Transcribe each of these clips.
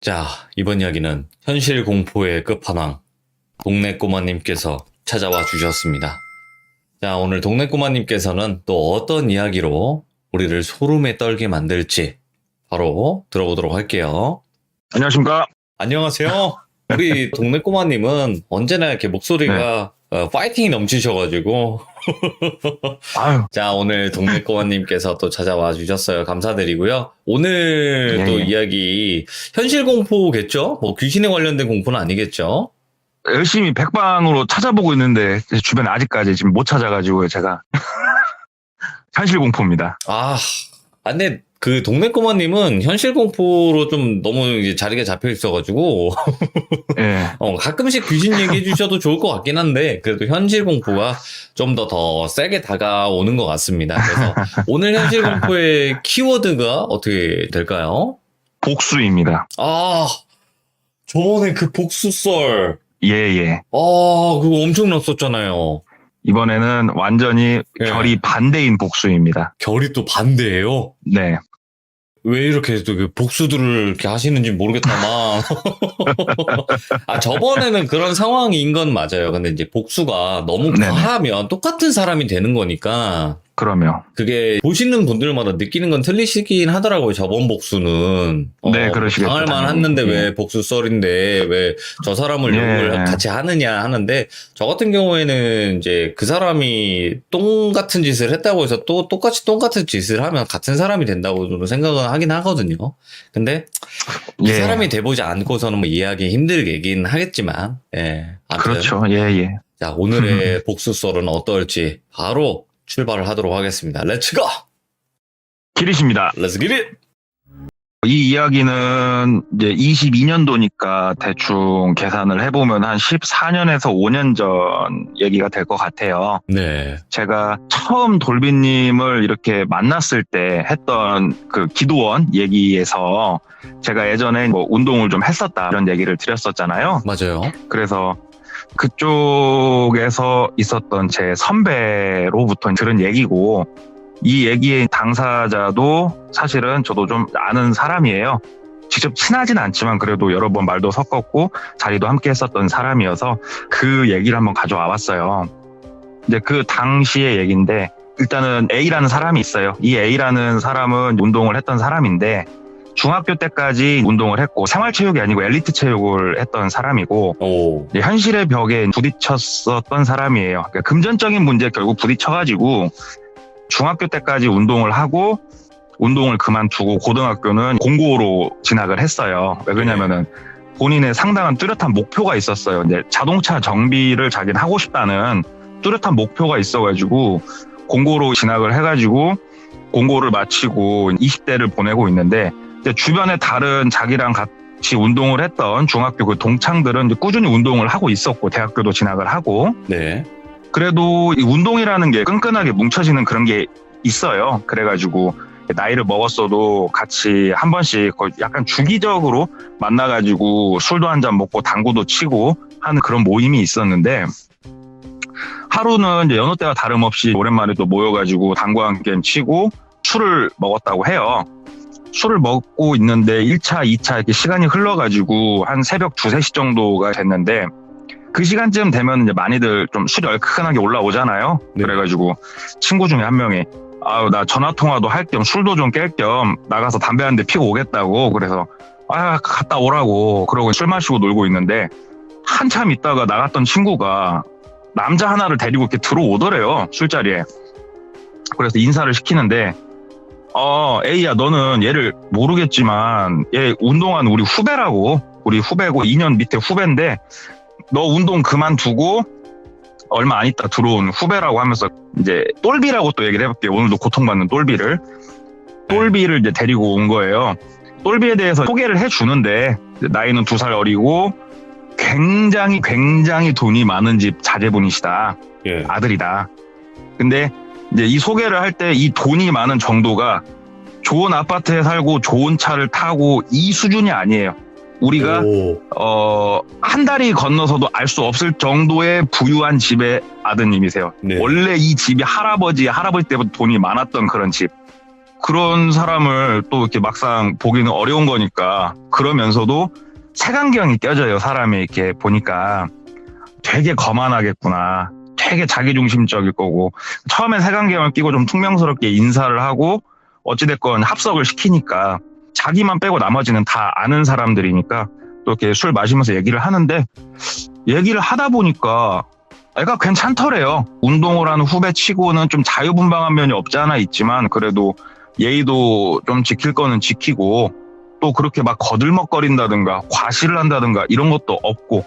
자, 이번 이야기는 현실 공포의 끝판왕, 동네 꼬마님께서 찾아와 주셨습니다. 자, 오늘 동네 꼬마님께서는 또 어떤 이야기로 우리를 소름에 떨게 만들지 바로 들어보도록 할게요. 안녕하십니까? 안녕하세요. 우리 동네 꼬마님은 언제나 이렇게 목소리가 파이팅이 넘치셔가지고 아유, 자, 오늘 동네 꼬마님께서 또 찾아와 주셨어요. 감사드리고요. 오늘 예, 또 예. 이야기 현실 공포겠죠? 뭐 귀신에 관련된 공포는 아니겠죠? 열심히 백방으로 찾아보고 있는데 주변에 아직까지 지금 못 찾아가지고 제가 현실 공포입니다. 근데 그 동네 꼬마님은 현실 공포로 좀 너무 이제 자리가 잡혀 있어가지고 예, 가끔씩 귀신 얘기해 주셔도 좋을 것 같긴 한데 그래도 현실 공포가 좀 더 세게 다가오는 것 같습니다. 그래서 오늘 현실 공포의 키워드가 어떻게 될까요? 복수입니다. 저번에 그 복수썰 예, 예. 그거 엄청났었잖아요. 이번에는 완전히 예. 결이 반대인 복수입니다. 결이 또 반대예요. 네. 왜 이렇게 또 그 복수들을 이렇게 하시는지 모르겠다만. 저번에는 그런 상황인 건 맞아요. 근데 이제 복수가 너무 네네. 과하면 똑같은 사람이 되는 거니까. 그러면. 그게 보시는 분들마다 느끼는 건 틀리시긴 하더라고요. 저번 복수는. 네, 그러시겠죠. 당할만 당연히. 했는데 예. 왜 복수썰인데 왜 저 사람을 예. 욕을 같이 하느냐 하는데 저 같은 경우에는 이제 그 사람이 똥 같은 짓을 했다고 해서 또 똑같이 똥 같은 짓을 하면 같은 사람이 된다고 저는 생각은 하긴 하거든요. 근데 그 예. 사람이 돼보지 않고서는 뭐 이해하기 힘들긴 하겠지만, 예. 아무튼 그렇죠. 예, 예. 자, 오늘의 복수썰은 어떨지 바로 출발을 하도록 하겠습니다. 렛츠고! 길이십니다. 렛츠 기릿! 이 이야기는 이제 22년도니까 대충 계산을 해보면 한 14년에서 5년 전 얘기가 될 것 같아요. 네. 제가 처음 돌비님을 이렇게 만났을 때 했던 그 기도원 얘기에서 제가 예전에 뭐 운동을 좀 했었다 이런 얘기를 드렸었잖아요. 맞아요. 그래서 그쪽에서 있었던 제 선배로부터 들은 얘기고 이 얘기의 당사자도 사실은 저도 좀 아는 사람이에요. 직접 친하진 않지만 그래도 여러 번 말도 섞었고 자리도 함께 했었던 사람이어서 그 얘기를 한번 가져와 봤어요. 이제 그 당시의 얘기인데 일단은 A라는 사람이 있어요. 이 A라는 사람은 운동을 했던 사람인데 중학교 때까지 운동을 했고 생활체육이 아니고 엘리트 체육을 했던 사람이고 오. 이제 현실의 벽에 부딪혔었던 사람이에요. 그러니까 금전적인 문제에 결국 부딪혀가지고 중학교 때까지 운동을 하고 운동을 그만두고 고등학교는 공고로 진학을 했어요. 왜 그러냐면은 본인의 상당한 뚜렷한 목표가 있었어요. 이제 자동차 정비를 자기는 하고 싶다는 뚜렷한 목표가 있어가지고 공고로 진학을 해가지고 공고를 마치고 20대를 보내고 있는데 이제 주변에 다른 자기랑 같이 운동을 했던 중학교 그 동창들은 이제 꾸준히 운동을 하고 있었고 대학교도 진학을 하고 네. 그래도 이 운동이라는 게 끈끈하게 뭉쳐지는 그런 게 있어요. 그래가지고 나이를 먹었어도 같이 한 번씩 거의 약간 주기적으로 만나가지고 술도 한 잔 먹고 당구도 치고 하는 그런 모임이 있었는데 하루는 이제 여느 때와 다름없이 오랜만에 또 모여가지고 당구 한 게임 치고 술을 먹었다고 해요. 술을 먹고 있는데 1차, 2차 이렇게 시간이 흘러가지고 한 새벽 2, 3시 정도가 됐는데 그 시간쯤 되면 이제 많이들 좀 술이 얼큰하게 올라오잖아요. 네. 그래가지고 친구 중에 한 명이 나 전화통화도 할 겸 술도 좀 깰 겸 나가서 담배 한 대 피고 오겠다고 그래서 갔다 오라고 그러고 술 마시고 놀고 있는데 한참 있다가 나갔던 친구가 남자 하나를 데리고 이렇게 들어오더래요. 술자리에. 그래서 인사를 시키는데 A야 너는 얘를 모르겠지만 얘 운동한 우리 후배라고 우리 후배고 2년 밑에 후배인데 너 운동 그만두고 얼마 안 있다 들어온 후배라고 하면서 이제 똘비라고 또 얘기를 해볼게요. 오늘도 고통받는 똘비를 이제 데리고 온 거예요. 똘비에 대해서 소개를 해주는데 나이는 2살 어리고 굉장히 돈이 많은 집 자제분이시다. 예. 아들이다. 근데 이제 이 소개를 할 때 이 돈이 많은 정도가 좋은 아파트에 살고 좋은 차를 타고 이 수준이 아니에요. 우리가 한 다리 건너서도 알 수 없을 정도의 부유한 집의 아드님이세요. 네. 원래 이 집이 할아버지 때부터 돈이 많았던 그런 집. 그런 사람을 또 이렇게 막상 보기는 어려운 거니까 그러면서도 색안경이 껴져요. 사람이 이렇게 보니까 되게 거만하겠구나. 되게 자기중심적일 거고 처음에 색안경을 끼고 좀 퉁명스럽게 인사를 하고 어찌됐건 합석을 시키니까 자기만 빼고 나머지는 다 아는 사람들이니까 또 이렇게 술 마시면서 얘기를 하는데 얘기를 하다 보니까 애가 괜찮더래요. 운동을 하는 후배 치고는 좀 자유분방한 면이 없지 않아 있지만 그래도 예의도 좀 지킬 거는 지키고 또 그렇게 막 거들먹거린다든가 과시를 한다든가 이런 것도 없고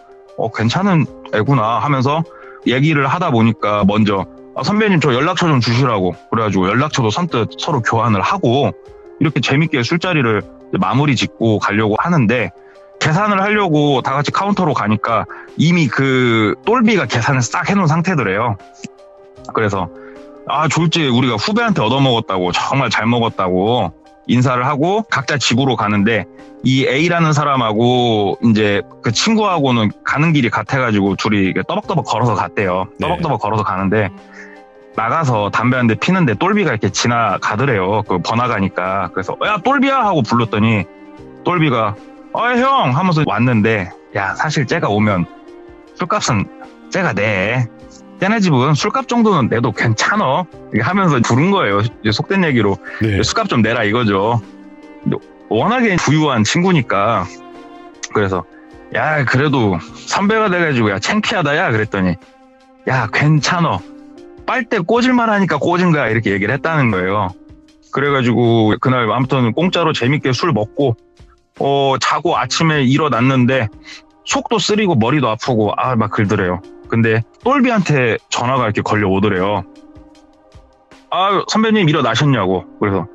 괜찮은 애구나 하면서 얘기를 하다 보니까 먼저 선배님 저 연락처 좀 주시라고 그래가지고 연락처도 선뜻 서로 교환을 하고 이렇게 재밌게 술자리를 마무리 짓고 가려고 하는데 계산을 하려고 다 같이 카운터로 가니까 이미 그 똘비가 계산을 싹 해놓은 상태더래요. 그래서 졸지 우리가 후배한테 얻어먹었다고 정말 잘 먹었다고 인사를 하고 각자 집으로 가는데 이 A라는 사람하고 이제 그 친구하고는 가는 길이 같아가지고 둘이 떠벅떠벅 걸어서 갔대요. 떠벅떠벅 걸어서 가는데 나가서 담배 한 대 피는데 똘비가 이렇게 지나가더래요. 그 번화가니까. 그래서 야 똘비야 하고 불렀더니 똘비가 형 하면서 왔는데 야 사실 쟤가 오면 술값은 쟤가 내. 쟤네 집은 술값 정도는 내도 괜찮어. 이렇게 하면서 부른 거예요. 이제 속된 얘기로 네. 술값 좀 내라 이거죠. 워낙에 부유한 친구니까 그래서 야 그래도 선배가 돼가지고 야 창피하다 야 그랬더니 야 괜찮어. 빨대 꽂을만 하니까 꽂은 거야 이렇게 얘기를 했다는 거예요. 그래가지고 그날 아무튼 공짜로 재밌게 술 먹고 자고 아침에 일어났는데 속도 쓰리고 머리도 아프고 막 그러더래요. 근데 똘비한테 전화가 이렇게 걸려오더래요. 선배님 일어나셨냐고. 그래서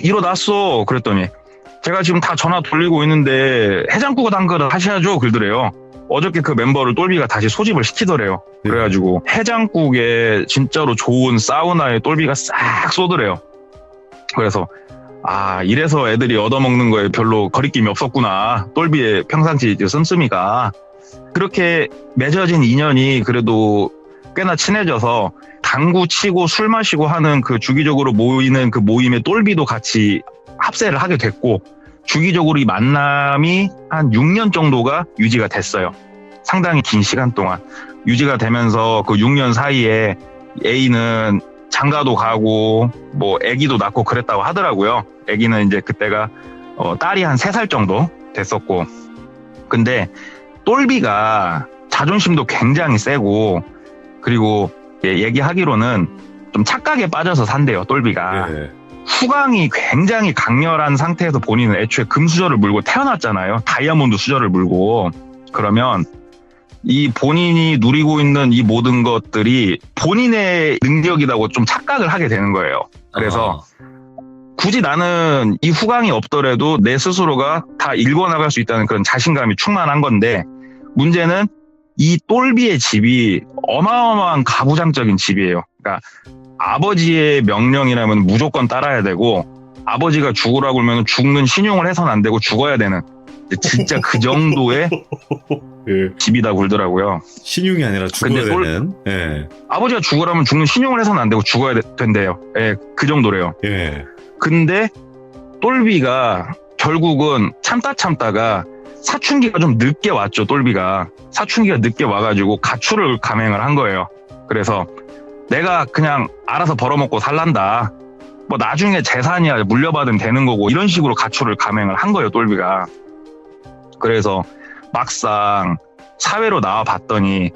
일어났어. 그랬더니 제가 지금 다 전화 돌리고 있는데 해장국을 담그러 하셔야죠. 그러더래요. 어저께 그 멤버를 똘비가 다시 소집을 시키더래요. 그래가지고 해장국에 진짜로 좋은 사우나에 똘비가 싹 쏘더래요. 그래서 이래서 애들이 얻어먹는 거에 별로 거리낌이 없었구나. 똘비의 평상시 씀씀이가. 그렇게 맺어진 인연이 그래도 꽤나 친해져서 당구 치고 술 마시고 하는 그 주기적으로 모이는 그 모임에 똘비도 같이 합세를 하게 됐고 주기적으로 이 만남이 한 6년 정도가 유지가 됐어요. 상당히 긴 시간 동안 유지가 되면서 그 6년 사이에 A는 장가도 가고 뭐 아기도 낳고 그랬다고 하더라고요. 아기는 이제 그때가 딸이 한 3살 정도 됐었고 근데 똘비가 자존심도 굉장히 세고 그리고 얘기하기로는 좀 착각에 빠져서 산대요. 똘비가. 네. 후광이 굉장히 강렬한 상태에서 본인은 애초에 금수저를 물고 태어났잖아요. 다이아몬드 수저를 물고. 그러면 이 본인이 누리고 있는 이 모든 것들이 본인의 능력이라고 좀 착각을 하게 되는 거예요. 그래서 굳이 나는 이 후광이 없더라도 내 스스로가 다 읽어나갈 수 있다는 그런 자신감이 충만한 건데 문제는 이 똘비의 집이 어마어마한 가부장적인 집이에요. 그러니까 아버지의 명령이라면 무조건 따라야 되고 아버지가 죽으라고 하면 죽는 신용을 해서는 안 되고 죽어야 되는 진짜 그 정도의 집이다 굴더라고요. 신용이 아니라 죽어야 되는. 아버지가 죽으라면 죽는 신용을 해서는 안 되고 죽어야 된대요. 그 정도래요. 근데 똘비가 결국은 참다가 사춘기가 좀 늦게 왔죠. 똘비가 사춘기가 늦게 와가지고 가출을 감행을 한 거예요. 그래서 내가 그냥 알아서 벌어먹고 살란다. 뭐 나중에 재산이야 물려받으면 되는 거고 이런 식으로 가출을 감행을 한 거예요. 똘비가. 그래서 막상 사회로 나와 봤더니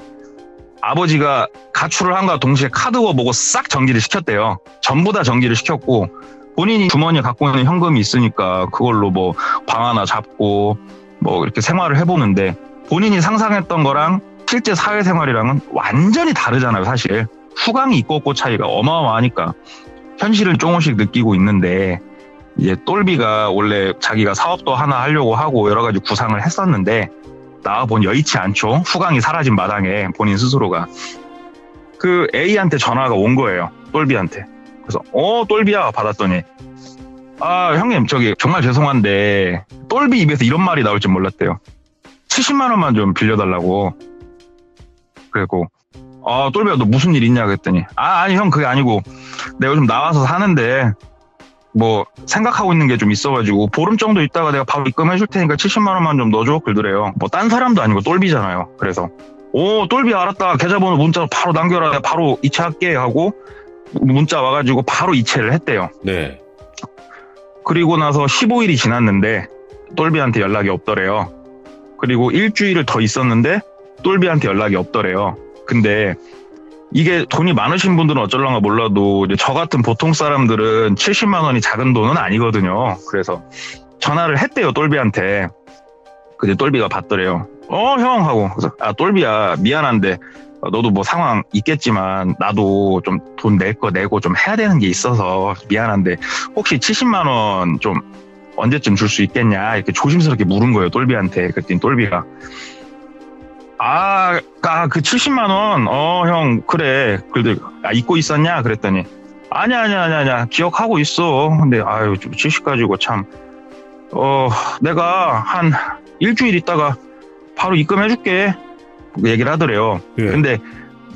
아버지가 가출을 한과 동시에 카드고 뭐고 싹 정지를 시켰대요. 전부 다 정지를 시켰고 본인이 주머니에 갖고 있는 현금이 있으니까 그걸로 뭐 방 하나 잡고 뭐 이렇게 생활을 해보는데 본인이 상상했던 거랑 실제 사회생활이랑은 완전히 다르잖아요. 사실 후광이 있고 없고 차이가 어마어마하니까 현실을 조금씩 느끼고 있는데 이제 똘비가 원래 자기가 사업도 하나 하려고 하고 여러 가지 구상을 했었는데 나와보니 여의치 않죠. 후광이 사라진 마당에 본인 스스로가 그 A한테 전화가 온 거예요. 똘비한테. 그래서 똘비야 받았더니 형님 저기 정말 죄송한데 똘비 입에서 이런 말이 나올 줄 몰랐대요. 70만 원만 좀 빌려달라고. 그리고 똘비야, 너 무슨 일 있냐? 그랬더니, 아니, 형, 그게 아니고, 내가 요즘 나와서 사는데, 뭐, 생각하고 있는 게 좀 있어가지고, 보름 정도 있다가 내가 바로 입금해줄 테니까 70만 원만 좀 넣어줘. 그러더래요. 뭐, 딴 사람도 아니고 똘비잖아요. 그래서, 똘비 알았다. 계좌번호 문자로 바로 남겨라. 내가 바로 이체할게. 하고, 문자 와가지고 바로 이체를 했대요. 네. 그리고 나서 15일이 지났는데, 똘비한테 연락이 없더래요. 그리고 일주일을 더 있었는데, 똘비한테 연락이 없더래요. 근데, 이게 돈이 많으신 분들은 어쩔랑가 몰라도 이제 저 같은 보통 사람들은 70만 원이 작은 돈은 아니거든요. 그래서 전화를 했대요, 똘비한테. 근데 똘비가 받더래요. 형 하고. 그래서 똘비야, 미안한데 너도 뭐 상황 있겠지만 나도 좀 돈 낼 거 내고 좀 해야 되는 게 있어서 미안한데 혹시 70만 원 좀 언제쯤 줄 수 있겠냐 이렇게 조심스럽게 물은 거예요, 똘비한테. 그랬더니 똘비가 그 70만 원, 형, 그래. 잊고 있었냐? 그랬더니, 아니야. 기억하고 있어. 근데, 좀 70 가지고 참, 내가 한 일주일 있다가 바로 입금해줄게. 얘기를 하더래요. 예. 근데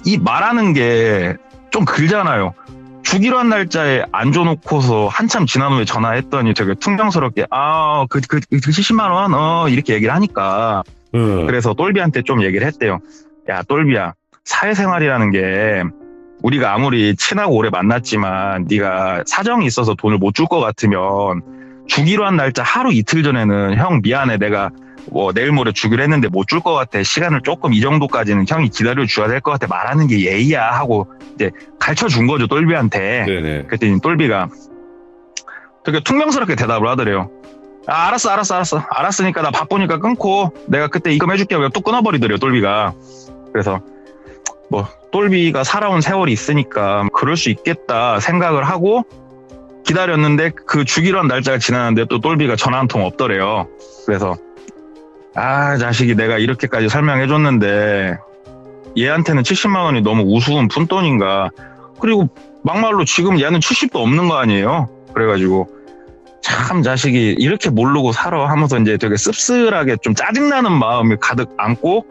이 말하는 게 좀 길잖아요. 주기로 한 날짜에 안 줘놓고서 한참 지난 후에 전화했더니 되게 퉁명스럽게, 그 70만 원, 이렇게 얘기를 하니까, 그래서 똘비한테 좀 얘기를 했대요. 야, 똘비야, 사회생활이라는 게 우리가 아무리 친하고 오래 만났지만 네가 사정이 있어서 돈을 못 줄 것 같으면 주기로 한 날짜 하루 이틀 전에는 형 미안해, 내가 뭐 내일 모레 주기로 했는데 못 줄 것 같아, 시간을 조금 이 정도까지는 형이 기다려 줘야 될 것 같아, 말하는 게 예의야 하고 이제 가르쳐 준 거죠, 똘비한테. 네네. 그랬더니 똘비가 되게 퉁명스럽게 대답을 하더래요. 알았어. 알았으니까 나 바쁘니까 끊고 내가 그때 입금해줄게. 또 끊어버리더래요, 똘비가. 그래서 뭐 똘비가 살아온 세월이 있으니까 그럴 수 있겠다 생각을 하고 기다렸는데 그 주기로 한 날짜가 지났는데 또 똘비가 전화 한 통 없더래요. 그래서 자식이 내가 이렇게까지 설명해줬는데 얘한테는 70만 원이 너무 우스운 푼돈인가. 그리고 막말로 지금 얘는 70도 없는 거 아니에요. 그래가지고 참 자식이 이렇게 모르고 살아 하면서 이제 되게 씁쓸하게 좀 짜증나는 마음이 가득 안고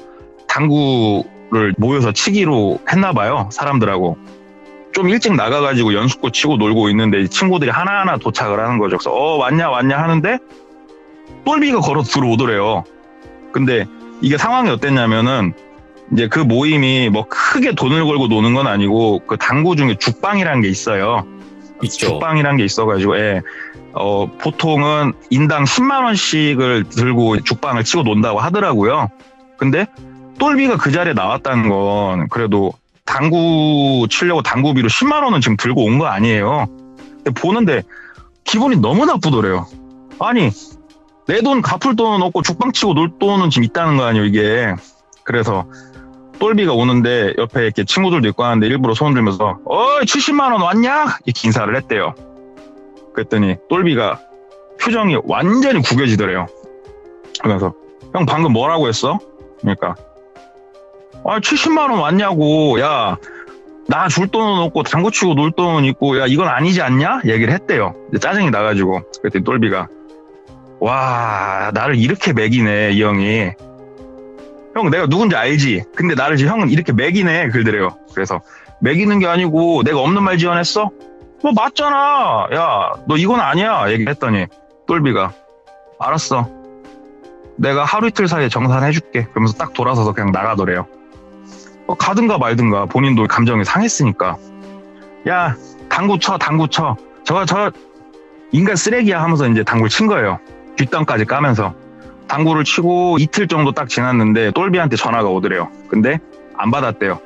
당구를 모여서 치기로 했나 봐요, 사람들하고. 좀 일찍 나가가지고 연습구 치고 놀고 있는데 친구들이 하나하나 도착을 하는 거죠. 그래서 왔냐 하는데 똘비가 걸어 들어오더래요. 근데 이게 상황이 어땠냐면은 이제 그 모임이 뭐 크게 돈을 걸고 노는 건 아니고 그 당구 중에 죽방이라는 게 있어요. 있죠. 죽방이라는 게 있어가지고 보통은 인당 10만 원씩을 들고 죽방을 치고 논다고 하더라고요. 근데 똘비가 그 자리에 나왔다는 건 그래도 당구 치려고 당구비로 10만 원은 지금 들고 온 거 아니에요. 근데 보는데 기분이 너무 나쁘더래요. 아니, 내 돈 갚을 돈은 없고 죽방 치고 놀 돈은 지금 있다는 거 아니에요, 이게. 그래서 똘비가 오는데 옆에 이렇게 친구들도 있고 하는데 일부러 손 들면서 70만 원 왔냐? 이렇게 인사를 했대요. 그랬더니 똘비가 표정이 완전히 구겨지더래요. 그래서 형 방금 뭐라고 했어? 그러니까 70만 원 왔냐고. 야, 나 줄 돈은 없고 당구 치고 놀 돈은 있고, 야, 이건 아니지 않냐? 얘기를 했대요. 짜증이 나가지고. 그랬더니 똘비가 와, 나를 이렇게 매기네, 이 형이. 형, 내가 누군지 알지? 근데 나를 지금 형은 이렇게 매기네, 그러더래요. 그래서 매기는 게 아니고 내가 없는 말 지어냈어? 뭐 맞잖아. 야, 너 이건 아니야. 얘기했더니 똘비가 알았어. 내가 하루 이틀 사이에 정산해줄게. 그러면서 딱 돌아서서 그냥 나가더래요. 가든가 말든가 본인도 감정이 상했으니까. 야, 당구 쳐. 저 인간 쓰레기야 하면서 이제 당구를 친 거예요. 뒷땅까지 까면서. 당구를 치고 이틀 정도 딱 지났는데 똘비한테 전화가 오더래요. 근데 안 받았대요.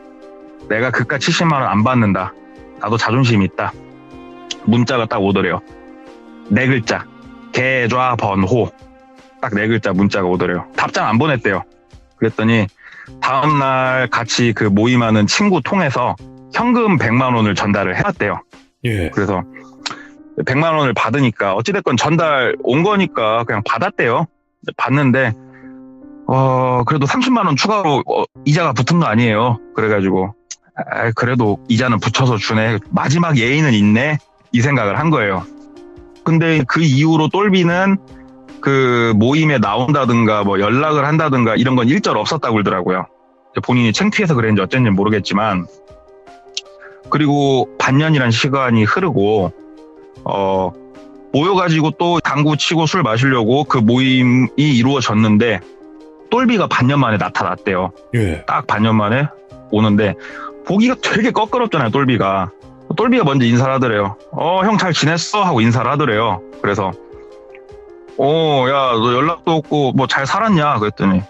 내가 그깟 70만 원 안 받는다. 나도 자존심이 있다. 문자가 딱 오더래요. 4글자. 계좌번호. 딱 4글자 문자가 오더래요. 답장 안 보냈대요. 그랬더니 다음날 같이 그 모임하는 친구 통해서 현금 100만 원을 전달을 해왔대요. 예. 그래서 100만 원을 받으니까 어찌됐건 전달 온 거니까 그냥 받았대요. 받는데 그래도 30만 원 추가로 이자가 붙은 거 아니에요. 그래가지고 그래도 이자는 붙여서 주네. 마지막 예의는 있네. 이 생각을 한 거예요. 근데 그 이후로 똘비는 그 모임에 나온다든가 뭐 연락을 한다든가 이런 건 일절 없었다고 그러더라고요. 본인이 창피해서 그랬는지 어쩐지 모르겠지만, 그리고 반년이란 시간이 흐르고 모여가지고 또 당구 치고 술 마시려고 그 모임이 이루어졌는데 똘비가 반년 만에 나타났대요. 예. 딱 반년 만에 오는데 보기가 되게 꺼끄럽잖아요. 똘비가 먼저 인사를 하더래요. 형 잘 지냈어? 하고 인사를 하더래요. 그래서 야, 너 연락도 없고 뭐 잘 살았냐? 그랬더니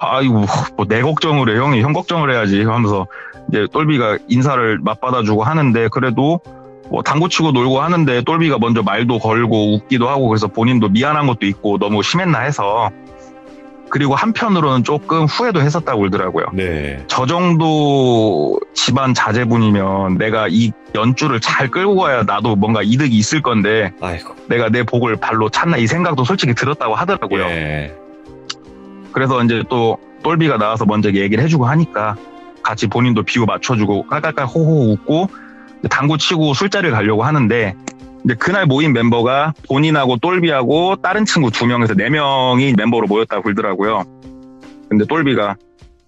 아이고 뭐 내 걱정을 해. 형이 형 걱정을 해야지 하면서 이제 똘비가 인사를 맞받아주고 하는데, 그래도 뭐 당구 치고 놀고 하는데 똘비가 먼저 말도 걸고 웃기도 하고, 그래서 본인도 미안한 것도 있고 너무 심했나 해서, 그리고 한편으로는 조금 후회도 했었다고 그러더라고요. 네. 저 정도 집안 자제분이면 내가 이 연줄을 잘 끌고 가야 나도 뭔가 이득이 있을 건데 아이고. 내가 내 복을 발로 찼나, 이 생각도 솔직히 들었다고 하더라고요. 예. 그래서 이제 또 똘비가 나와서 먼저 얘기를 해주고 하니까 같이 본인도 비유 맞춰주고 깔깔깔 호호 웃고 당구 치고 술자리를 가려고 하는데, 이제 그날 모인 멤버가 본인하고 똘비하고 다른 친구 2명에서 4명이 멤버로 모였다고 그러더라고요. 근데 똘비가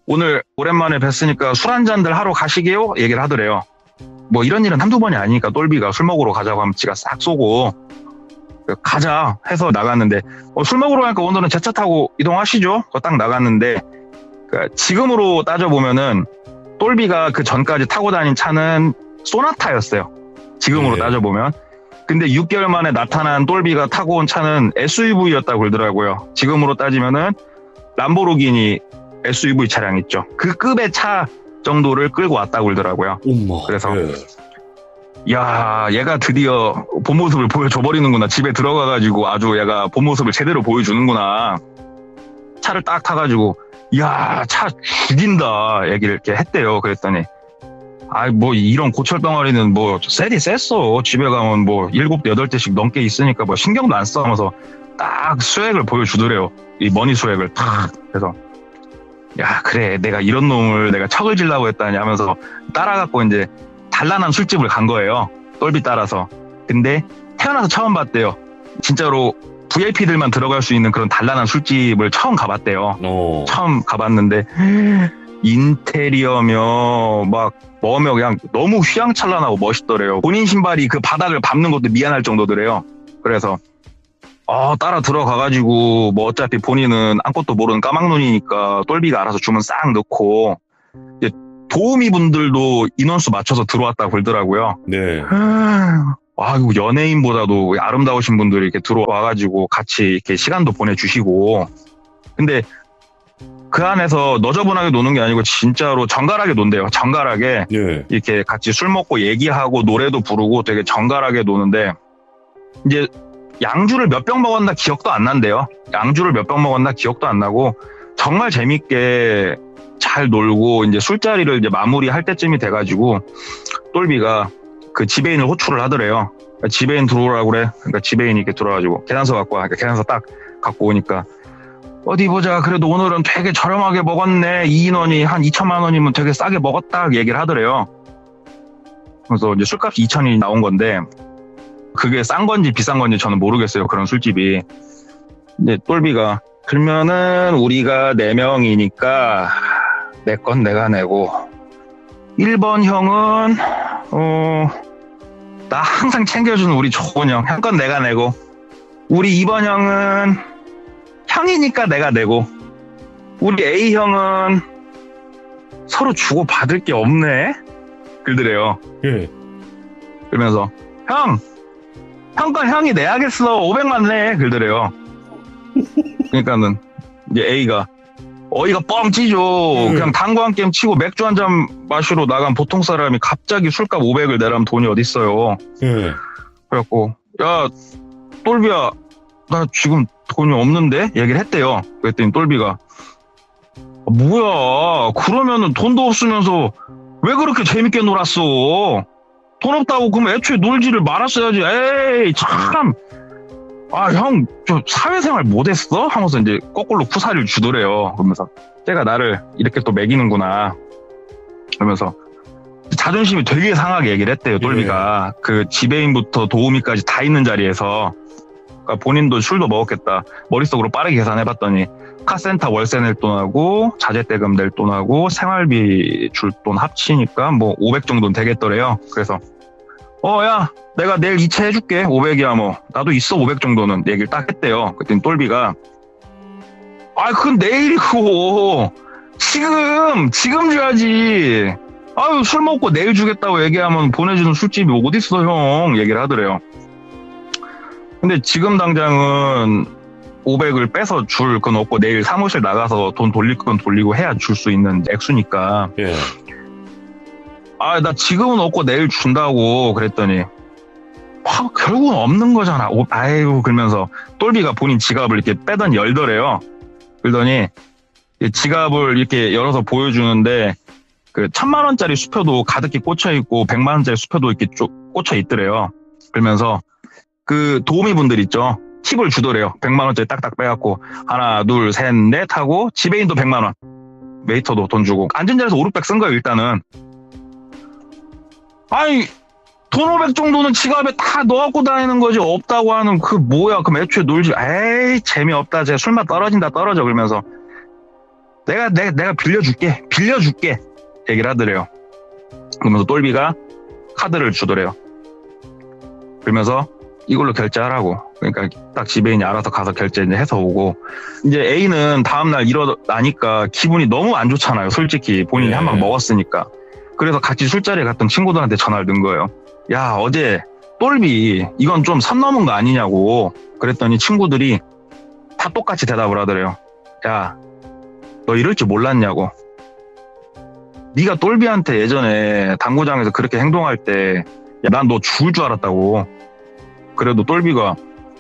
오늘 오랜만에 뵀으니까 술 한잔들 하러 가시게요? 얘기를 하더래요. 뭐 이런 일은 한두 번이 아니니까 똘비가 술 먹으러 가자고 하면 지가 싹 쏘고 가자 해서 나갔는데, 술 먹으러 가니까 오늘은 제 차 타고 이동하시죠? 딱 나갔는데, 지금으로 따져보면은 똘비가 그 전까지 타고 다닌 차는 소나타였어요. 지금으로 네. 따져보면. 근데 6개월 만에 나타난 똘비가 타고 온 차는 SUV였다고 그러더라고요. 지금으로 따지면은 람보르기니 SUV 차량 있죠. 그 급의 차 정도를 끌고 왔다고 그러더라고요. 엄마. 그래서 예. 야, 얘가 드디어 본 모습을 보여줘버리는구나. 집에 들어가가지고 아주 얘가 본 모습을 제대로 보여주는구나. 차를 딱 타가지고 야, 차 죽인다 얘기를 이렇게 했대요. 그랬더니 뭐 이런 고철덩어리는 뭐 쎄디 쎄어. 집에 가면 뭐 7대 8대씩 넘게 있으니까 뭐 신경도 안 써 하면서 딱 수액을 보여주더래요. 이 머니 수액을 탁. 그래서 야, 그래, 내가 이런 놈을 내가 척을 질라고 했다니 하면서 따라갖고 이제 단란한 술집을 간 거예요. 똘비 따라서. 근데 태어나서 처음 봤대요. 진짜로 VIP들만 들어갈 수 있는 그런 단란한 술집을 처음 가봤대요. 처음 가봤는데 인테리어며 막 뭐며 그냥 너무 휘황찬란하고 멋있더래요. 본인 신발이 그 바닥을 밟는 것도 미안할 정도더래요. 그래서 따라 들어가가지고 뭐 어차피 본인은 아무것도 모르는 까막눈이니까 똘비가 알아서 주문 싹 넣고, 이제 도우미 분들도 인원수 맞춰서 들어왔다고 그러더라고요. 네. 이거 연예인보다도 아름다우신 분들이 이렇게 들어와가지고 같이 이렇게 시간도 보내주시고. 근데 그 안에서 너저분하게 노는 게 아니고 진짜로 정갈하게 논대요. 정갈하게. 예. 이렇게 같이 술 먹고 얘기하고 노래도 부르고 되게 정갈하게 노는데, 이제 양주를 몇 병 먹었나 기억도 안 난대요. 양주를 몇 병 먹었나 기억도 안 나고 정말 재밌게 잘 놀고 이제 술자리를 이제 마무리할 때쯤이 돼가지고 똘비가 그 지배인을 호출을 하더래요. 지배인 들어오라고 그래. 그러니까 지배인이 이렇게 들어와가지고 계산서 갖고 와. 그러니까 계산서 딱 갖고 오니까 어디 보자. 그래도 오늘은 되게 저렴하게 먹었네. 2인원이 한 2천만 원이면 되게 싸게 먹었다. 얘기를 하더래요. 그래서 이제 술값이 2천이 나온 건데 그게 싼 건지 비싼 건지 저는 모르겠어요. 그런 술집이. 근데 똘비가 그러면은 우리가 4명이니까 내 건 내가 내고 1번 형은 나 항상 챙겨주는 우리 좋은 형 건 내가 내고, 우리 2번 형은 형이니까 내가 내고, 우리 A 형은 서로 주고 받을 게 없네. 그러더래요. 예. 그러면서 형 건 형이 내야겠어. 500만 내. 그러더래요. 그러니까는 이제 A가 어이가 뻥 찌죠. 그냥 당구 한 게임 치고 맥주 한 잔 마시러 나간 보통 사람이 갑자기 술값 500을 내라면 돈이 어딨어요. 예. 그래갖고 야 똘비야 나 지금 돈이 없는데? 얘기를 했대요. 그랬더니 똘비가 뭐야 그러면은 돈도 없으면서 왜 그렇게 재밌게 놀았어? 돈 없다고 그러면 애초에 놀지를 말았어야지. 에이 참. 형, 저 사회생활 못했어? 하면서 이제 거꾸로 쿠사리를 주더래요. 그러면서 쟤가 나를 이렇게 또 매기는구나. 그러면서 자존심이 되게 상하게 얘기를 했대요. 똘비가. 그 지배인부터 도우미까지 다 있는 자리에서. 그러니까 본인도 술도 먹었겠다. 머릿속으로 빠르게 계산해봤더니 카센터 월세 낼 돈하고 자재대금 낼 돈하고 생활비 줄 돈 합치니까 뭐 500 정도는 되겠더래요. 그래서 야 내가 내일 이체 해줄게. 500이야 뭐 나도 있어 500 정도는 얘기를 딱 했대요. 그랬더니 똘비가 그건 내일이고 지금 줘야지. 아유 술 먹고 내일 주겠다고 얘기하면 보내주는 술집이 어딨어 형 얘기를 하더래요. 근데 지금 당장은 500을 빼서 줄 건 없고 내일 사무실 나가서 돈 돌릴 건 돌리고 해야 줄 수 있는 액수니까 예. 나 지금은 없고 내일 준다고 그랬더니 결국은 없는 거잖아. 아이고 그러면서 똘비가 본인 지갑을 이렇게 빼더니 열더래요. 그러더니 지갑을 이렇게 열어서 보여주는데 그 1000만 원짜리 수표도 가득히 꽂혀 있고 100만 원짜리 수표도 이렇게 꽂혀 있더래요. 그러면서 그 도우미 분들 있죠. 팁을 주더래요. 100만 원짜리 딱딱 빼갖고 하나 둘 셋 넷 하고 지배인도 100만 원 웨이터도 돈 주고 앉은 자리에서 5, 600 쓴 거예요. 일단은 아니 돈 500 정도는 지갑에 다 넣어갖고 다니는 거지 없다고 하는 그 뭐야 그럼 애초에 놀지. 에이 재미없다. 제 술맛 떨어져 그러면서 내가 빌려줄게 얘기를 하더래요. 그러면서 똘비가 카드를 주더래요. 그러면서 이걸로 결제하라고. 그러니까 딱 지배인이 알아서 가서 결제 이제 해서 오고 이제 A는 다음날 일어나니까 기분이 너무 안 좋잖아요. 솔직히 본인이 네. 한 방 먹었으니까. 그래서 같이 술자리에 갔던 친구들한테 전화를 넣은 거예요. 야 어제 똘비 이건 좀 선 넘은 거 아니냐고. 그랬더니 친구들이 다 똑같이 대답을 하더래요. 야 너 이럴 줄 몰랐냐고. 네가 똘비한테 예전에 당구장에서 그렇게 행동할 때 난 너 죽을 줄 알았다고. 그래도 똘비가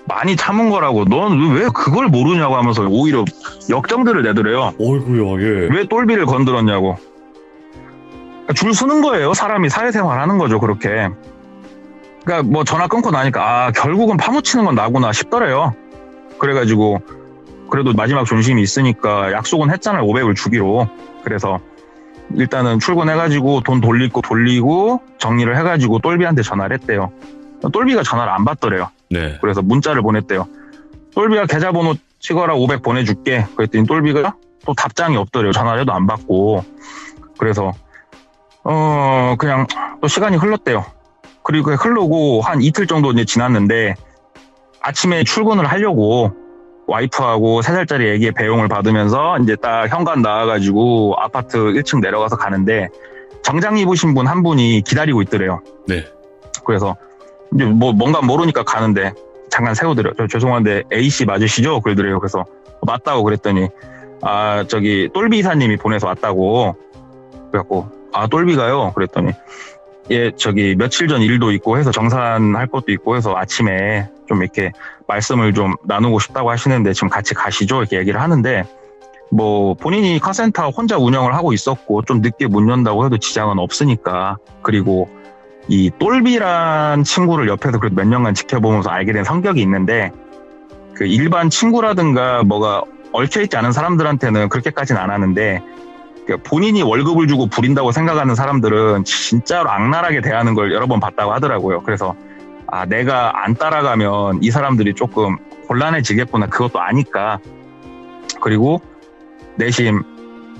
많이 참은 거라고 넌 왜 그걸 모르냐고 하면서 오히려 역정들을 내더래요. 어이구야, 예. 왜 똘비를 건드렸냐고. 줄 서는 거예요. 사람이 사회생활 하는 거죠. 그렇게. 그러니까 뭐 전화 끊고 나니까 결국은 파묻히는 건 나구나 싶더래요. 그래가지고 그래도 마지막 존심이 있으니까 약속은 했잖아요. 500을 주기로. 그래서 일단은 출근해가지고 돈 돌리고 정리를 해가지고 똘비한테 전화를 했대요. 똘비가 전화를 안 받더래요. 네. 그래서 문자를 보냈대요. 똘비야 계좌번호 찍어라 500 보내줄게. 그랬더니 똘비가 또 답장이 없더래요. 전화를 해도 안 받고. 그래서 그냥 또 시간이 흘렀대요. 그리고 흐르고 한 이틀 정도 이제 지났는데 아침에 출근을 하려고 와이프하고 3살짜리 애기의 배용을 받으면서 이제 딱 현관 나와가지고 아파트 1층 내려가서 가는데 정장 입으신 분 한 분이 기다리고 있더래요. 네. 그래서 이제 뭐 뭔가 모르니까 가는데 잠깐 세우더래요. 죄송한데 A씨 맞으시죠? 그러더래요. 그래서 맞다고 그랬더니 저기 똘비 이사님이 보내서 왔다고. 그래갖고 똘비가요? 그랬더니 저기 며칠 전 일도 있고 해서 정산할 것도 있고 해서 아침에 좀 이렇게 말씀을 좀 나누고 싶다고 하시는데 지금 같이 가시죠? 이렇게 얘기를 하는데 뭐 본인이 카센터 혼자 운영을 하고 있었고 좀 늦게 문 연다고 해도 지장은 없으니까. 그리고 이 똘비란 친구를 옆에서 그래도 몇 년간 지켜보면서 알게 된 성격이 있는데 그 일반 친구라든가 뭐가 얽혀있지 않은 사람들한테는 그렇게까지는 안 하는데 본인이 월급을 주고 부린다고 생각하는 사람들은 진짜로 악랄하게 대하는 걸 여러 번 봤다고 하더라고요. 그래서 내가 안 따라가면 이 사람들이 조금 곤란해지겠구나. 그것도 아니까. 그리고 내심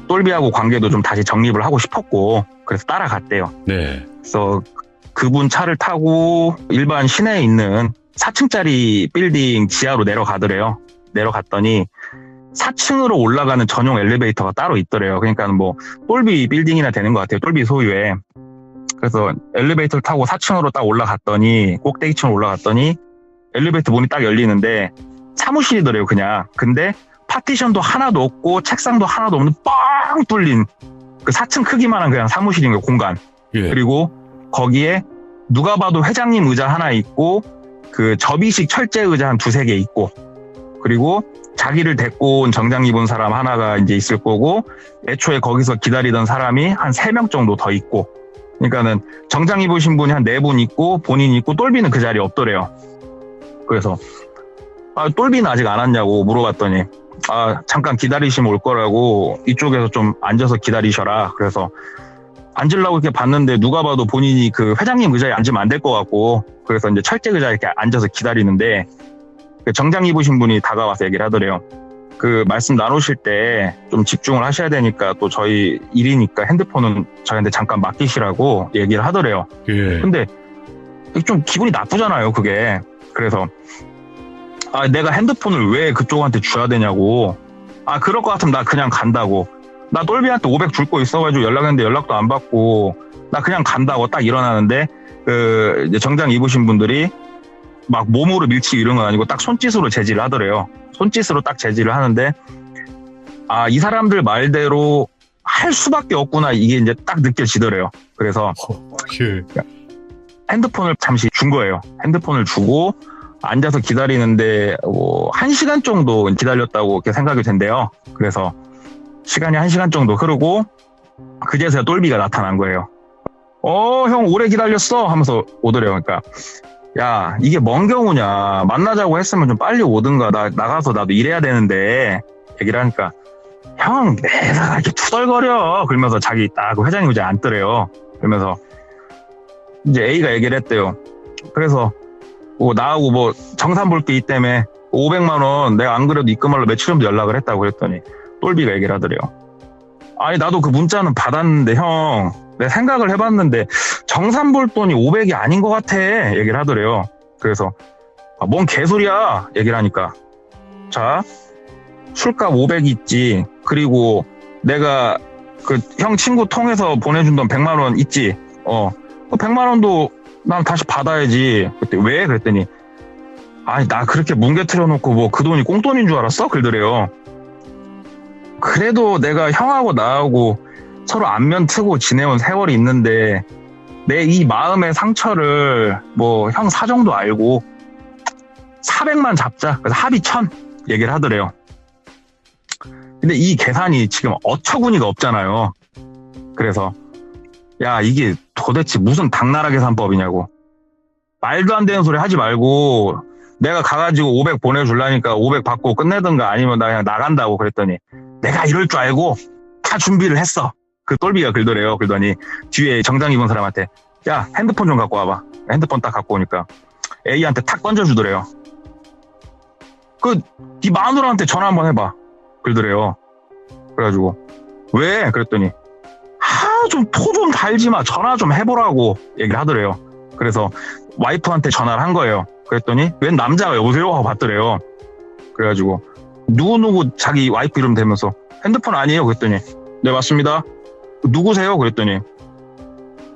똘비하고 관계도 좀 다시 정립을 하고 싶었고 그래서 따라갔대요. 네. 그래서 그분 차를 타고 일반 시내에 있는 4층짜리 빌딩 지하로 내려가더래요. 내려갔더니 4층으로 올라가는 전용 엘리베이터가 따로 있더래요. 그러니까 뭐 똘비 빌딩이나 되는 것 같아요. 똘비 소유의. 그래서 엘리베이터를 타고 4층으로 딱 올라갔더니 꼭대기층으로 올라갔더니 엘리베이터 문이 딱 열리는데 사무실이더래요. 그냥. 근데 파티션도 하나도 없고 책상도 하나도 없는 뻥 뚫린 그 4층 크기만한 그냥 사무실인 거예요. 공간. 예. 그리고 거기에 누가 봐도 회장님 의자 하나 있고 그 접이식 철제 의자 한 2-3개 있고 그리고 자기를 데리고 온 정장 입은 사람 하나가 이제 있을 거고 애초에 거기서 기다리던 사람이 한 3명 정도 더 있고 그러니까는 정장 입으신 분이 한 4분 있고 본인이 있고 똘비는 그 자리에 없더래요. 그래서 똘비는 아직 안 왔냐고 물어봤더니 잠깐 기다리시면 올 거라고 이쪽에서 좀 앉아서 기다리셔라. 그래서 앉으려고 이렇게 봤는데 누가 봐도 본인이 그 회장님 의자에 앉으면 안 될 것 같고 그래서 이제 철제 의자에 이렇게 앉아서 기다리는데 그 정장 입으신 분이 다가와서 얘기를 하더래요. 그 말씀 나누실 때 좀 집중을 하셔야 되니까 또 저희 일이니까 핸드폰은 저희한테 잠깐 맡기시라고 얘기를 하더래요. 예. 근데 좀 기분이 나쁘잖아요, 그게. 그래서 내가 핸드폰을 왜 그쪽한테 줘야 되냐고. 그럴 것 같으면 나 그냥 간다고. 나 똘비한테 500 줄 거 있어가지고 연락했는데 연락도 안 받고 나 그냥 간다고 딱 일어나는데 이제 정장 입으신 분들이 막 몸으로 밀치고 이런 건 아니고 딱 손짓으로 제지를 하더래요. 손짓으로 딱 제지를 하는데 이 사람들 말대로 할 수밖에 없구나 이게 이제 딱 느껴지더래요. 그래서 예. 핸드폰을 잠시 준 거예요. 핸드폰을 주고 앉아서 기다리는데 1시간 정도 기다렸다고 이렇게 생각이 된대요. 그래서 시간이 1시간 정도 흐르고 그제서야 똘비가 나타난 거예요. 형 오래 기다렸어 하면서 오더래요. 그러니까 야 이게 뭔 경우냐, 만나자고 했으면 좀 빨리 오든가, 나가서 나도 일해야 되는데 얘기를 하니까 형 내가 이렇게 투덜거려 그러면서 자기 딱 회장님 이제 앉더래요. 그러면서 이제 A가 얘기를 했대요. 그래서 나하고 정산 볼 게 있다며 500만 원 내가 안 그래도 입금하려 며칠 전부터 연락을 했다고 그랬더니 똘비가 얘기를 하더래요. 아니 나도 그 문자는 받았는데 형 내가 생각을 해봤는데 정산 볼 돈이 500이 아닌 것 같아 얘기를 하더래요. 그래서 뭔 개소리야 얘기를 하니까 자 술값 500이 있지, 그리고 내가 그 형 친구 통해서 보내준 돈 100만 원 있지, 100만 원도 난 다시 받아야지. 그때 왜? 그랬더니 아니 나 그렇게 뭉개트려 놓고 그 돈이 꽁돈인 줄 알았어? 그러더래요. 그래도 내가 형하고 나하고 서로 안면 트고 지내온 세월이 있는데 내 이 마음의 상처를 형 사정도 알고 400만 잡자. 그래서 합의 1000 얘기를 하더래요. 근데 이 계산이 지금 어처구니가 없잖아요. 그래서 야 이게 도대체 무슨 당나라 계산법이냐고. 말도 안 되는 소리 하지 말고 내가 가가지고 500 보내주려니까 500 받고 끝내든가 아니면 나 그냥 나간다고 그랬더니 내가 이럴 줄 알고 다 준비를 했어. 그 똘비가 그러더래요. 그러더니 뒤에 정장 입은 사람한테 야 핸드폰 좀 갖고 와봐. 핸드폰 딱 갖고 오니까 A한테 탁 던져주더래요. 네 마누라한테 전화 한번 해봐. 그러더래요. 그래가지고 왜? 그랬더니 좀 토 좀 달지 마. 전화 좀 해보라고 얘기를 하더래요. 그래서 와이프한테 전화를 한 거예요. 그랬더니 웬 남자가 여보세요? 하고 받더래요. 그래가지고 누구누구 자기 와이프 이름 대면서 핸드폰 아니에요? 그랬더니 네 맞습니다. 누구세요? 그랬더니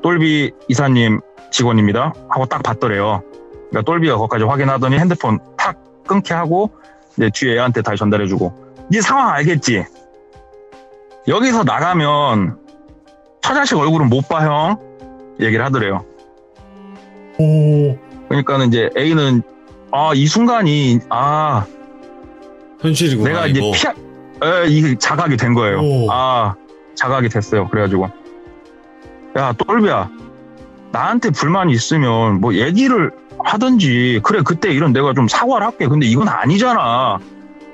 똘비 이사님 직원입니다. 하고 딱 받더래요. 그러니까 똘비가 거기까지 확인하더니 핸드폰 탁 끊게 하고 이제 뒤에 애한테 다시 전달해주고 네 상황 알겠지? 여기서 나가면 처자식 얼굴은 못 봐 형 얘기를 하더래요. 오. 그러니까는 이제 A는 이 순간이 현실이구나. 내가 이제 이게 자각이 된 거예요. 오. 자각이 됐어요. 그래가지고 야 똘비야 나한테 불만이 있으면 얘기를 하든지 그래 그때 이런 내가 좀 사과를 할게. 근데 이건 아니잖아.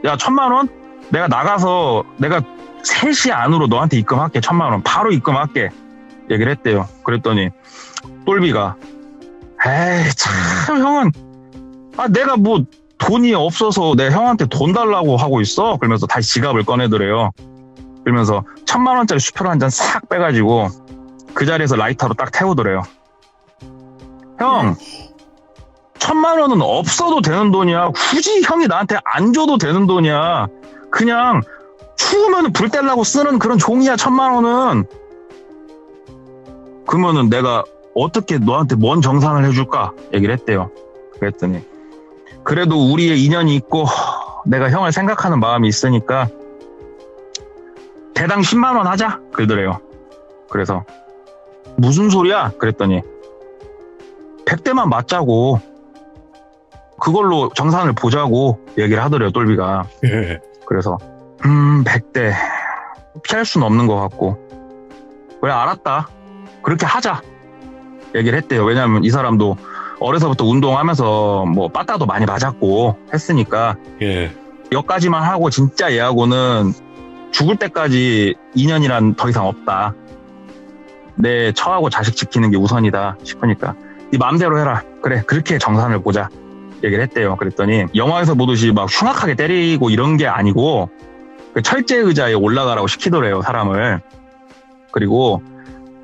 야 1000만 원 내가 나가서 내가 3시 안으로 너한테 입금할게. 1000만 원 바로 입금할게 얘기를 했대요. 그랬더니 똘비가 에이 참 형은 내가 돈이 없어서 내 형한테 돈 달라고 하고 있어. 그러면서 다시 지갑을 꺼내더래요. 그러면서 1000만 원짜리 수표를 한 잔 싹 빼가지고 그 자리에서 라이터로 딱 태우더래요. 형 1000만 원은 없어도 되는 돈이야. 굳이 형이 나한테 안 줘도 되는 돈이야. 그냥 추우면 불 떼려고 쓰는 그런 종이야 1000만 원은. 그러면은 내가 어떻게 너한테 뭔 정산을 해줄까 얘기를 했대요. 그랬더니 그래도 우리의 인연이 있고 내가 형을 생각하는 마음이 있으니까 대당 10만 원 하자 그러더래요. 그래서 무슨 소리야? 그랬더니 100대만 맞자고 그걸로 정산을 보자고 얘기를 하더래요. 똘비가. 예. 그래서 100대 피할 수는 없는 것 같고 그래 알았다 그렇게 하자 얘기를 했대요. 왜냐하면 이 사람도 어려서부터 운동하면서 빠따도 많이 맞았고 했으니까 예. 여기까지만 하고 진짜 얘하고는 죽을 때까지 인연이란 더 이상 없다. 내 처하고 자식 지키는 게 우선이다 싶으니까 네 마음대로 해라. 그래 그렇게 정산을 보자 얘기를 했대요. 그랬더니 영화에서 보듯이 막 흉악하게 때리고 이런 게 아니고 그 철제 의자에 올라가라고 시키더래요, 사람을. 그리고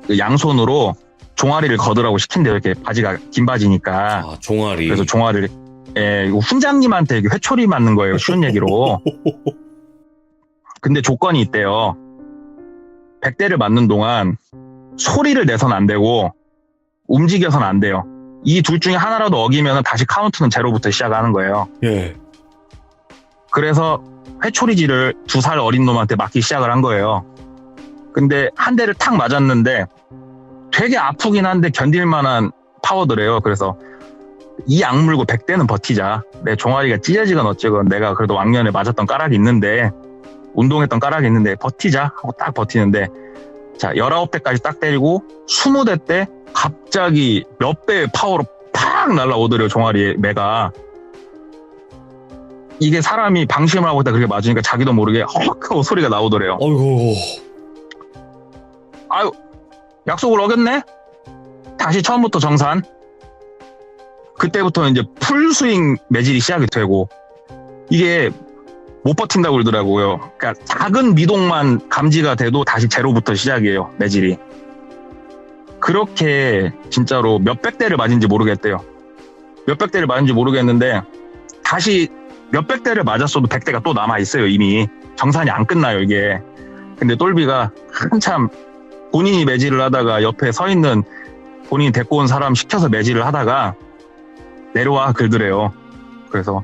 그 양손으로 종아리를 걷으라고 시킨대요. 이렇게 바지가 긴 바지니까. 아, 종아리. 그래서 종아리를 이거 훈장님한테 회초리 맞는 거예요. 쉬운 얘기로. 근데 조건이 있대요. 100대를 맞는 동안 소리를 내선 안 되고 움직여선 안 돼요. 이 둘 중에 하나라도 어기면 다시 카운트는 제로부터 시작하는 거예요. 예. 그래서 회초리질을 2살 어린 놈한테 맞기 시작을 한 거예요. 근데 한 대를 탁 맞았는데 되게 아프긴 한데 견딜만한 파워더래요. 그래서 이 악물고 100대는 버티자. 내 종아리가 찢어지건 어쩌건 내가 그래도 왕년에 맞았던 까락이 있는데 운동했던 까락이 있는데 버티자 하고 딱 버티는데 자 19대까지 딱 때리고 20대 때 갑자기 몇 배의 파워로 팍 날라오더래요. 종아리에 매가. 이게 사람이 방심을 하고 있다 그렇게 맞으니까 자기도 모르게 헉 하고 소리가 나오더래요. 어이구. 아유 약속을 어겼네? 다시 처음부터 정산. 그때부터 이제 풀스윙 매질이 시작이 되고 이게 못 버틴다고 그러더라고요. 그러니까 작은 미동만 감지가 돼도 다시 제로부터 시작이에요. 매질이. 그렇게 진짜로 몇백 대를 맞은지 모르겠대요. 몇백 대를 맞은지 모르겠는데 다시 몇백 대를 맞았어도 100대가 또 남아있어요. 이미. 정산이 안 끝나요 이게. 근데 똘비가 한참 본인이 매질을 하다가 옆에 서 있는 본인이 데리고 온 사람 시켜서 매질을 하다가 내려와 그러더래요. 그래서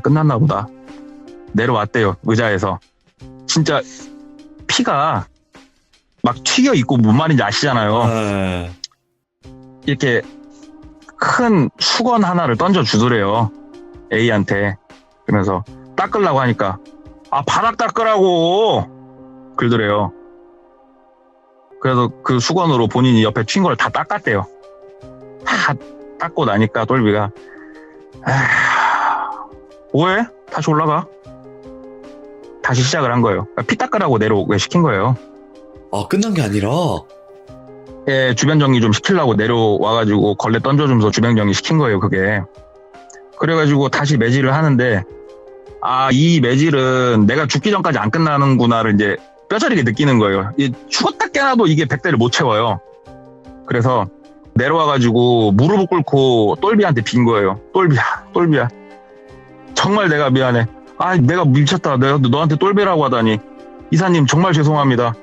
끝났나 보다. 내려왔대요. 의자에서. 진짜 피가 막 튀겨 있고 뭔 말인지 아시잖아요. 아, 이렇게 큰 수건 하나를 던져주더래요. A한테. 그러면서 닦으려고 하니까 바닥 닦으라고 그러더래요. 그래서 그 수건으로 본인이 옆에 튄 걸 다 닦았대요. 다 닦고 나니까 똘비가 뭐해? 다시 올라가. 다시 시작을 한 거예요. 그러니까 피 닦으라고 내려오게 시킨 거예요. 아, 끝난 게 아니라. 예, 주변 정리 좀 시키려고 내려와가지고 걸레 던져주면서 주변 정리 시킨 거예요, 그게. 그래가지고 다시 매질을 하는데, 이 매질은 내가 죽기 전까지 안 끝나는구나를 이제 뼈저리게 느끼는 거예요. 죽었다 깨나도 이게 100대를 못 채워요. 그래서 내려와가지고 무릎을 꿇고 똘비한테 빈 거예요. 똘비야. 정말 내가 미안해. 내가 미쳤다. 내가 너한테 똘비라고 하다니. 이사님, 정말 죄송합니다.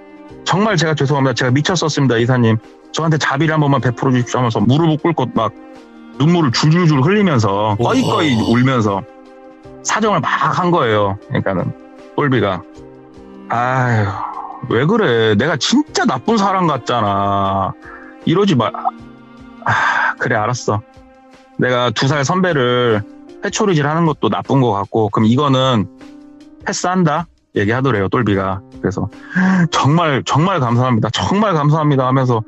정말 제가 죄송합니다. 제가 미쳤었습니다, 이사님. 저한테 자비를 한 번만 베풀어 주십시오 하면서 무릎을 꿇고 막 눈물을 줄줄줄 흘리면서 꺼이꺼이 울면서 사정을 막 한 거예요. 그러니까는 똘비가 왜 그래. 내가 진짜 나쁜 사람 같잖아. 이러지 마. 그래 알았어. 내가 2살 선배를 회초리질 하는 것도 나쁜 것 같고 그럼 이거는 패스한다 얘기하더래요. 똘비가. 그래서 정말 감사합니다. 정말 감사합니다 하면서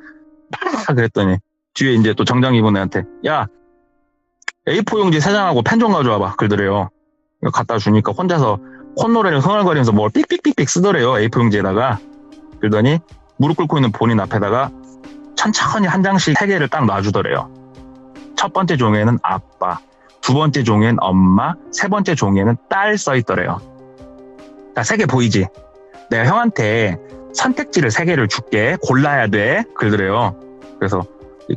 막 그랬더니 뒤에 이제 또 정장 입은 애한테 야 A4 용지 3장하고 펜 좀 가져와봐 그러더래요. 갖다 주니까 혼자서 콧노래를 흥얼거리면서 뭘 삑삑삑삑 쓰더래요. A4 용지에다가. 그러더니 무릎 꿇고 있는 본인 앞에다가 천천히 한 장씩 3개를 딱 놔주더래요. 첫 번째 종이에는 아빠, 두 번째 종이엔 엄마, 세 번째 종이에는 딸 써있더래요. 자, 3개 보이지? 내가 형한테 선택지를 3개를 줄게. 골라야 돼. 그러더래요. 그래서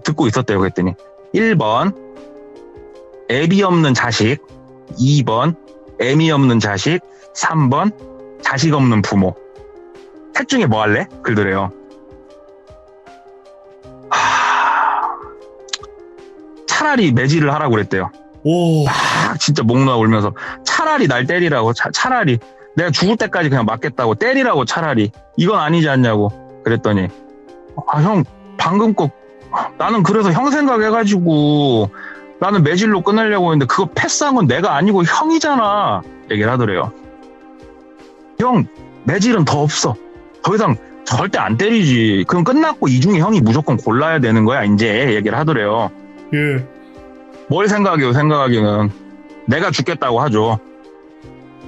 듣고 있었대요. 그랬더니 1번 애비 없는 자식, 2번 애미 없는 자식, 3번 자식 없는 부모. 셋 중에 뭐 할래? 그러더래요. 차라리 매질을 하라고 그랬대요. 오. 진짜 목 놓아 울면서 차라리 날 때리라고. 차라리 내가 죽을 때까지 그냥 맞겠다고 때리라고. 차라리 이건 아니지 않냐고. 그랬더니 형 방금 거 나는 그래서 형 생각해가지고 나는 매질로 끝내려고 했는데 그거 패스한 건 내가 아니고 형이잖아 얘기를 하더래요. 형 매질은 더 없어. 더 이상 절대 안 때리지. 그럼 끝났고 이 중에 형이 무조건 골라야 되는 거야 이제 얘기를 하더래요. 예. 뭘 생각하기는 내가 죽겠다고 하죠.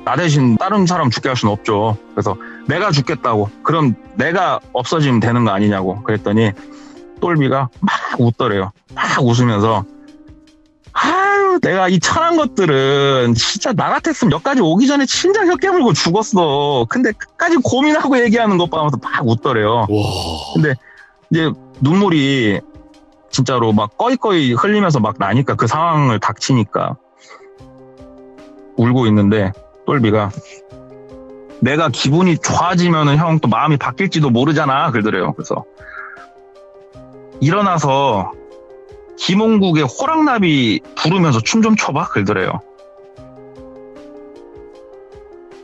나 대신 다른 사람 죽게 할 수는 없죠. 그래서 내가 죽겠다고. 그럼 내가 없어지면 되는 거 아니냐고. 그랬더니 똘비가 막 웃더래요. 막 웃으면서 내가 이 천한 것들은 진짜 나 같았으면 여기까지 오기 전에 진짜 혀 깨물고 죽었어. 근데 끝까지 고민하고 얘기하는 것 봐서 막 웃더래요. 와. 근데 이제 눈물이 진짜로 막 꺼이꺼이 흘리면서 막 나니까 그 상황을 닥치니까 울고 있는데 똘비가 내가 기분이 좋아지면은 형 또 마음이 바뀔지도 모르잖아 그러더래요. 그래서 일어나서 김홍국의 호랑나비 부르면서 춤 좀 춰봐 그러더래요.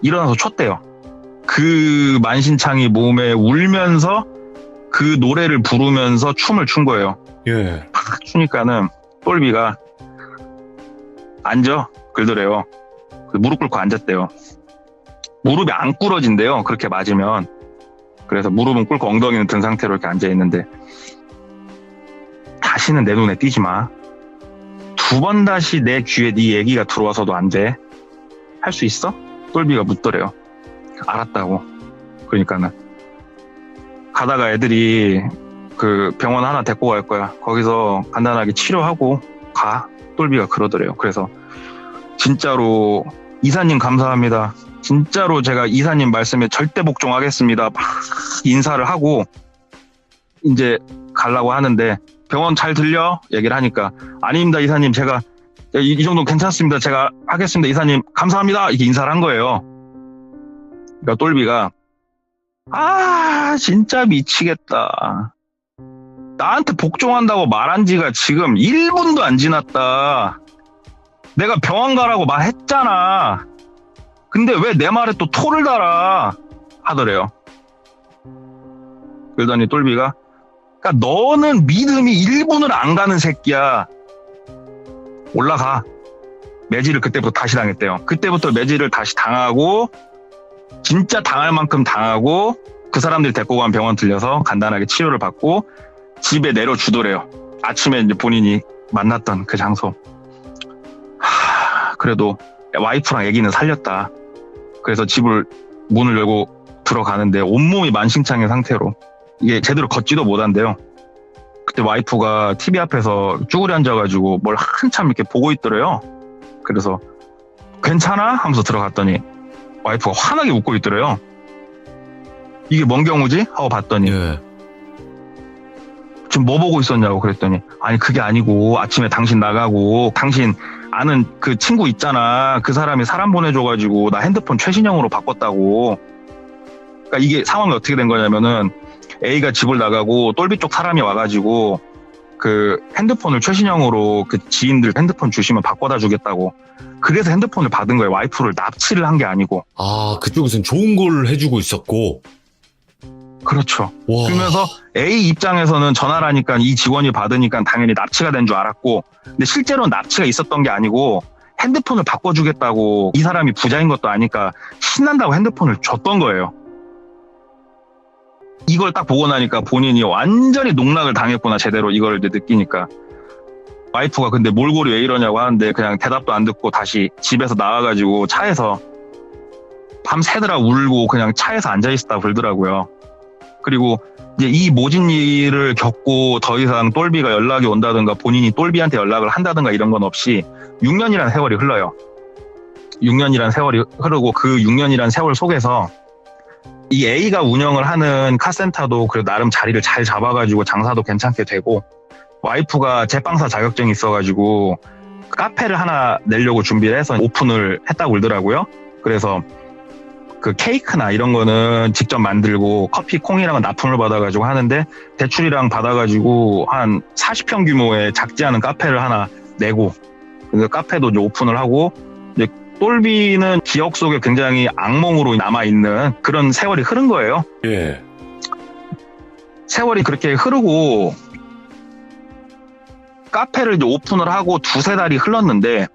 일어나서 췄대요. 그 만신창이 몸에 울면서 그 노래를 부르면서 춤을 춘 거예요. 예. 팍 추니까는 똘비가 앉아 그러더래요. 무릎 꿇고 앉았대요. 무릎이 안 꿇어진대요. 그렇게 맞으면. 그래서 무릎은 꿇고 엉덩이는 든 상태로 이렇게 앉아 있는데 다시는 내 눈에 띄지 마. 2번 다시 내 귀에 네 얘기가 들어와서도 안 돼. 할 수 있어? 똘비가 묻더래요. 알았다고. 그러니까는 가다가 애들이 그 병원 하나 데리고 갈 거야. 거기서 간단하게 치료하고 가. 똘비가 그러더래요. 그래서 진짜로 이사님 감사합니다. 진짜로 제가 이사님 말씀에 절대 복종하겠습니다. 막 인사를 하고 이제 가려고 하는데 병원 잘 들려? 얘기를 하니까 아닙니다 이사님 제가 이 정도 괜찮습니다. 제가 하겠습니다 이사님 감사합니다. 이렇게 인사를 한 거예요. 그러니까 똘비가 진짜 미치겠다. 나한테 복종한다고 말한 지가 지금 1분도 안 지났다. 내가 병원 가라고 말했잖아. 근데 왜 내 말에 또 토를 달아? 하더래요. 그러더니 똘비가 그러니까 너는 믿음이 1분을 안 가는 새끼야. 올라가. 매질을 그때부터 다시 당했대요. 그때부터 매질을 다시 당하고 진짜 당할 만큼 당하고 그 사람들이 데리고 간 병원 들려서 간단하게 치료를 받고 집에 내려주더래요. 아침에 이제 본인이 만났던 그 장소. 그래도 와이프랑 애기는 살렸다. 그래서 집을 문을 열고 들어가는데 온몸이 만신창의 상태로 이게 제대로 걷지도 못한대요. 그때 와이프가 TV 앞에서 쭈그려 앉아가지고 뭘 한참 이렇게 보고 있더래요. 그래서 괜찮아? 하면서 들어갔더니 와이프가 환하게 웃고 있더래요. 이게 뭔 경우지? 하고 봤더니 예. 지금 뭐 보고 있었냐고 그랬더니 아니 그게 아니고 아침에 당신 나가고 당신 아는 그 친구 있잖아. 그 사람이 사람 보내줘가지고 나 핸드폰 최신형으로 바꿨다고. 그러니까 이게 상황이 어떻게 된 거냐면은 A가 집을 나가고 똘비 쪽 사람이 와가지고 그 핸드폰을 최신형으로 그 지인들 핸드폰 주시면 바꿔다 주겠다고. 그래서 핸드폰을 받은 거예요. 와이프를 납치를 한 게 아니고. 아, 그쪽에서는 좋은 걸 해주고 있었고. 그렇죠. 와. 그러면서 A 입장에서는 전화를 하니까 이 직원이 받으니까 당연히 납치가 된 줄 알았고, 근데 실제로는 납치가 있었던 게 아니고 핸드폰을 바꿔주겠다고 이 사람이 부자인 것도 아니까 신난다고 핸드폰을 줬던 거예요. 이걸 딱 보고 나니까 본인이 완전히 농락을 당했구나 제대로 이걸 느끼니까. 와이프가 근데 몰골이 왜 이러냐고 하는데 그냥 대답도 안 듣고 다시 집에서 나와가지고 차에서 밤새느라 울고 그냥 차에서 앉아있었다 그러더라고요. 그리고 이제 이 모진 일을 겪고 더 이상 똘비가 연락이 온다든가 본인이 똘비한테 연락을 한다든가 이런 건 없이 6년이라는 세월이 흘러요. 6년이라는 세월이 흐르고 그 6년이라는 세월 속에서 이 A가 운영을 하는 카센터도 그래도 나름 자리를 잘 잡아가지고 장사도 괜찮게 되고 와이프가 제빵사 자격증이 있어가지고 카페를 하나 내려고 준비를 해서 오픈을 했다고 그러더라고요. 그래서 그 케이크나 이런 거는 직접 만들고 커피 콩이랑은 납품을 받아가지고 하는데 대출이랑 받아가지고 한 40평 규모의 작지 않은 카페를 하나 내고 그 카페도 이제 오픈을 하고 이제 똘비는 기억 속에 굉장히 악몽으로 남아있는 그런 세월이 흐른 거예요. 예. 세월이 그렇게 흐르고 카페를 이제 오픈을 하고 2-3달이 흘렀는데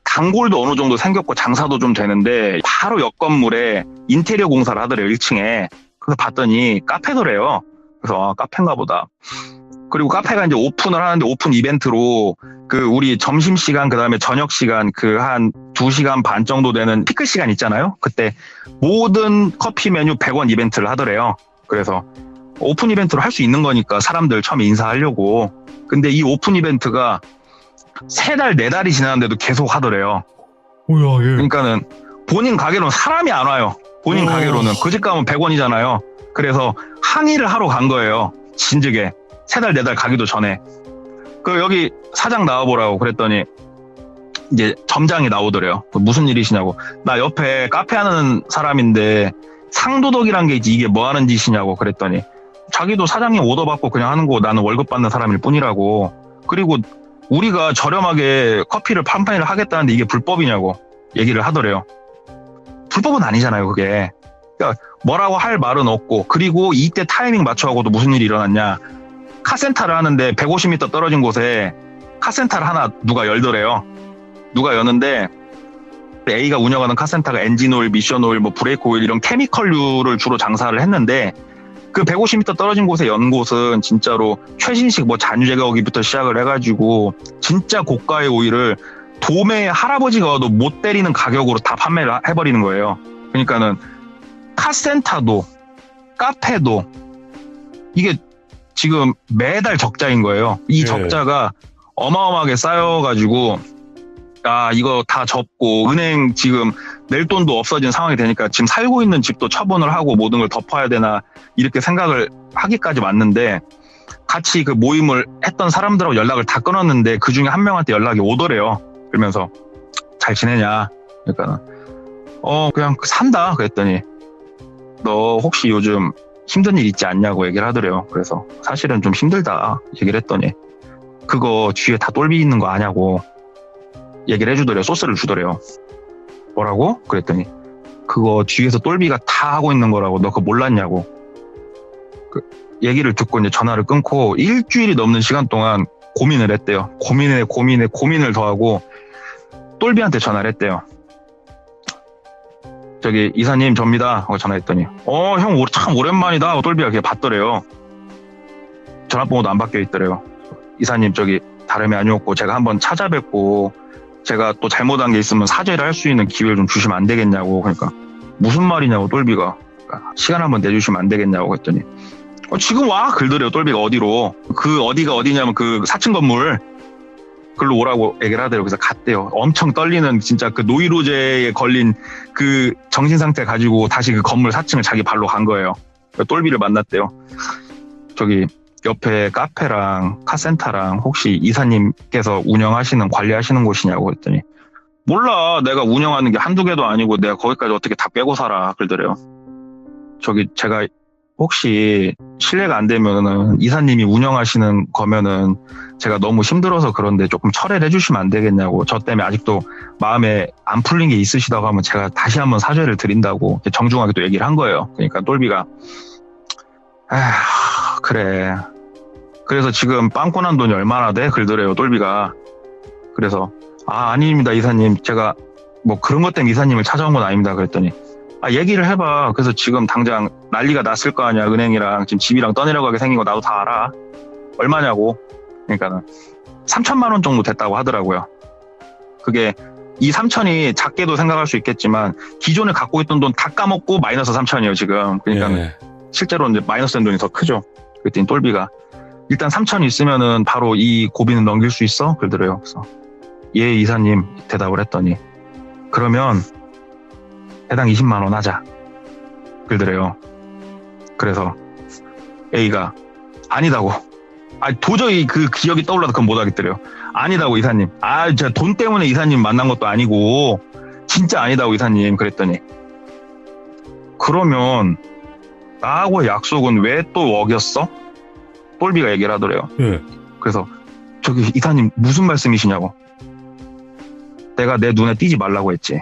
단골도 어느 정도 생겼고 장사도 좀 되는데 바로 옆 건물에 인테리어 공사를 하더래요. 1층에. 그래서 봤더니 카페더래요. 그래서 카페인가 보다. 그리고 카페가 이제 오픈을 하는데 오픈 이벤트로 그 우리 점심시간 그다음에 저녁시간 그 한 2시간 반 정도 되는 피크 시간 있잖아요. 그때 모든 커피 메뉴 100원 이벤트를 하더래요. 그래서 오픈 이벤트로 할 수 있는 거니까 사람들 처음에 인사하려고. 근데 이 오픈 이벤트가 3달, 4달이 지났는데도 계속 하더래요. 뭐야, 예. 그러니까는 본인 가게로는 사람이 안 와요. 본인 가게로는. 그 집 가면 100원이잖아요. 그래서 항의를 하러 간 거예요. 진즉에. 3달, 4달 가기도 전에. 그 여기 사장 나와보라고 그랬더니 이제 점장이 나오더래요. 무슨 일이시냐고. 나 옆에 카페 하는 사람인데 상도덕이란 게 있지 이게 뭐 하는 짓이냐고 그랬더니 자기도 사장님 오더 받고 그냥 하는 거 나는 월급 받는 사람일 뿐이라고. 그리고 우리가 저렴하게 커피를 판매를 하겠다는데 이게 불법이냐고 얘기를 하더래요. 불법은 아니잖아요, 그게. 그러니까 뭐라고 할 말은 없고, 그리고 이때 타이밍 맞춰하고도 무슨 일이 일어났냐. 카센터를 하는데 150m 떨어진 곳에 카센터를 하나 누가 열더래요. 누가 여는데 A가 운영하는 카센터가 엔진오일, 미션오일, 뭐 브레이크오일 이런 케미컬류를 주로 장사를 했는데 그 150m 떨어진 곳에 연 곳은 진짜로 최신식 뭐 잔유 제거기부터 시작을 해가지고 진짜 고가의 오일을 도매 할아버지가 와도 못 때리는 가격으로 다 판매를 해버리는 거예요. 그러니까는 카센터도 카페도 이게 지금 매달 적자인 거예요. 이 적자가 어마어마하게 쌓여가지고 이거 다 접고 은행 지금 낼 돈도 없어진 상황이 되니까 지금 살고 있는 집도 처분을 하고 모든 걸 덮어야 되나 이렇게 생각을 하기까지 왔는데 같이 그 모임을 했던 사람들하고 연락을 다 끊었는데 그 중에 한 명한테 연락이 오더래요. 그러면서 잘 지내냐? 그러니까 그냥 산다 그랬더니 너 혹시 요즘 힘든 일 있지 않냐고 얘기를 하더래요. 그래서 사실은 좀 힘들다 얘기를 했더니 그거 뒤에 다 똘비 있는 거 아냐고 얘기를 해주더래요. 소스를 주더래요. 뭐라고? 그랬더니 그거 뒤에서 똘비가 다 하고 있는 거라고 너 그거 몰랐냐고 그 얘기를 듣고 이제 전화를 끊고 일주일이 넘는 시간 동안 고민을 했대요. 고민을 더하고 똘비한테 전화를 했대요. 저기 이사님 접니다 하고 전화했더니 형 참 오랜만이다. 똘비가 그게 받더래요. 전화번호도 안 바뀌어 있더래요. 이사님 저기 다름이 아니었고 제가 한번 찾아뵙고 제가 또 잘못한 게 있으면 사죄를 할 수 있는 기회를 좀 주시면 안 되겠냐고. 그러니까 무슨 말이냐고 똘비가. 그러니까 시간 한번 내주시면 안 되겠냐고 했더니 지금 와 그러더래요. 똘비가 어디로. 그 어디가 어디냐면 그 4층 건물 글로 오라고 얘기를 하더래요. 그래서 갔대요. 엄청 떨리는 진짜 그 노이로제에 걸린 그 정신 상태 가지고 다시 그 건물 4층을 자기 발로 간 거예요. 똘비를 만났대요. 저기 옆에 카페랑 카센터랑 혹시 이사님께서 운영하시는 관리하시는 곳이냐고 했더니 몰라 내가 운영하는 게 한두 개도 아니고 내가 거기까지 어떻게 다 빼고 살아 그러더래요. 저기 제가 혹시 실례가 안 되면은 이사님이 운영하시는 거면은 제가 너무 힘들어서 그런데 조금 철회를 해주시면 안 되겠냐고. 저 때문에 아직도 마음에 안 풀린 게 있으시다고 하면 제가 다시 한번 사죄를 드린다고 정중하게 또 얘기를 한 거예요. 그러니까 똘비가 그래. 그래서 지금 빵꾸 난 돈이 얼마나 돼? 그러더래요, 똘비가. 그래서 아닙니다 이사님. 제가 뭐 그런 것 때문에 이사님을 찾아온 건 아닙니다. 그랬더니 얘기를 해봐. 그래서 지금 당장 난리가 났을 거 아니야. 은행이랑 지금 집이랑 떠내려가게 생긴 거 나도 다 알아. 얼마냐고. 그러니까는 3천만 원 정도 됐다고 하더라고요. 그게 이 3천이 작게도 생각할 수 있겠지만 기존에 갖고 있던 돈 다 까먹고 마이너스 3천이에요 지금. 그러니까 실제로 이제 마이너스 된 돈이 더 크죠. 그랬더니 똘비가 일단 3천이 있으면은 바로 이 고비는 넘길 수 있어? 그러더래요. 그래서 예 이사님 대답을 했더니 그러면 해당 20만 원 하자 그러더래요. 그래서 A가 아니다고. 도저히 그 기억이 떠올라도 그건 못 하겠더래요. 아니다고 이사님. 제가 돈 때문에 이사님 만난 것도 아니고 진짜 아니다고 이사님. 그랬더니 그러면 나하고의 약속은 왜 또 어겼어? 똘비가 얘기를 하더래요. 그래서 저기 이사님 무슨 말씀이시냐고. 내가 내 눈에 띄지 말라고 했지.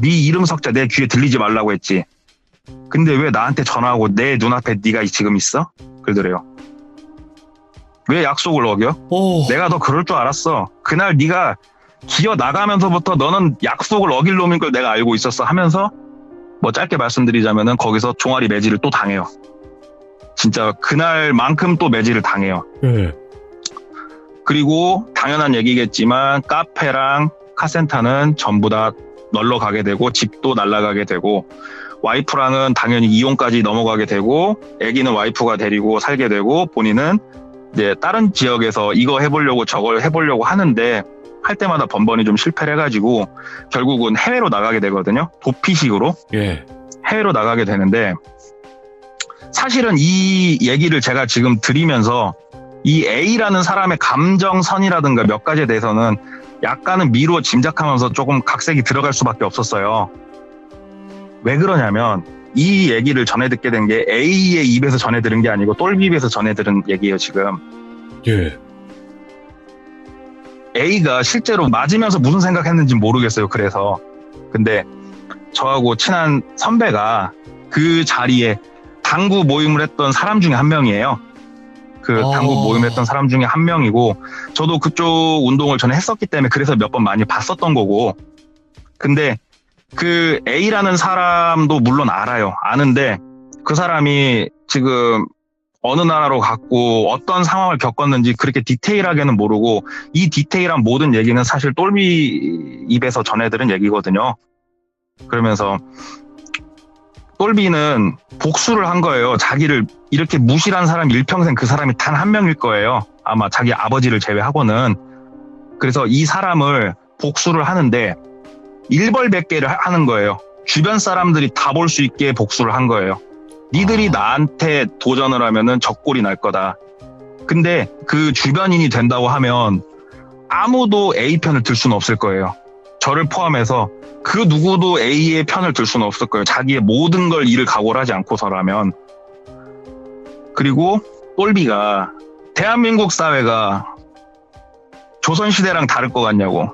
네 이름 석자 내 귀에 들리지 말라고 했지. 근데 왜 나한테 전화하고 내 눈앞에 네가 지금 있어? 그러더래요. 왜 약속을 어겨? 내가 너 그럴 줄 알았어. 그날 네가 기어 나가면서부터 너는 약속을 어길 놈인 걸 내가 알고 있었어 하면서 뭐 짧게 말씀드리자면은 거기서 종아리 매질을 또 당해요. 진짜 그날만큼 또 매질을 당해요. 그리고 당연한 얘기겠지만 카페랑 카센터는 전부 다 널러 가게 되고 집도 날아가게 되고 와이프랑은 당연히 이혼까지 넘어가게 되고 아기는 와이프가 데리고 살게 되고 본인은 이제 다른 지역에서 이거 해보려고 저걸 해보려고 하는데 할 때마다 번번이 좀 실패를 해가지고 결국은 해외로 나가게 되거든요. 도피식으로 예. 해외로 나가게 되는데 사실은 이 얘기를 제가 지금 드리면서 이 A라는 사람의 감정선이라든가 몇 가지에 대해서는 약간은 미루어 짐작하면서 조금 각색이 들어갈 수밖에 없었어요. 왜 그러냐면 이 얘기를 전해 듣게 된 게 A의 입에서 전해 들은 게 아니고 똘비 입에서 전해 들은 얘기예요, 지금. 예. A가 실제로 맞으면서 무슨 생각했는지 모르겠어요. 그래서 근데 저하고 친한 선배가 그 자리에 당구 모임을 했던 사람 중에 한 명이에요. 그 당구 모임을 했던 사람 중에 한 명이고 저도 그쪽 운동을 전에 했었기 때문에 그래서 몇 번 많이 봤었던 거고 근데 그 A라는 사람도 물론 알아요. 아는데 그 사람이 지금 어느 나라로 갔고 어떤 상황을 겪었는지 그렇게 디테일하게는 모르고 이 디테일한 모든 얘기는 사실 똘비 입에서 전해들은 얘기거든요. 그러면서 똘비는 복수를 한 거예요. 자기를 이렇게 무시한 사람 일평생 그 사람이 단 한 명일 거예요. 아마 자기 아버지를 제외하고는. 그래서 이 사람을 복수를 하는데 일벌백계를 하는 거예요. 주변 사람들이 다 볼 수 있게 복수를 한 거예요. 니들이 나한테 도전을 하면은 적골이 날 거다. 근데 그 주변인이 된다고 하면 아무도 A 편을 들 수는 없을 거예요. 저를 포함해서 그 누구도 A의 편을 들 수는 없을 거예요. 자기의 모든 걸 이를 각오를 하지 않고서라면. 그리고 똘비가 대한민국 사회가 조선시대랑 다를 것 같냐고.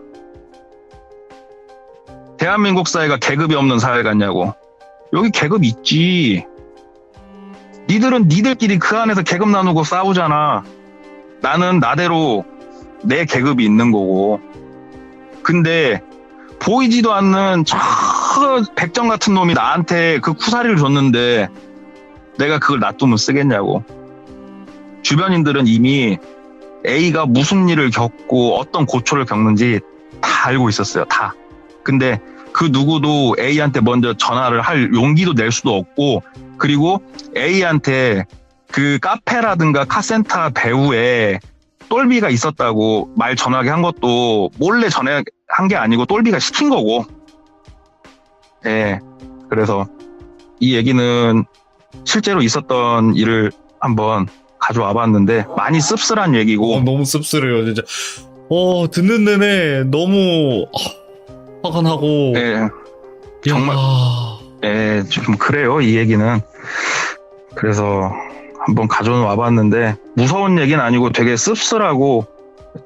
대한민국 사회가 계급이 없는 사회 같냐고. 여기 계급 있지. 니들은 니들끼리 그 안에서 계급 나누고 싸우잖아. 나는 나대로 내 계급이 있는 거고. 근데 보이지도 않는 저 백정 같은 놈이 나한테 그 쿠사리를 줬는데 내가 그걸 놔두면 쓰겠냐고. 주변인들은 이미 A가 무슨 일을 겪고 어떤 고초를 겪는지 다 알고 있었어요. 다. 근데 그 누구도 A한테 먼저 전화를 할 용기도 낼 수도 없고 그리고 A한테 그 카페라든가 카센터 배우에 똘비가 있었다고 말 전화하게 한 것도 몰래 전화한 게 아니고 똘비가 시킨 거고. 예. 그래서 이 얘기는 실제로 있었던 일을 한번 가져와 봤는데 많이 씁쓸한 얘기고. 너무 씁쓸해요, 진짜. 듣는 내내 너무 화가 나고. 예. 정말. 예, 좀 그래요, 이 얘기는. 그래서 한번 가져와 봤는데 무서운 얘기는 아니고 되게 씁쓸하고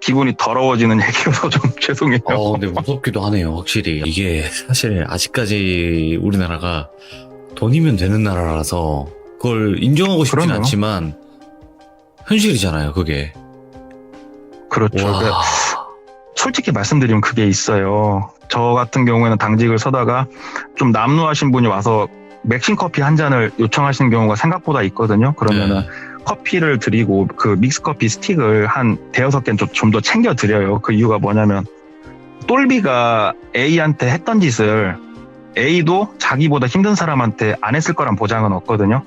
기분이 더러워지는 얘기여서 좀 죄송해요. 근데 무섭기도 하네요, 확실히. 이게 사실 아직까지 우리나라가 돈이면 되는 나라라서 그걸 인정하고 싶진 그럼요. 않지만 현실이잖아요, 그게. 그렇죠. 와. 그러니까 솔직히 말씀드리면 그게 있어요. 저 같은 경우에는 당직을 서다가 좀 남루하신 분이 와서 맥심 커피 한 잔을 요청하시는 경우가 생각보다 있거든요. 그러면은 커피를 드리고 그 믹스 커피 스틱을 한 대여섯 개는 좀 더 챙겨 드려요. 그 이유가 뭐냐면 똘비가 A한테 했던 짓을 A도 자기보다 힘든 사람한테 안 했을 거란 보장은 없거든요.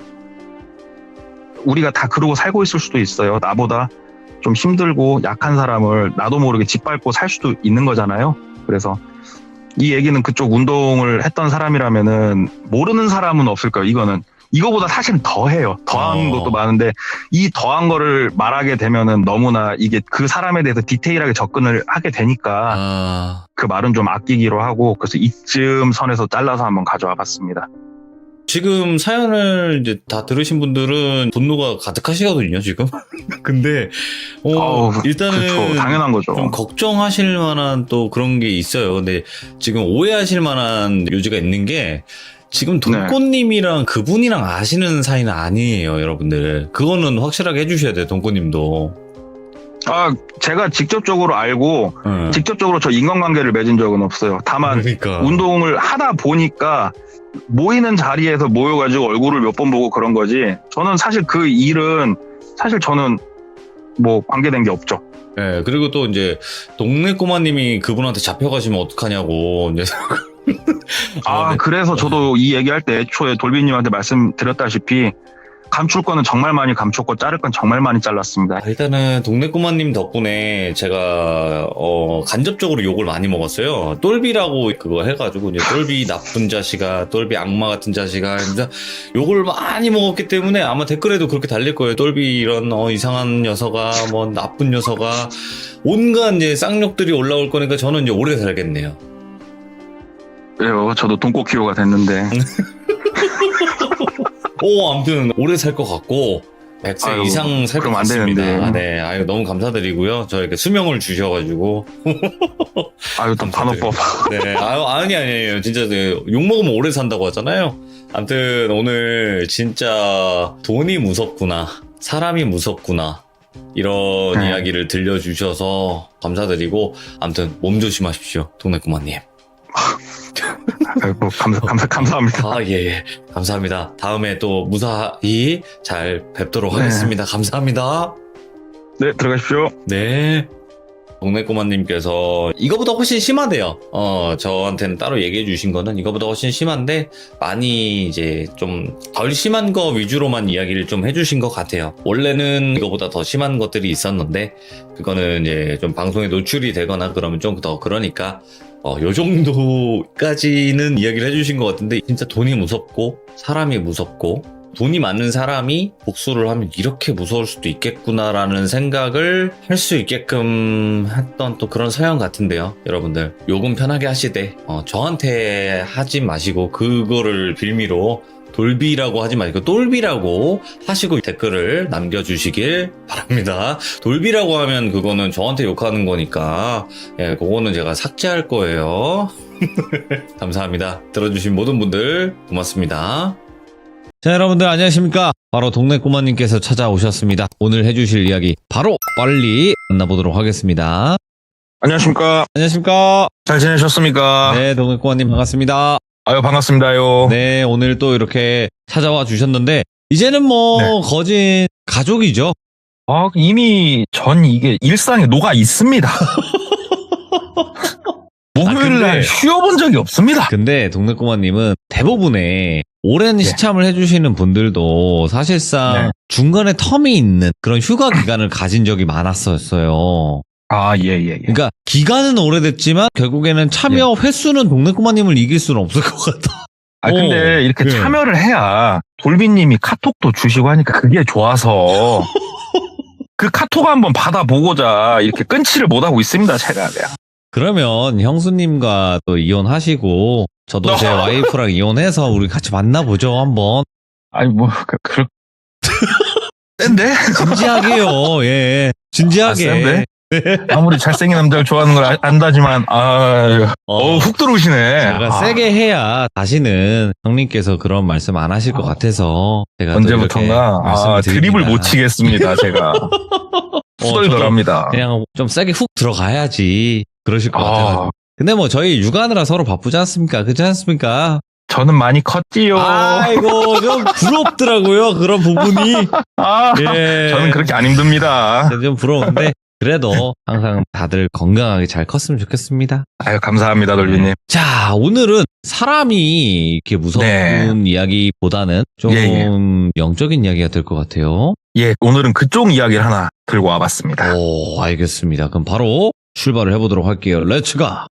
우리가 다 그러고 살고 있을 수도 있어요. 나보다 좀 힘들고 약한 사람을 나도 모르게 짓밟고 살 수도 있는 거잖아요. 그래서 이 얘기는 그쪽 운동을 했던 사람이라면은 모르는 사람은 없을 거예요. 이거보다 사실은 더해요. 더한 것도 많은데 이 더한 거를 말하게 되면은 너무나 이게 그 사람에 대해서 디테일하게 접근을 하게 되니까 그 말은 좀 아끼기로 하고 그래서 이쯤 선에서 잘라서 한번 가져와 봤습니다. 지금 사연을 이제 다 들으신 분들은 분노가 가득하시거든요, 지금. 근데, 일단은. 그렇죠. 당연한 거죠. 좀 걱정하실 만한 또 그런 게 있어요. 근데 지금 오해하실 만한 요지가 있는 게, 지금 돈꽃님이랑 그분이랑 아시는 사이는 아니에요, 여러분들. 그거는 확실하게 해주셔야 돼요, 돈꽃님도. 제가 직접적으로 알고, 직접적으로 저 인간관계를 맺은 적은 없어요. 다만, 그러니까. 운동을 하다 보니까, 모이는 자리에서 모여가지고 얼굴을 몇 번 보고 그런 거지. 저는 사실 그 일은 사실 저는 뭐 관계된 게 없죠. 네, 그리고 또 이제 동네 꼬마님이 그분한테 잡혀가시면 어떡하냐고 이제. 네. 그래서 저도 이 얘기할 때 애초에 돌비님한테 말씀드렸다시피 감출 거는 정말 많이 감췄고 자를 건 정말 많이 잘랐습니다. 일단은 동네 꼬마님 덕분에 제가 간접적으로 욕을 많이 먹었어요. 똘비라고 그거 해가지고 이제 똘비 나쁜 자식아, 똘비 악마 같은 자식아, 진짜 욕을 많이 먹었기 때문에 아마 댓글에도 그렇게 달릴 거예요. 똘비 이런 이상한 녀석아, 뭐 나쁜 녀석아, 온갖 이제 쌍욕들이 올라올 거니까 저는 이제 오래 살겠네요. 왜요? 저도 돈꽃기호가 됐는데. 아무튼 오래 살 것 같고 100세 아유, 이상 살 것 그럼 안 같습니다. 되는데. 네, 아유 너무 감사드리고요. 저에게 수명을 주셔가지고. 아유, 또 반어법. 네, 아니에요. 진짜 욕 먹으면 오래 산다고 하잖아요. 아무튼 오늘 진짜 돈이 무섭구나, 사람이 무섭구나, 이런 네. 이야기를 들려주셔서 감사드리고, 아무튼 몸 조심하십시오, 동네 꼬마님. 아이고, 감사합니다. 예. 감사합니다. 다음에 또 무사히 잘 뵙도록 네. 하겠습니다. 감사합니다. 네, 들어가십시오. 네. 동네 꼬마님께서 이거보다 훨씬 심하대요. 저한테는 따로 얘기해 주신 거는 이거보다 훨씬 심한데, 많이 이제 좀 덜 심한 거 위주로만 이야기를 좀 해주신 것 같아요. 원래는 이거보다 더 심한 것들이 있었는데, 그거는 이제 좀 방송에 노출이 되거나 그러면 좀 더 그러니까, 요 정도까지는 이야기를 해주신 것 같은데, 진짜 돈이 무섭고, 사람이 무섭고, 돈이 많은 사람이 복수를 하면 이렇게 무서울 수도 있겠구나라는 생각을 할 수 있게끔 했던 또 그런 서양 같은데요. 여러분들, 요금 편하게 하시되, 저한테 하지 마시고, 그거를 빌미로 돌비라고 하지 마시고 똘비라고 하시고 댓글을 남겨주시길 바랍니다. 돌비라고 하면 그거는 저한테 욕하는 거니까, 예, 그거는 제가 삭제할 거예요. 감사합니다. 들어주신 모든 분들 고맙습니다. 자, 여러분들 안녕하십니까? 바로 동네 꼬마님께서 찾아오셨습니다. 오늘 해주실 이야기 바로 빨리 만나보도록 하겠습니다. 안녕하십니까? 안녕하십니까? 잘 지내셨습니까? 네, 동네 꼬마님 반갑습니다. 아유, 반갑습니다요. 네, 오늘 또 이렇게 찾아와 주셨는데, 이제는 뭐 네. 거진 가족이죠. 이미 전 이게 일상에 녹아 있습니다. 목요일날 근데- 쉬어본 적이 없습니다. 근데 동네 꼬마님은 대부분의 오랜 네. 시참을 해주시는 분들도 사실상 네. 중간에 텀이 있는 그런 휴가 기간을 가진 적이 많았었어요. 예. 그러니까 기간은 오래됐지만 결국에는 참여 횟수는 동네 꼬마님을 이길 수는 없을 것 같아. 근데 이렇게 네. 참여를 해야 돌비님이 카톡도 주시고 하니까 그게 좋아서 그 카톡 한번 받아보고자 이렇게 끊지를 못하고 있습니다, 제가. 그러면 형수님과 또 이혼하시고 저도 제 와이프랑 이혼해서 우리 같이 만나보죠 한번. 아니, 센데? 진지하게요. 예. 진지하게. 센데? 아무리 잘생긴 남자를 좋아하는 걸 안다지만, 훅 들어오시네. 제가 세게 해야 다시는 형님께서 그런 말씀 안 하실 것 같아서 제가 또 언제부턴가 이렇게 말씀을 드립을 드립니다. 못 치겠습니다, 제가. 후덜덜합니다. 그냥 좀 세게 훅 들어가야지 그러실 것 같아요. 아, 근데 뭐 저희 육아느라 서로 바쁘지 않습니까? 그렇지 않습니까? 저는 많이 컸지요. 아이고 좀 부럽더라고요 그런 부분이. 예. 저는 그렇게 안 힘듭니다. 좀 부러운데 그래도 항상 다들 건강하게 잘 컸으면 좋겠습니다. 아유, 감사합니다, 돌비님. 자, 오늘은 사람이 이렇게 무서운 네. 이야기보다는 좀 예. 영적인 이야기가 될 것 같아요. 예, 오늘은 그쪽 이야기를 하나 들고 와봤습니다. 오, 알겠습니다. 그럼 바로 출발을 해보도록 할게요. 렛츠가!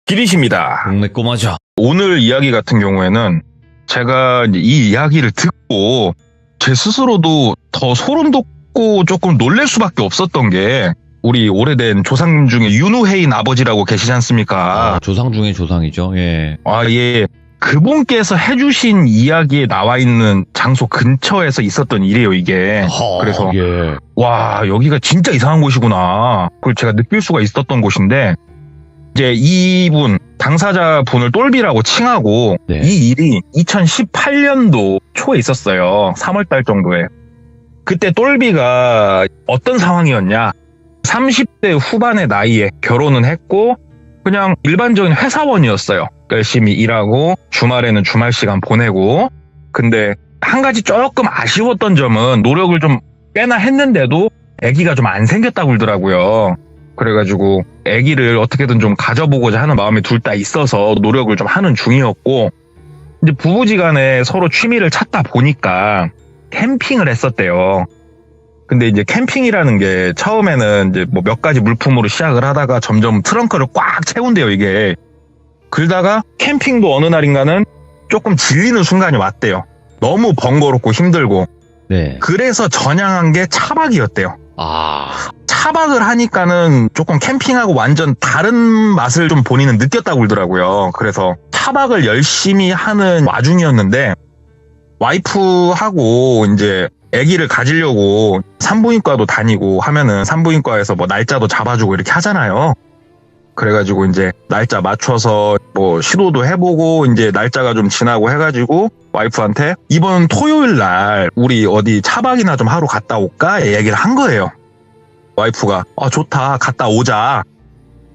길이십니다. 동네 꼬마죠. 오늘 이야기 같은 경우에는 제가 이제 이 이야기를 듣고 제 스스로도 더 소름 돋고 조금 놀랄 수밖에 없었던 게, 우리 오래된 조상 중에 윤우해인 아버지라고 계시지 않습니까? 조상 중에 조상이죠. 예. 예. 그분께서 해주신 이야기에 나와 있는 장소 근처에서 있었던 일이에요, 이게. 그래서 예. 와, 여기가 진짜 이상한 곳이구나. 그걸 제가 느낄 수가 있었던 곳인데, 이제 이분, 당사자 분을 똘비라고 칭하고, 네. 이 일이 2018년도 초에 있었어요. 3월달 정도에. 그때 똘비가 어떤 상황이었냐. 30대 후반의 나이에 결혼은 했고, 그냥 일반적인 회사원이었어요. 열심히 일하고, 주말에는 주말 시간 보내고. 근데 한 가지 조금 아쉬웠던 점은, 노력을 좀 꽤나 했는데도 아기가 좀 안 생겼다고 그러더라고요. 그래가지고 아기를 어떻게든 좀 가져보고자 하는 마음이 둘 다 있어서 노력을 좀 하는 중이었고, 이제 부부지간에 서로 취미를 찾다 보니까 캠핑을 했었대요. 근데 이제 캠핑이라는 게 처음에는 이제 뭐 몇 가지 물품으로 시작을 하다가 점점 트렁크를 꽉 채운대요, 이게. 그러다가 캠핑도 어느 날인가는 조금 질리는 순간이 왔대요. 너무 번거롭고 힘들고. 네. 그래서 전향한 게 차박이었대요. 아, 차박을 하니까는 조금 캠핑하고 완전 다른 맛을 좀 본인은 느꼈다고 그러더라고요. 그래서 차박을 열심히 하는 와중이었는데 와이프하고 이제 아기를 가지려고 산부인과도 다니고 하면은 산부인과에서 뭐 날짜도 잡아주고 이렇게 하잖아요. 그래가지고 이제 날짜 맞춰서 뭐 시도도 해보고 이제 날짜가 좀 지나고 해가지고 와이프한테 이번 토요일 날 우리 어디 차박이나 좀 하러 갔다 올까? 얘기를 한 거예요. 와이프가 좋다 갔다 오자.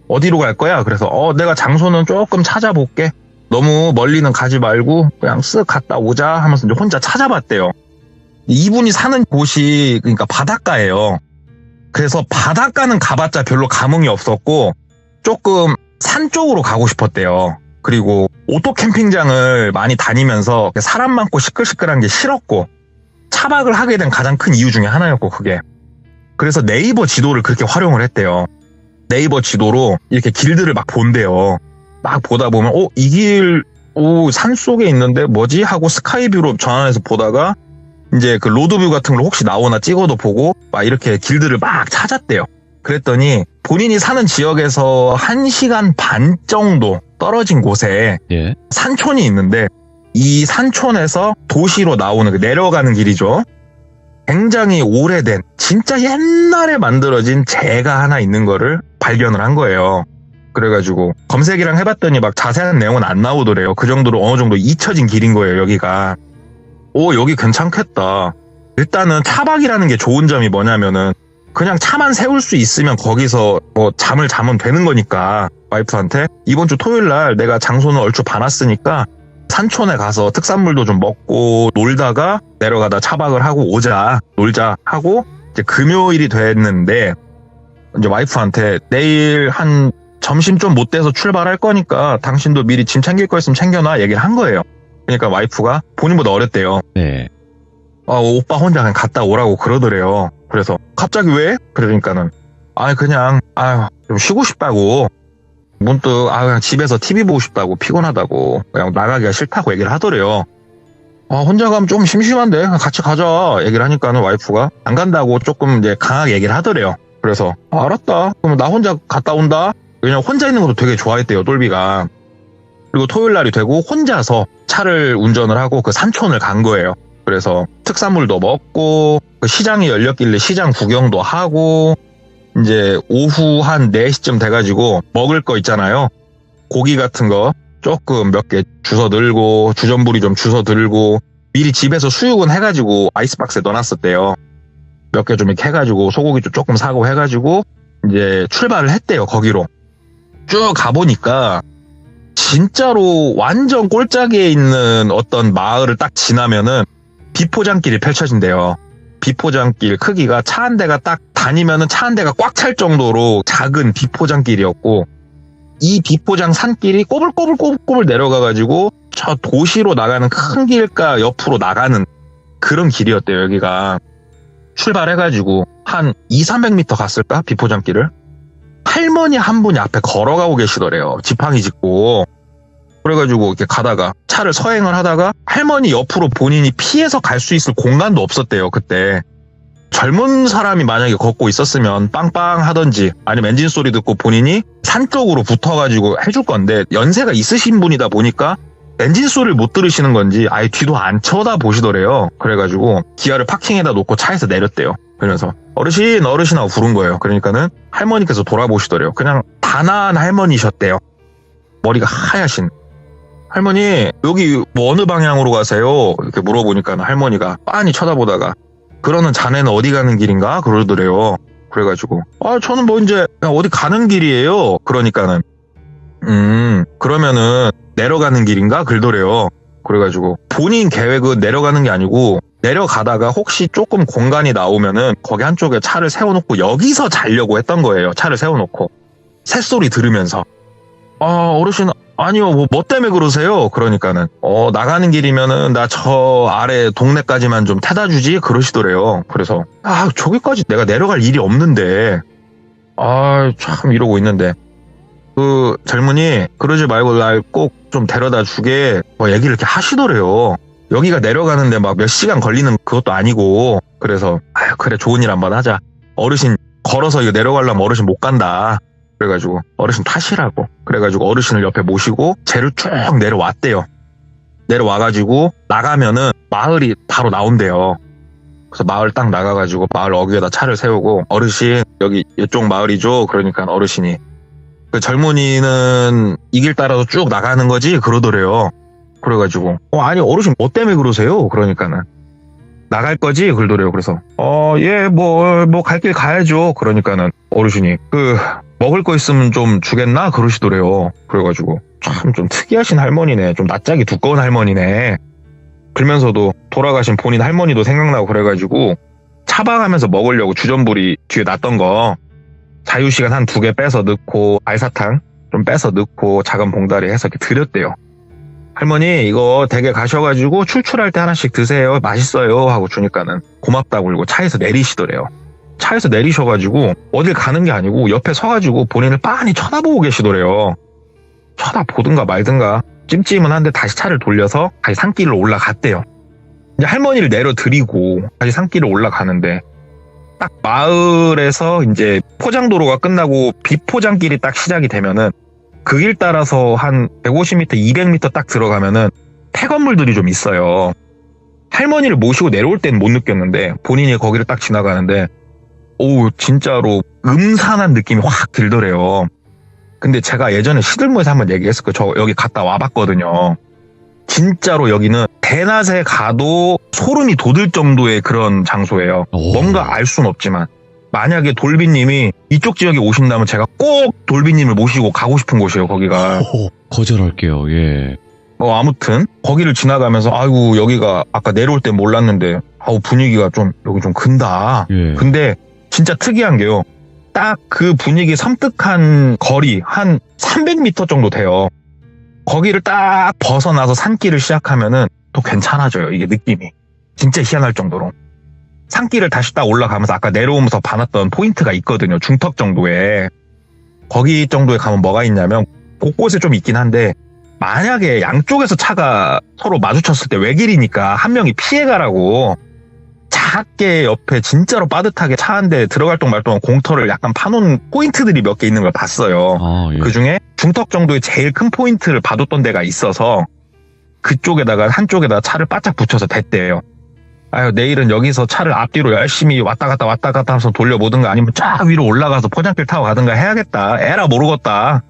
어디로 갈 거야? 그래서 내가 장소는 조금 찾아볼게. 너무 멀리는 가지 말고 그냥 쓱 갔다 오자 하면서 이제 혼자 찾아봤대요. 이분이 사는 곳이 그러니까 바닷가예요. 그래서 바닷가는 가봤자 별로 감흥이 없었고 조금 산 쪽으로 가고 싶었대요. 그리고 오토 캠핑장을 많이 다니면서 사람 많고 시끌시끌한 게 싫었고 차박을 하게 된 가장 큰 이유 중에 하나였고 그게. 그래서 네이버 지도를 그렇게 활용을 했대요. 네이버 지도로 이렇게 길들을 막 본대요. 막 보다 보면 이 길 산 속에 있는데 뭐지? 하고 스카이뷰로 전화해서 보다가 이제 그 로드뷰 같은 걸 혹시 나오나 찍어도 보고 막 이렇게 길들을 막 찾았대요. 그랬더니 본인이 사는 지역에서 1시간 반 정도 떨어진 곳에 예. 산촌이 있는데 이 산촌에서 도시로 나오는 그 내려가는 길이죠. 굉장히 오래된 진짜 옛날에 만들어진 제가 하나 있는 거를 발견을 한 거예요. 그래가지고 검색이랑 해봤더니 막 자세한 내용은 안 나오더래요. 그 정도로 어느 정도 잊혀진 길인 거예요, 여기가. 여기 괜찮겠다. 일단은 차박이라는 게 좋은 점이 뭐냐면은 그냥 차만 세울 수 있으면 거기서 뭐 잠을 자면 되는 거니까 와이프한테 이번 주 토요일 날 내가 장소는 얼추 봐놨으니까 산촌에 가서 특산물도 좀 먹고 놀다가 내려가다 차박을 하고 오자, 놀자 하고 이제 금요일이 됐는데 이제 와이프한테 내일 한 점심 좀 못 돼서 출발할 거니까 당신도 미리 짐 챙길 거 있으면 챙겨놔 얘기를 한 거예요. 그러니까 와이프가 본인보다 어렸대요. 네. 오빠 혼자 그냥 갔다 오라고 그러더래요. 그래서 갑자기 왜? 그러니까는 그냥 좀 쉬고 싶다고 문득 그냥 집에서 TV 보고 싶다고 피곤하다고 그냥 나가기가 싫다고 얘기를 하더래요. 혼자 가면 좀 심심한데 같이 가자 얘기를 하니까는 와이프가 안 간다고 조금 이제 강하게 얘기를 하더래요. 그래서 알았다. 그럼 나 혼자 갔다 온다. 왜냐면 혼자 있는 것도 되게 좋아했대요, 똘비가. 그리고 토요일 날이 되고 혼자서 차를 운전을 하고 그 산촌을 간 거예요. 그래서 특산물도 먹고 그 시장이 열렸길래 시장 구경도 하고 이제 오후 한 4시쯤 돼가지고 먹을 거 있잖아요. 고기 같은 거 조금 몇 개 주워 들고 주전부리 좀 주워 들고 미리 집에서 수육은 해가지고 아이스박스에 넣어놨었대요. 몇 개 좀 이렇게 해가지고 소고기도 조금 사고 해가지고 이제 출발을 했대요. 거기로 쭉 가보니까 진짜로 완전 꼴짝이에 있는 어떤 마을을 딱 지나면은 비포장길이 펼쳐진대요. 비포장길 크기가 차 한 대가 딱 다니면은 차 한 대가 꽉 찰 정도로 작은 비포장길이었고 이 비포장 산길이 꼬불꼬불 내려가가지고 저 도시로 나가는 큰 길가 옆으로 나가는 그런 길이었대요. 여기가 출발해가지고 한 200-300m 갔을까? 비포장길을 할머니 한 분이 앞에 걸어가고 계시더래요. 지팡이 짚고. 그래가지고 이렇게 가다가 차를 서행을 하다가 할머니 옆으로 본인이 피해서 갈 수 있을 공간도 없었대요. 그때 젊은 사람이 만약에 걷고 있었으면 빵빵 하던지 아니면 엔진 소리 듣고 본인이 산 쪽으로 붙어가지고 해줄 건데 연세가 있으신 분이다 보니까 엔진 소리를 못 들으시는 건지 아예 뒤도 안 쳐다보시더래요. 그래가지고 기아를 파킹에다 놓고 차에서 내렸대요. 그러면서 어르신 하고 부른 거예요. 그러니까는 할머니께서 돌아보시더래요. 그냥 단아한 할머니셨대요. 머리가 하얗신. 할머니 여기 뭐 어느 방향으로 가세요? 이렇게 물어보니까 할머니가 빤히 쳐다보다가 그러는 자네는 어디 가는 길인가? 그러더래요. 그래가지고 저는 뭐 이제 그냥 어디 가는 길이에요. 그러니까는 그러면은 내려가는 길인가? 그러더래요. 그래가지고 본인 계획은 내려가는 게 아니고 내려가다가 혹시 조금 공간이 나오면은 거기 한쪽에 차를 세워놓고 여기서 자려고 했던 거예요. 차를 세워놓고 새소리 들으면서. 어르신, 아니요, 뭐 때문에 그러세요? 그러니까는, 나가는 길이면은 나 저 아래 동네까지만 좀 태다 주지? 그러시더래요. 그래서, 저기까지 내가 내려갈 일이 없는데, 참 이러고 있는데, 그 젊은이, 그러지 말고 날 꼭 좀 데려다 주게, 얘기를 이렇게 하시더래요. 여기가 내려가는데 막 몇 시간 걸리는 그것도 아니고, 그래서, 그래, 좋은 일 한번 하자. 어르신, 걸어서 이거 내려가려면 어르신 못 간다. 그래가지고 어르신 타시라고. 그래가지고 어르신을 옆에 모시고 쟤를 쭉 내려왔대요. 내려와가지고 나가면은 마을이 바로 나온대요. 그래서 마을 딱 나가가지고 마을 어귀에다 차를 세우고, 어르신 여기 이쪽 마을이죠? 그러니까 어르신이, 그 젊은이는 이 길 따라서 쭉 나가는 거지? 그러더래요. 그래가지고 아니 어르신 뭐 때문에 그러세요? 그러니까는 나갈 거지? 그러더래요. 그래서 예, 뭐 갈 길 가야죠. 그러니까는 어르신이 먹을 거 있으면 좀 주겠나? 그러시더래요. 그래가지고 참 좀 특이하신 할머니네. 좀 낯짝이 두꺼운 할머니네. 그러면서도 돌아가신 본인 할머니도 생각나고, 그래가지고 차박하면서 먹으려고 주전부리 뒤에 놨던 거 자유시간 한 2개 빼서 넣고, 알사탕 좀 빼서 넣고 작은 봉다리 해서 이렇게 드렸대요. 할머니 이거 댁에 가셔가지고 출출할 때 하나씩 드세요. 맛있어요. 하고 주니까는 고맙다고 그러고 차에서 내리시더래요. 차에서 내리셔가지고 어딜 가는 게 아니고 옆에 서가지고 본인을 빤히 쳐다보고 계시더래요. 쳐다보든가 말든가 찜찜은 한데 다시 차를 돌려서 다시 산길로 올라갔대요. 이제 할머니를 내려드리고 다시 산길을 올라가는데, 딱 마을에서 이제 포장도로가 끝나고 비포장길이 딱 시작이 되면은 그 길 따라서 한 150m, 200m 딱 들어가면은 폐건물들이 좀 있어요. 할머니를 모시고 내려올 때는 못 느꼈는데 본인이 거기를 딱 지나가는데 진짜로 음산한 느낌이 확 들더래요. 근데 제가 예전에 시들모에서 한번 얘기했을 거예요. 저 여기 갔다 와봤거든요. 진짜로 여기는 대낮에 가도 소름이 돋을 정도의 그런 장소예요. 뭔가 알 수는 없지만, 만약에 돌비님이 이쪽 지역에 오신다면 제가 꼭 돌비님을 모시고 가고 싶은 곳이에요. 거기가. 거절할게요. 예. 아무튼 거기를 지나가면서 아이고 여기가 아까 내려올 때 몰랐는데 분위기가 좀 여기 좀 근다. 예. 근데 진짜 특이한 게요. 딱 그 분위기 섬뜩한 거리 한 300m 정도 돼요. 거기를 딱 벗어나서 산길을 시작하면은 또 괜찮아져요. 이게 느낌이. 진짜 희한할 정도로. 산길을 다시 딱 올라가면서 아까 내려오면서 봐놨던 포인트가 있거든요. 중턱 정도에. 거기 정도에 가면 뭐가 있냐면 곳곳에 좀 있긴 한데, 만약에 양쪽에서 차가 서로 마주쳤을 때 외길이니까 한 명이 피해가라고 작게 옆에 진짜로 빠듯하게 차 한 대 들어갈 동 말 동안 공터를 약간 파놓은 포인트들이 몇 개 있는 걸 봤어요. 예. 그중에 중턱 정도의 제일 큰 포인트를 봐뒀던 데가 있어서 그쪽에다가 한쪽에다가 차를 바짝 붙여서 댔대요. 내일은 여기서 차를 앞뒤로 열심히 왔다 갔다 하면서 돌려보든가 아니면 쫙 위로 올라가서 포장길 타고 가든가 해야겠다. 에라 모르겠다.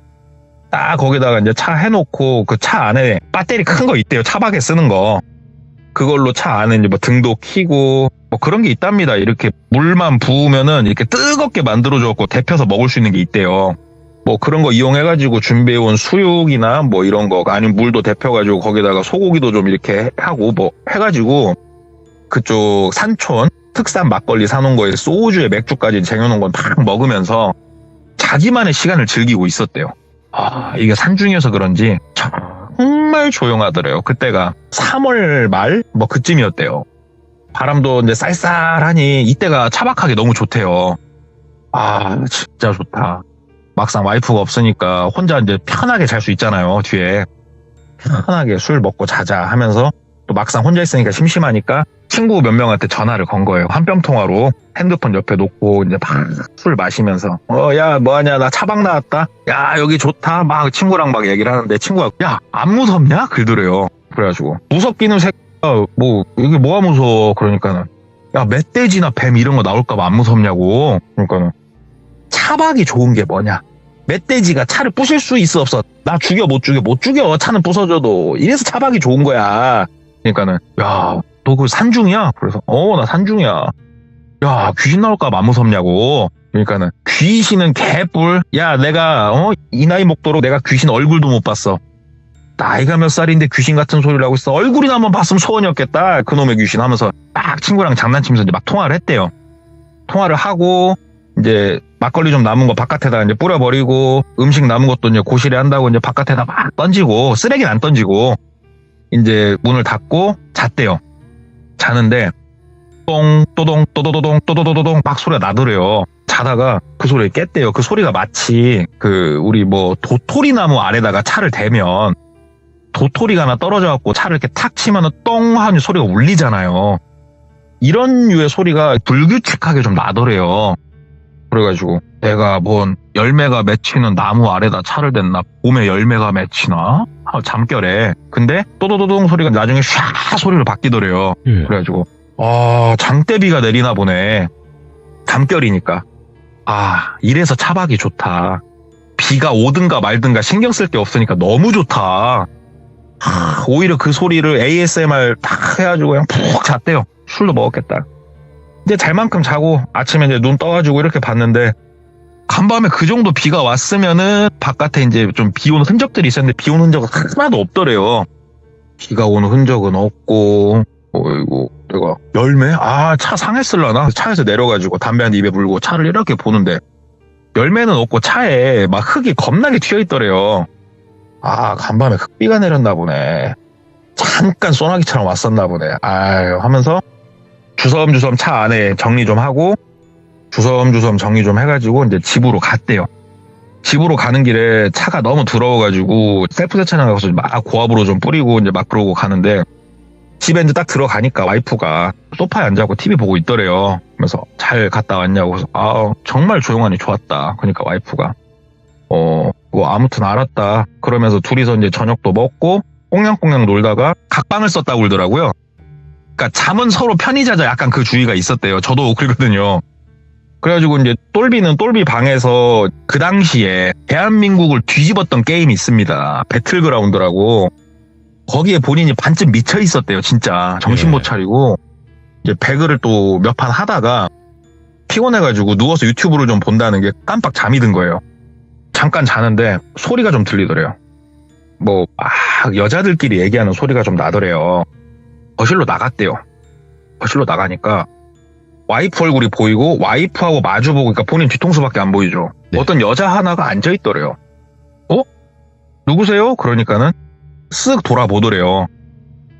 딱 거기다가 이제 차 해놓고 그 차 안에 배터리 큰 거 있대요. 차박에 쓰는 거. 그걸로 차 안에 이제 뭐 등도 켜고 뭐 그런 게 있답니다. 이렇게 물만 부으면은 이렇게 뜨겁게 만들어줘갖고 데펴서 먹을 수 있는 게 있대요. 뭐 그런 거 이용해가지고 준비해온 수육이나 뭐 이런 거, 아니면 물도 데펴가지고 거기다가 소고기도 좀 이렇게 하고 뭐 해가지고 그쪽 산촌 특산 막걸리 사놓은 거에 소주에 맥주까지 쟁여놓은 건 딱 먹으면서 자기만의 시간을 즐기고 있었대요. 이게 산중이어서 그런지 정말 조용하더래요. 그때가 3월 말 뭐 그쯤이었대요. 바람도 이제 쌀쌀하니 이때가 차박하기 너무 좋대요. 진짜 좋다. 막상 와이프가 없으니까 혼자 이제 편하게 잘 수 있잖아요. 뒤에 편하게 술 먹고 자자 하면서, 또 막상 혼자 있으니까 심심하니까 친구 몇 명한테 전화를 건 거예요. 한뼘 통화로 핸드폰 옆에 놓고 이제 막 술 마시면서 야 뭐하냐, 나 차박 나왔다, 야 여기 좋다, 막 친구랑 막 얘기를 하는데 친구가 야 안 무섭냐? 그러더래요. 그래가지고 무섭기는 뭐 이게 뭐가 무서워? 그러니까는 야 멧돼지나 뱀 이런 거 나올까봐 안 무섭냐고. 그러니까는 차박이 좋은 게 뭐냐, 멧돼지가 차를 부실 수 있어 없어? 나 죽여 못 죽여 차는 부서져도. 이래서 차박이 좋은 거야. 그러니까는 야 너 그 산중이야? 그래서 나 산중이야. 야 귀신 나올까봐 안 무섭냐고. 그러니까는 귀신은 개뿔. 야 내가 이 나이 먹도록 내가 귀신 얼굴도 못 봤어. 나이가 몇 살인데 귀신 같은 소리를 하고 있어. 얼굴이나 한번 봤으면 소원이었겠다 그놈의 귀신 하면서 막 친구랑 장난치면서 이제 막 통화를 했대요. 통화를 하고 이제 막걸리 좀 남은 거 바깥에다 이제 뿌려버리고 음식 남은 것도 이제 고시래 한다고 이제 바깥에다 막 던지고 쓰레기는 안 던지고 이제 문을 닫고 잤대요. 자는데 똥 또동 또도도동 또도도도동 막 소리가 나더래요. 자다가 그 소리에 깼대요. 그 소리가 마치 그 우리 뭐 도토리 나무 아래다가 차를 대면 도토리가 하나 떨어져 갖고 차를 이렇게 탁 치면은 똥 하는 소리가 울리잖아요. 이런 류의 소리가 불규칙하게 좀 나더래요. 그래가지고 내가 뭔 열매가 맺히는 나무 아래다 차를 댔나, 봄에 열매가 맺히나 잠결에. 근데 또도도동 소리가 나중에 샤 소리로 바뀌더래요. 예. 그래가지고 장대비가 내리나 보네. 잠결이니까. 이래서 차박이 좋다. 비가 오든가 말든가 신경 쓸 게 없으니까 너무 좋다. 오히려 그 소리를 ASMR 딱 해가지고 그냥 푹 잤대요. 술도 먹었겠다. 이제 잘 만큼 자고 아침에 이제 눈 떠가지고 이렇게 봤는데, 간밤에 그 정도 비가 왔으면은 바깥에 이제 좀 비 오는 흔적들이 있었는데 비 오는 흔적은 하나도 없더래요. 비가 오는 흔적은 없고, 어이구, 내가 열매? 차 상했을라나? 차에서 내려가지고 담배 한 입에 물고 차를 이렇게 보는데 열매는 없고 차에 막 흙이 겁나게 튀어있더래요. 간밤에 흙비가 내렸나 보네. 잠깐 소나기처럼 왔었나 보네. 하면서 주섬주섬 차 안에 정리 좀 하고 주섬주섬 정리 좀 해가지고 이제 집으로 갔대요. 집으로 가는 길에 차가 너무 더러워가지고 셀프 세차장 가서 막 고압으로 좀 뿌리고 이제 막 그러고 가는데, 집에 이제 딱 들어가니까 와이프가 소파에 앉아갖고 TV 보고 있더래요. 그래서 잘 갔다 왔냐고. 그래서 정말 조용하니 좋았다. 그러니까 와이프가 아무튼 알았다. 그러면서 둘이서 이제 저녁도 먹고 꽁냥꽁냥 놀다가 각방을 썼다고 그러더라고요. 그러니까 잠은 서로 편히 자자, 약간 그 주의가 있었대요. 저도 그러거든요. 그래가지고 이제 똘비는 똘비 방에서 그 당시에 대한민국을 뒤집었던 게임이 있습니다. 배틀그라운드라고. 거기에 본인이 반쯤 미쳐 있었대요. 진짜 정신 못 차리고 이제 배그를 또 몇 판 하다가 피곤해가지고 누워서 유튜브를 좀 본다는 게 깜빡 잠이 든 거예요. 잠깐 자는데 소리가 좀 들리더래요. 여자들끼리 얘기하는 소리가 좀 나더래요. 거실로 나갔대요. 거실로 나가니까 와이프 얼굴이 보이고 와이프하고 마주보고, 그러니까 본인 뒤통수밖에 안 보이죠. 네. 어떤 여자 하나가 앉아있더래요. 누구세요? 그러니까는 쓱 돌아보더래요.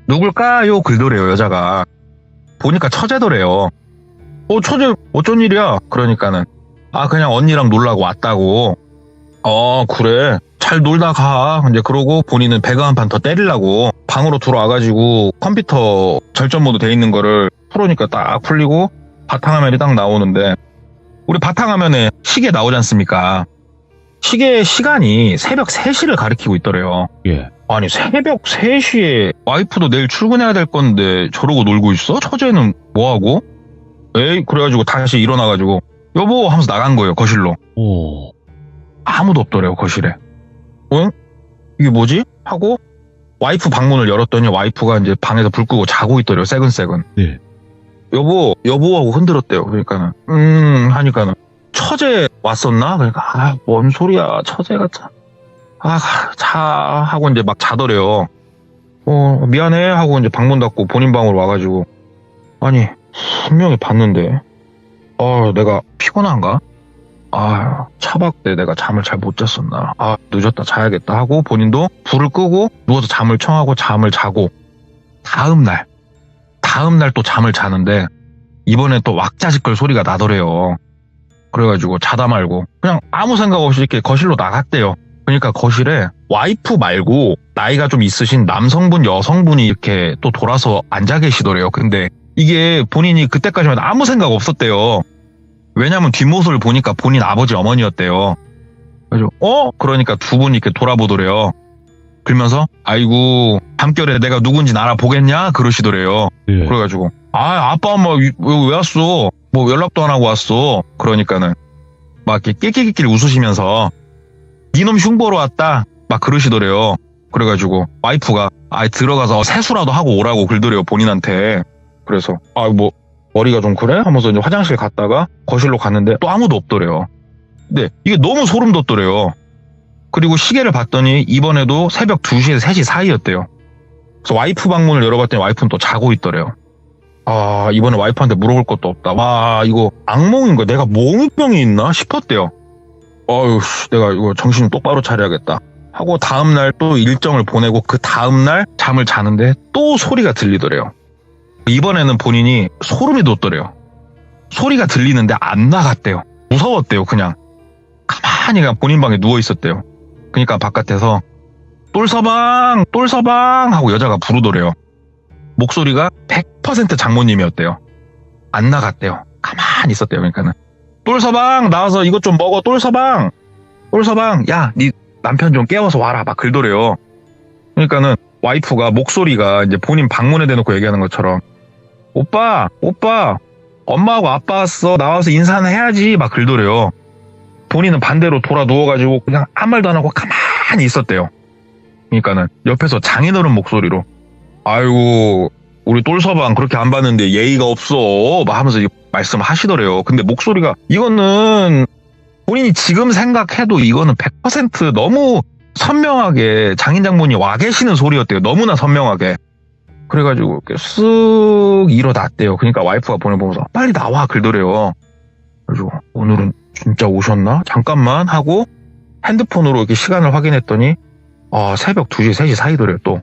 누굴까요? 그러더래요. 여자가. 보니까 처제더래요. 처제 어쩐 일이야? 그러니까는 그냥 언니랑 놀라고 왔다고. 그래, 잘 놀다 가. 이제 그러고 본인은 배그 한 판 더 때리려고 방으로 들어와가지고 컴퓨터 절전 모드 돼 있는 거를 풀으니까 딱 풀리고 바탕화면이 딱 나오는데, 우리 바탕화면에 시계 나오지 않습니까? 시계 시간이 새벽 3시를 가리키고 있더래요. 예. 아니, 새벽 3시에 와이프도 내일 출근해야 될 건데 저러고 놀고 있어? 처제는 뭐하고? 에이, 그래가지고 다시 일어나가지고 여보 하면서 나간 거예요. 거실로. 오. 아무도 없더래요. 거실에. 이게 뭐지? 하고 와이프 방문을 열었더니 와이프가 이제 방에서 불 끄고 자고 있더래요. 새근새근. 네. 여보 하고 흔들었대요. 그러니까는 하니까는 처제 왔었나? 그러니까 뭔 소리야, 처제가 자 하고 이제 막 자더래요. 미안해 하고 이제 방문 닫고 본인 방으로 와가지고, 아니 분명히 봤는데 내가 피곤한가? 차박 때 내가 잠을 잘 못 잤었나? 늦었다, 자야겠다 하고 본인도 불을 끄고 누워서 잠을 청하고 잠을 자고, 다음날 또 잠을 자는데 이번에 또 왁자지껄 소리가 나더래요. 그래가지고 자다 말고 그냥 아무 생각 없이 이렇게 거실로 나갔대요. 그러니까 거실에 와이프 말고 나이가 좀 있으신 남성분, 여성분이 이렇게 또 돌아서 앉아 계시더래요. 근데 이게 본인이 그때까지만 아무 생각 없었대요. 왜냐면 뒷모습을 보니까 본인 아버지, 어머니였대요. 그래서 그러니까 두 분이 이렇게 돌아보더래요. 그러면서 아이고 밤결에 내가 누군지 알아보겠냐? 그러시더래요. 예. 그래가지고 아빠 엄마 왜 왔어? 뭐 연락도 안 하고 왔어. 그러니까는 막 이렇게 낄낄낄낄 웃으시면서 니놈 흉보러 왔다 막 그러시더래요. 그래가지고 와이프가 들어가서 세수라도 하고 오라고 그러더래요. 본인한테. 그래서 머리가 좀 그래? 하면서 이제 화장실 갔다가 거실로 갔는데 또 아무도 없더래요. 근데 이게 너무 소름 돋더래요. 그리고 시계를 봤더니 이번에도 새벽 2시에서 3시 사이였대요. 그래서 와이프 방문을 열어봤더니 와이프는 또 자고 있더래요. 이번에 와이프한테 물어볼 것도 없다. 와, 이거 악몽인가? 내가 몽유병이 있나 싶었대요. 내가 이거 정신 똑바로 차려야겠다 하고 다음날 또 일정을 보내고 그 다음날 잠을 자는데 또 소리가 들리더래요. 이번에는 본인이 소름이 돋더래요. 소리가 들리는데 안 나갔대요. 무서웠대요. 그냥 가만히 그냥 본인 방에 누워 있었대요. 그러니까 바깥에서 똘서방 하고 여자가 부르더래요. 목소리가 100% 장모님이었대요. 안 나갔대요. 가만히 있었대요. 그러니까는 똘서방 나와서 이것 좀 먹어. 똘서방 야, 네 남편 좀 깨워서 와라 막 그러더래요. 그러니까는 와이프가 목소리가 이제 본인 방문에 대놓고 얘기하는 것처럼 오빠 엄마하고 아빠 왔어. 나와서 인사는 해야지 막 그러더래요. 본인은 반대로 돌아 누워가지고 그냥 아무 말도 안 하고 가만히 있었대요. 그러니까는 옆에서 장인어른 목소리로 아이고 우리 똘서방 그렇게 안 봤는데 예의가 없어 막 하면서 말씀을 하시더래요. 근데 목소리가 이거는 본인이 지금 생각해도 이거는 100% 너무 선명하게 장인 장모님 와 계시는 소리였대요. 너무나 선명하게. 그래가지고 이렇게 쓱 일어났대요. 그러니까 와이프가 보내보면서 빨리 나와 그러더래요. 그래가지고 오늘은 진짜 오셨나? 잠깐만 하고 핸드폰으로 이렇게 시간을 확인했더니 새벽 2시, 3시 사이더래요 또.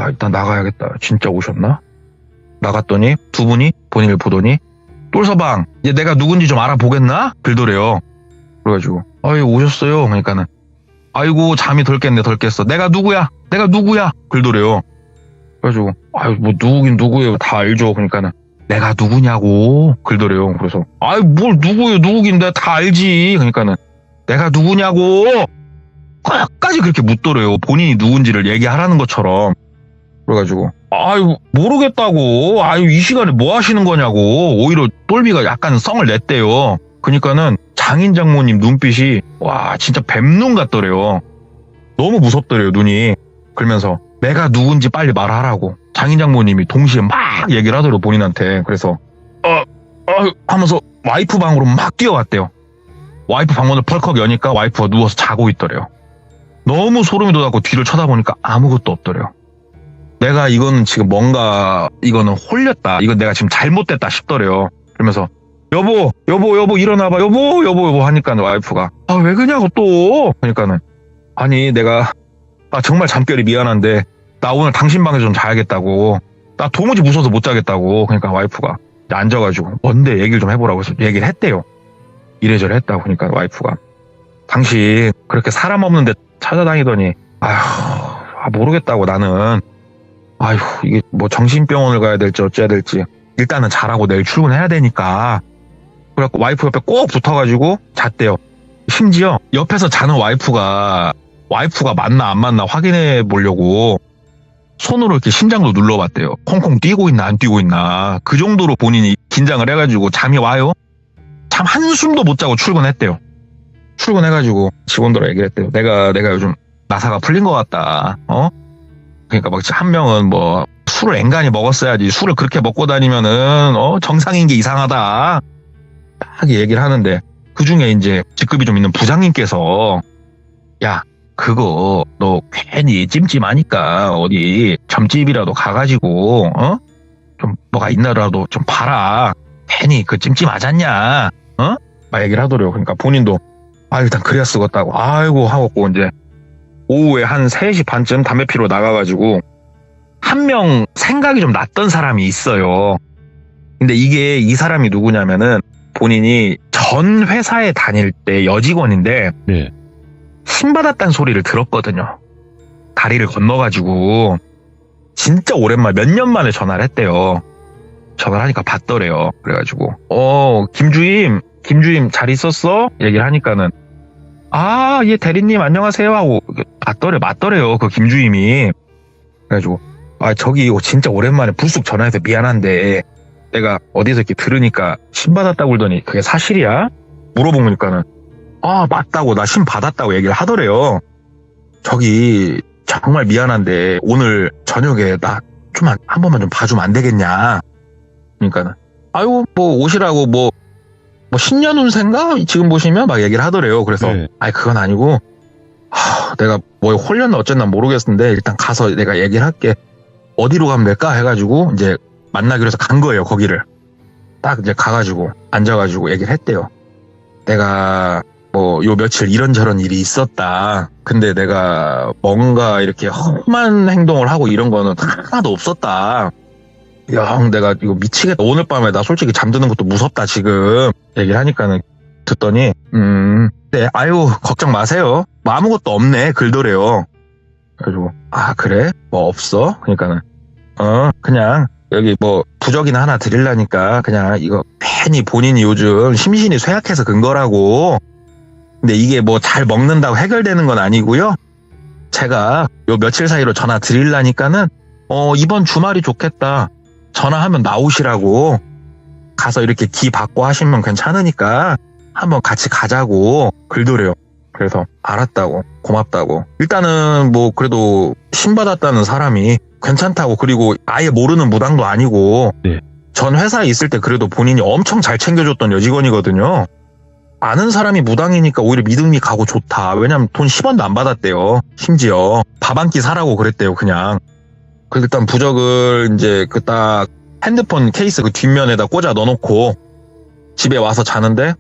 일단 나가야겠다. 진짜 오셨나? 나갔더니 두 분이 본인을 보더니 똘서방 이제 내가 누군지 좀 알아보겠나? 그러더래요. 그래가지고 오셨어요. 그러니까는 아이고 잠이 덜 깼네 덜 깼어. 내가 누구야 그러더래요. 그래가지고 뭐 누구긴 누구예요. 다 알죠. 그러니까는 내가 누구냐고 그러더래요. 그래서 뭘 누구예요. 누구긴 내가 다 알지. 그러니까는 내가 누구냐고 끝까지 그렇게 묻더래요. 본인이 누군지를 얘기하라는 것처럼. 그래가지고 모르겠다고. 이 시간에 뭐 하시는 거냐고. 오히려 똘비가 약간 성을 냈대요. 그러니까는 장인 장모님 눈빛이 진짜 뱀눈 같더래요. 너무 무섭더래요 눈이. 그러면서 내가 누군지 빨리 말하라고 장인 장모님이 동시에 막 얘기를 하더래요 본인한테. 그래서 하면서 와이프 방으로 막 뛰어갔대요. 와이프 방문을 펄컥 여니까 와이프가 누워서 자고 있더래요. 너무 소름이 돋았고 뒤를 쳐다보니까 아무것도 없더래요. 내가 이거는 지금 뭔가 이거는 홀렸다. 이건 내가 지금 잘못됐다 싶더래요. 그러면서 여보 일어나봐. 여보 하니까 와이프가 왜 그냐고 또. 그러니까는 내가 정말 잠결이 미안한데 나 오늘 당신 방에서 좀 자야겠다고. 나 도무지 무서워서 못 자겠다고. 그러니까 와이프가 앉아가지고 뭔데 얘기를 좀 해보라고 해서 얘기를 했대요. 이래저래 했다고. 그러니까 와이프가 당신 그렇게 사람 없는데 찾아다니더니 모르겠다고 나는. 이게 뭐 정신병원을 가야 될지 어째야 될지 일단은 자라고 내일 출근해야 되니까. 그래갖고 와이프 옆에 꼭 붙어가지고 잤대요. 심지어 옆에서 자는 와이프가 맞나 안 맞나 확인해 보려고 손으로 이렇게 심장도 눌러봤대요. 콩콩 뛰고 있나 안 뛰고 있나. 그 정도로 본인이 긴장을 해가지고 잠이 와요. 잠 한숨도 못 자고 출근했대요. 출근해가지고 직원들하고 얘기를 했대요. 내가 요즘 나사가 풀린 것 같다. 그러니까 막 한 명은 뭐 술을 앵간히 먹었어야지 술을 그렇게 먹고 다니면은 정상인 게 이상하다 딱 얘기를 하는데, 그중에 이제 직급이 좀 있는 부장님께서 야 그거 너 괜히 찜찜하니까 어디 점집이라도 가가지고 좀 뭐가 있나라도 좀 봐라. 괜히 그 찜찜하잖냐 막 얘기를 하더래요. 그러니까 본인도 일단 그래야 쓰겠다고 하고 이제 오후에 한 3시 반쯤 담배 피러 나가가지고 한 명 생각이 좀 났던 사람이 있어요. 근데 이게 이 사람이 누구냐면은 본인이 전 회사에 다닐 때 여직원인데 네. 신 받았다는 소리를 들었거든요. 다리를 건너가지고 진짜 오랜만에 몇 년 만에 전화를 했대요. 전화를 하니까 받더래요. 그래가지고 김주임 잘 있었어? 얘기를 하니까는 예 대리님 안녕하세요 하고 맞더래요 그 김주임이. 그래가지고 저기 진짜 오랜만에 불쑥 전화해서 미안한데 내가 어디서 이렇게 들으니까 신 받았다고 그러더니 그게 사실이야? 물어보니까는 맞다고 나 신 받았다고 얘기를 하더래요. 저기 정말 미안한데 오늘 저녁에 나 좀 한 번만 좀 봐주면 안 되겠냐. 그러니까는 뭐 오시라고 뭐 신년 운세인가 지금 보시면 막 얘기를 하더래요. 그래서 네. 그건 아니고 내가 뭐 홀렸나 어쨌나 모르겠는데 일단 가서 내가 얘기를 할게. 어디로 가면 될까 해가지고 이제 만나기로 해서 간 거예요. 거기를 딱 이제 가가지고 앉아가지고 얘기를 했대요. 내가 뭐 요 며칠 이런저런 일이 있었다. 근데 내가 뭔가 이렇게 험한 행동을 하고 이런 거는 하나도 없었다. 야, 형, 내가 이거 미치겠다. 오늘 밤에 나 솔직히 잠드는 것도 무섭다, 지금. 얘기를 하니까는 듣더니, 네, 아유, 걱정 마세요. 뭐 아무것도 없네, 글더래요. 그래가지고, 아, 그래? 뭐 없어? 그러니까는, 그냥, 여기 뭐, 부적이나 하나 드리려니까, 그냥 이거 괜히 본인이 요즘 심신이 쇠약해서 근 거라고. 근데 이게 뭐 잘 먹는다고 해결되는 건 아니고요. 제가 요 며칠 사이로 전화 드리려니까는, 이번 주말이 좋겠다. 전화하면 나오시라고. 가서 이렇게 기 받고 하시면 괜찮으니까 한번 같이 가자고 글더래요. 그래서 알았다고, 고맙다고. 일단은 뭐 그래도 신받았다는 사람이 괜찮다고, 그리고 아예 모르는 무당도 아니고 네. 전 회사에 있을 때 그래도 본인이 엄청 잘 챙겨줬던 여직원이거든요. 아는 사람이 무당이니까 오히려 믿음이 가고 좋다. 왜냐면 돈 10원도 안 받았대요. 심지어 밥 한 끼 사라고 그랬대요, 그냥. 그래서 일단 부적을 이제 그 딱 핸드폰 케이스 그 뒷면에다 꽂아 넣어놓고 집에 와서 자는데,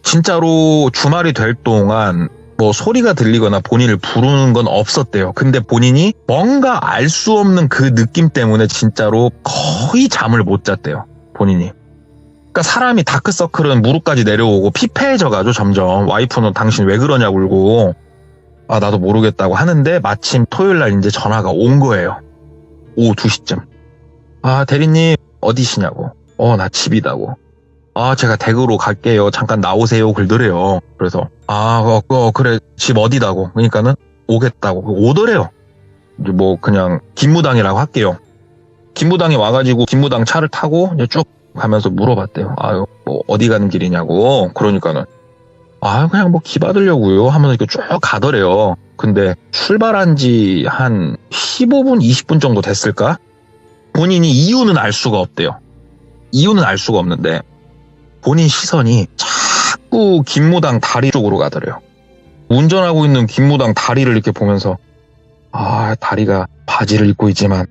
진짜로 주말이 될 동안 뭐 소리가 들리거나 본인을 부르는 건 없었대요. 근데 본인이 뭔가 알 수 없는 그 느낌 때문에 진짜로 거의 잠을 못 잤대요, 본인이. 그러니까 사람이 다크서클은 무릎까지 내려오고 피폐해져가지고 점점 와이프는 당신 왜 그러냐고 울고, 아 나도 모르겠다고 하는데 마침 토요일날 이제 전화가 온 거예요. 오후 2시쯤. 아, 대리님 어디시냐고. 나 집이다고. 아, 제가 댁으로 갈게요. 잠깐 나오세요. 글더래요. 그래서 그래, 집 어디다고. 그러니까는 오겠다고. 오더래요. 이제 뭐 그냥 김무당이라고 할게요. 김무당이 와가지고 김무당 차를 타고 이제 쭉 가면서 물어봤대요. 아유, 뭐 어디 가는 길이냐고. 그러니까는 그냥 뭐 기 받으려고요 하면서 이렇게 쭉 가더래요. 근데 출발한 지 한 15분, 20분 정도 됐을까? 본인이 이유는 알 수가 없대요. 이유는 알 수가 없는데 본인 시선이 자꾸 김무당 다리 쪽으로 가더래요. 운전하고 있는 김무당 다리를 이렇게 보면서, 다리가 바지를 입고 있지만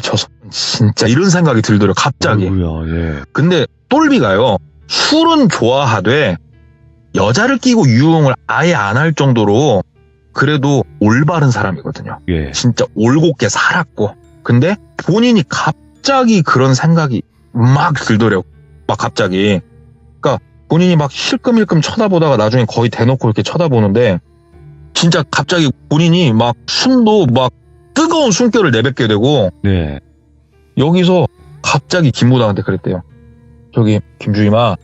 저 사람 진짜, 이런 생각이 들더래요, 갑자기. 아이고야, 예. 근데 똘비가요, 술은 좋아하되 여자를 끼고 유흥을 아예 안 할 정도로 그래도 올바른 사람이거든요. 예. 진짜 올곧게 살았고. 근데 본인이 갑자기 그런 생각이 막 들더래요. 막 갑자기. 그러니까 본인이 막 힐끔힐끔 쳐다보다가 나중에 거의 대놓고 이렇게 쳐다보는데, 진짜 갑자기 본인이 막 숨도 막 뜨거운 숨결을 내뱉게 되고, 네. 여기서 갑자기 김무당한테 그랬대요. 저기 김주임아,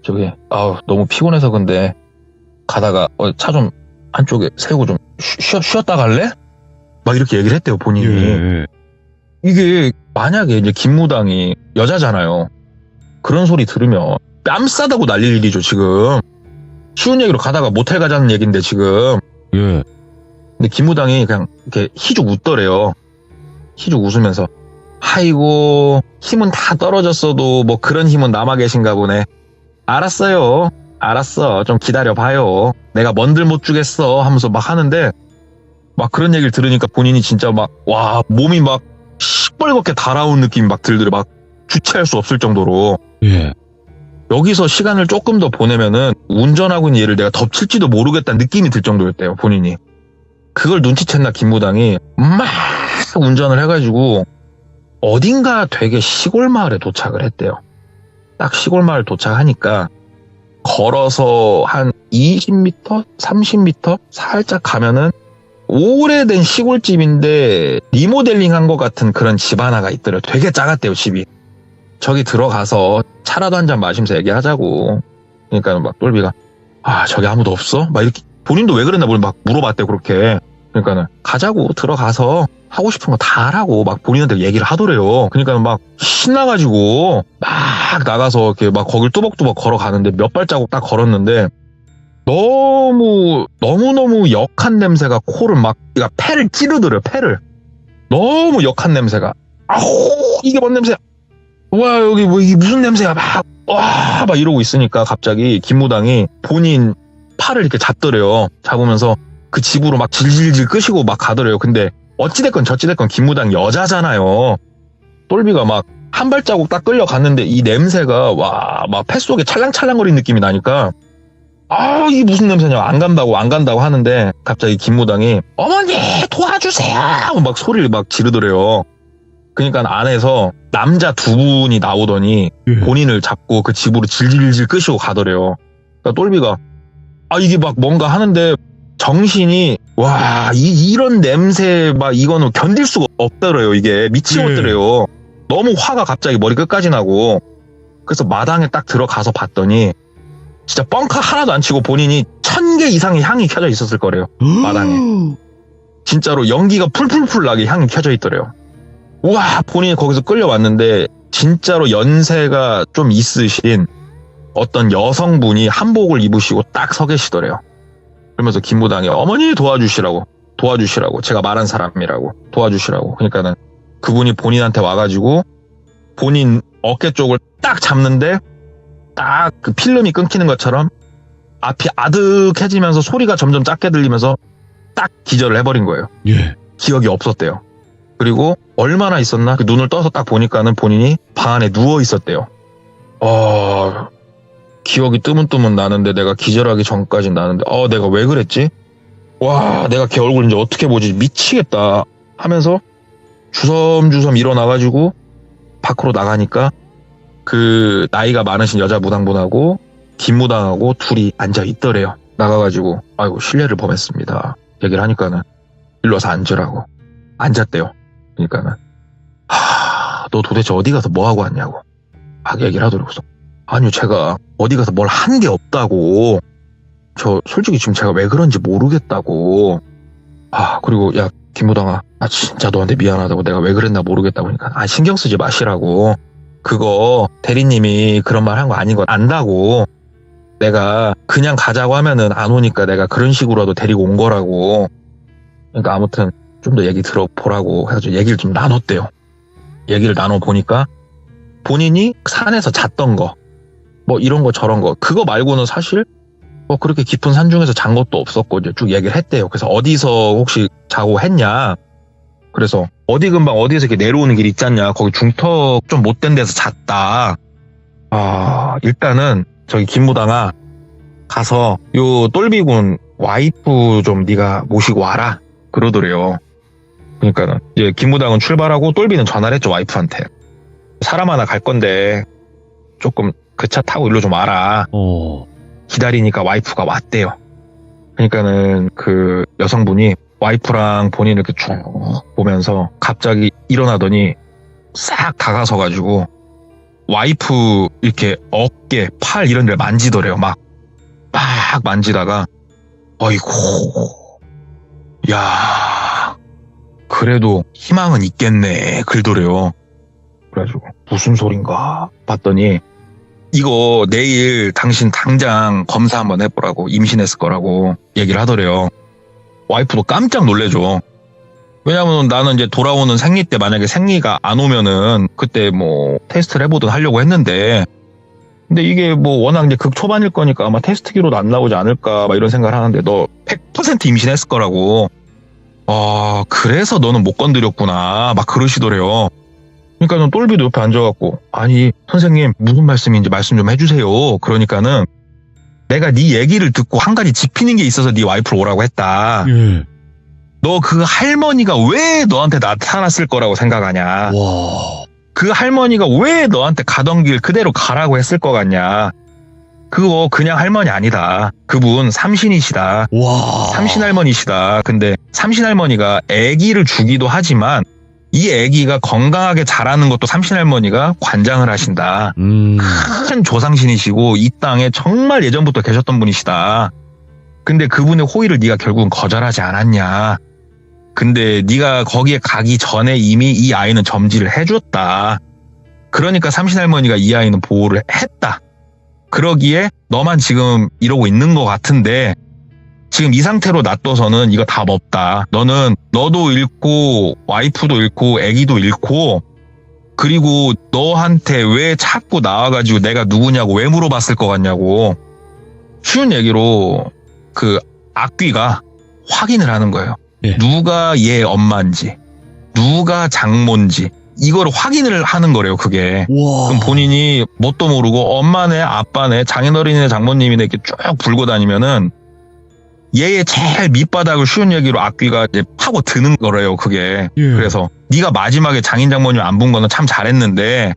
저기 너무 피곤해서 근데 가다가 차 좀 한쪽에 세우고 좀 쉬었다 갈래? 막 이렇게 얘기를 했대요, 본인이. 예. 이게 만약에 이제 김무당이 여자잖아요. 그런 소리 들으면 뺨 싸다고 날릴 일이죠, 지금. 쉬운 얘기로 가다가 모텔 가자는 얘기인데 지금. 예. 근데 김무당이 그냥 이렇게 희죽 웃더래요. 희죽 웃으면서, 아이고 힘은 다 떨어졌어도 뭐 그런 힘은 남아 계신가 보네. 알았어요. 알았어. 좀 기다려봐요. 내가 뭔들 못 주겠어 하면서 막 하는데, 막 그런 얘기를 들으니까 본인이 진짜 막, 몸이 막 시뻘겋게 달아온 느낌이 막 들더래. 막 주체할 수 없을 정도로. 예. 여기서 시간을 조금 더 보내면은 운전하고 있는 얘를 내가 덮칠지도 모르겠다는 느낌이 들 정도였대요, 본인이. 그걸 눈치챘나 김무당이 막 운전을 해가지고 어딘가 되게 시골 마을에 도착을 했대요. 딱 시골 마을 도착하니까 걸어서 한 20m? 30m? 살짝 가면은 오래된 시골집인데 리모델링한 것 같은 그런 집 하나가 있더래요. 되게 작았대요, 집이. 저기 들어가서 차라도 한 잔 마시면서 얘기하자고. 그러니까 막 똘비가, 저기 아무도 없어? 막 이렇게, 본인도 왜 그랬나 막 물어봤대요, 그렇게. 그러니까는 가자고, 들어가서 하고 싶은 거 다 하라고 막 본인한테 얘기를 하더래요. 그러니까 막 신나가지고 막 나가서 이렇게 막 거길 뚜벅뚜벅 걸어가는데, 몇 발자국 딱 걸었는데 너무너무 역한 냄새가 코를 막, 그러니까 폐를 찌르더래요, 폐를. 너무 역한 냄새가. 이게 뭔 냄새야? 와, 여기 뭐 이게 무슨 냄새야? 막 이러고 있으니까 갑자기 김무당이 본인 팔을 이렇게 잡더래요. 잡으면서 그 집으로 막 질질질 끄시고 막 가더래요. 근데 어찌됐건 저찌됐건 김무당 여자잖아요. 똘비가 막 한 발자국 딱 끌려갔는데 이 냄새가 막 뱃속에 찰랑찰랑거리는 느낌이 나니까 이게 무슨 냄새냐, 안 간다고 하는데 갑자기 김무당이 어머니 도와주세요 막 소리를 막 지르더래요. 그러니까 안에서 남자 두 분이 나오더니 예. 본인을 잡고 그 집으로 질질질 끄시고 가더래요. 그러니까 똘비가 이게 막 뭔가 하는데 정신이 이런 냄새 막 이거는 견딜 수가 없더래요. 이게 미치겠더래요. 너무 화가 갑자기 머리 끝까지 나고. 그래서 마당에 딱 들어가서 봤더니 진짜 뻥카 하나도 안 치고 본인이 1000개 이상의 향이 켜져 있었을 거래요. 마당에. 진짜로 연기가 풀풀풀 나게 향이 켜져 있더래요. 우와, 본인이 거기서 끌려왔는데 진짜로 연세가 좀 있으신 어떤 여성분이 한복을 입으시고 딱 서 계시더래요. 그러면서 김무당이 어머니 도와주시라고 제가 말한 사람이라고 도와주시라고. 그러니까는 그분이 본인한테 와가지고 본인 어깨 쪽을 딱 잡는데 딱 그 필름이 끊기는 것처럼 앞이 아득해지면서 소리가 점점 작게 들리면서 딱 기절을 해버린 거예요. 예. 기억이 없었대요. 그리고 얼마나 있었나? 그 눈을 떠서 딱 보니까는 본인이 방 안에 누워 있었대요. 기억이 뜨문뜨문 나는데 내가 기절하기 전까지 나는데 내가 왜 그랬지? 내가 걔 얼굴 이제 어떻게 보지? 미치겠다 하면서 주섬주섬 일어나가지고 밖으로 나가니까 그 나이가 많으신 여자 무당분하고 김무당하고 둘이 앉아 있더래요. 나가가지고 아이고 실례를 범했습니다 얘기를 하니까는 일로 와서 앉으라고. 앉았대요. 그러니까는 너 도대체 어디 가서 뭐 하고 왔냐고 막 얘기를 하더라고요. 아니요, 제가 어디 가서 뭘 한 게 없다고. 저 솔직히 지금 제가 왜 그런지 모르겠다고. 그리고 야 김무당아, 나 진짜 너한테 미안하다고. 내가 왜 그랬나 모르겠다고. 그러니까 신경 쓰지 마시라고. 그거 대리님이 그런 말 한 거 아닌 거 안다고. 내가 그냥 가자고 하면은 안 오니까 내가 그런 식으로라도 데리고 온 거라고. 그러니까 아무튼 좀 더 얘기 들어보라고 해가지고 얘기를 좀 나눴대요. 얘기를 나눠보니까 본인이 산에서 잤던 거, 뭐 이런 거 저런 거, 그거 말고는 사실 뭐 그렇게 깊은 산 중에서 잔 것도 없었고 이제 쭉 얘기를 했대요. 그래서 어디서 혹시 자고 했냐. 그래서 어디 근방 어디에서 이렇게 내려오는 길 있잖냐. 거기 중턱 좀 못된 데서 잤다. 일단은 저기 김무당아 가서 요 똘비군 와이프 좀 네가 모시고 와라. 그러더래요. 그러니까는 이제 김무당은 출발하고 똘비는 전화를 했죠, 와이프한테. 사람 하나 갈 건데 조금 그 차 타고 일로 좀 와라. 기다리니까 와이프가 왔대요. 그러니까는 그 여성분이 와이프랑 본인을 이렇게 쭉 보면서 갑자기 일어나더니 싹 다가서가지고 와이프 이렇게 어깨, 팔 이런 데를 만지더래요. 막 만지다가 어이구, 야, 그래도 희망은 있겠네. 그러더래요. 그래가지고 무슨 소린가 봤더니 이거 내일 당신 당장 검사 한번 해보라고, 임신했을 거라고 얘기를 하더래요. 와이프도 깜짝 놀래죠. 왜냐면 나는 이제 돌아오는 생리 때 만약에 생리가 안 오면은 그때 뭐 테스트를 해보든 하려고 했는데, 근데 이게 뭐 워낙 이제 극초반일 거니까 아마 테스트기로도 안 나오지 않을까 막 이런 생각을 하는데 너 100% 임신했을 거라고. 그래서 너는 못 건드렸구나 막 그러시더래요. 그러니까는 똘비도 옆에 앉아갖고 아니 선생님 무슨 말씀인지 말씀 좀 해주세요. 그러니까는 내가 네 얘기를 듣고 한 가지 짚히는 게 있어서 네 와이프를 오라고 했다. 예. 너 그 할머니가 왜 너한테 나타났을 거라고 생각하냐. 와. 그 할머니가 왜 너한테 가던 길 그대로 가라고 했을 것 같냐. 그거 그냥 할머니 아니다. 그분 삼신이시다. 와. 삼신할머니시다. 근데 삼신할머니가 아기를 주기도 하지만 이 아기가 건강하게 자라는 것도 삼신할머니가 관장을 하신다. 큰 조상신이시고 이 땅에 정말 예전부터 계셨던 분이시다. 근데 그분의 호의를 네가 결국은 거절하지 않았냐. 근데 네가 거기에 가기 전에 이미 이 아이는 점지를 해줬다. 그러니까 삼신할머니가 이 아이는 보호를 했다. 그러기에 너만 지금 이러고 있는 것 같은데 지금 이 상태로 놔둬서는 이거 답 없다. 너는 너도 잃고 와이프도 잃고 아기도 잃고 그리고 너한테 왜 자꾸 나와가지고 내가 누구냐고 왜 물어봤을 것 같냐고. 쉬운 얘기로 그 악귀가 확인을 하는 거예요. 예. 누가 얘 엄마인지, 누가 장모인지 이걸 확인을 하는 거래요. 그게. 와. 그럼 본인이 뭣도 모르고 엄마네, 아빠네, 장인어른이네, 장모님이네 이렇게 쭉 불고 다니면은 얘의 제일 밑바닥을 쉬운 얘기로 앞귀가 이제 파고 드는 거래요. 그게. 예. 그래서 네가 마지막에 장인 장모님 안 본 거는 참 잘했는데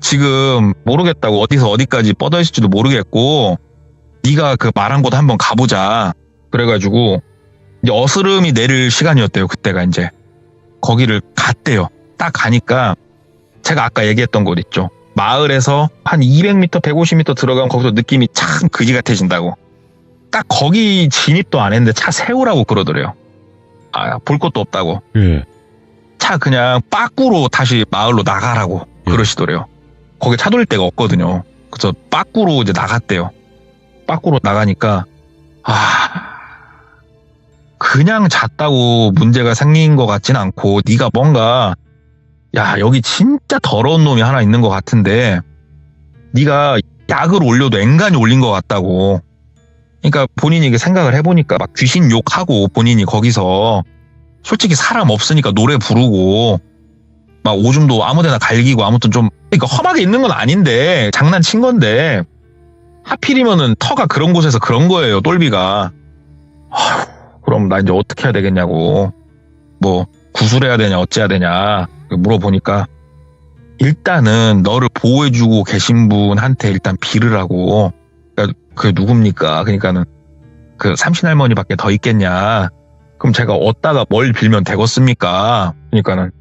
지금 모르겠다고 어디서 어디까지 뻗어 있을지도 모르겠고 네가 그 말한 곳 한번 가보자. 그래가지고 이제 어스름이 내릴 시간이었대요. 그때가 이제 거기를 갔대요. 딱 가니까 제가 아까 얘기했던 곳 있죠. 마을에서 한 200m, 150m 들어가면 거기서 느낌이 참 그지 같아진다고. 딱 거기 진입도 안 했는데 차 세우라고 그러더래요. 아, 볼 것도 없다고. 예. 차 그냥 빠꾸로 다시 마을로 나가라고 예. 그러시더래요. 거기 차 돌릴 데가 없거든요. 그래서 빠꾸로 이제 나갔대요. 빠꾸로 나가니까 그냥 잤다고 문제가 생긴 것 같진 않고 네가 뭔가 야 여기 진짜 더러운 놈이 하나 있는 것 같은데 네가 약을 올려도 앵간히 올린 것 같다고. 그러니까 본인이 이게 생각을 해보니까 막 귀신 욕하고 본인이 거기서 솔직히 사람 없으니까 노래 부르고 막 오줌도 아무데나 갈기고 아무튼 좀 그러니까 험하게 있는 건 아닌데 장난친 건데 하필이면은 터가 그런 곳에서 그런 거예요. 똘비가. 그럼 나 이제 어떻게 해야 되겠냐고. 뭐 구술해야 되냐 어째야 되냐 물어보니까 일단은 너를 보호해주고 계신 분한테 일단 빌으라고. 그러니까 그게 누굽니까? 그러니까는 그 삼신할머니밖에 더 있겠냐. 그럼 제가 어디다가 뭘 빌면 되겠습니까? 그러니까는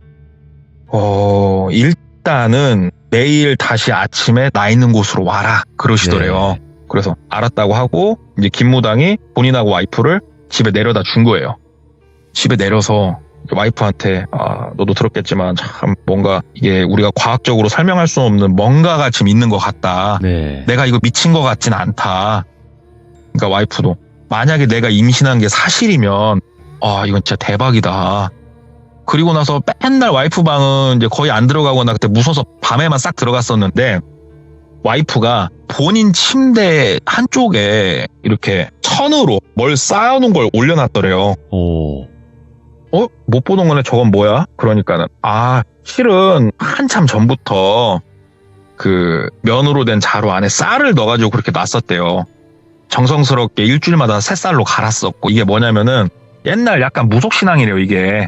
일단은 내일 다시 아침에 나 있는 곳으로 와라 그러시더래요. 네. 그래서 알았다고 하고 이제 김무당이 본인하고 와이프를 집에 내려다 준 거예요. 집에 내려서 와이프한테 너도 들었겠지만 참 뭔가 이게 우리가 과학적으로 설명할 수 없는 뭔가가 지금 있는 것 같다. 네. 내가 이거 미친 것 같진 않다. 그러니까 와이프도 만약에 내가 임신한 게 사실이면 이건 진짜 대박이다. 그리고 나서 맨날 와이프 방은 이제 거의 안 들어가거나 그때 무서워서 밤에만 싹 들어갔었는데 와이프가 본인 침대 한쪽에 이렇게 천으로 뭘 쌓아놓은 걸 올려놨더래요. 오. 못 보던 거네. 저건 뭐야? 그러니까는 실은 한참 전부터 그 면으로 된 자루 안에 쌀을 넣어가지고 그렇게 놨었대요. 정성스럽게 일주일마다 새 쌀로 갈았었고 이게 뭐냐면은 옛날 약간 무속신앙이래요. 이게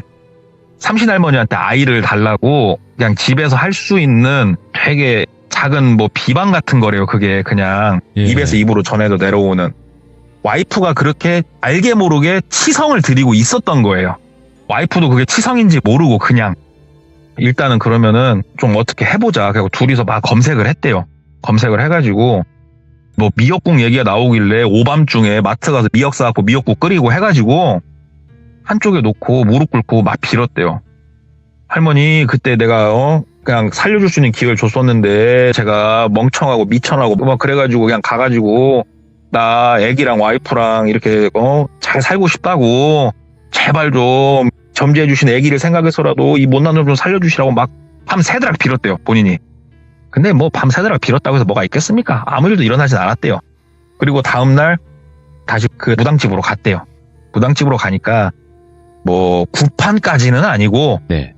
삼신할머니한테 아이를 달라고 그냥 집에서 할 수 있는 되게 작은 뭐 비방 같은 거래요. 그게 그냥 예. 입에서 입으로 전해져 내려오는. 와이프가 그렇게 알게 모르게 치성을 드리고 있었던 거예요. 와이프도 그게 치성인지 모르고 그냥 일단은 그러면은 좀 어떻게 해보자. 그리고 둘이서 막 검색을 했대요. 검색을 해가지고 뭐 미역국 얘기가 나오길래 오밤중에 마트 가서 미역 사갖고 미역국 끓이고 해가지고 한쪽에 놓고 무릎 꿇고 막 빌었대요. 할머니 그때 내가 그냥 살려줄 수 있는 기회를 줬었는데 제가 멍청하고 미천하고 막 그래가지고 그냥 가가지고 나 애기랑 와이프랑 이렇게 잘 살고 싶다고 제발 좀 점지해 주신 애기를 생각해서라도 이 못난 놈 좀 살려주시라고 막 밤새도록 빌었대요. 본인이. 근데 뭐 밤새도록 빌었다고 해서 뭐가 있겠습니까? 아무 일도 일어나진 않았대요. 그리고 다음날 다시 그 무당집으로 갔대요. 무당집으로 가니까 뭐 구판까지는 아니고 네.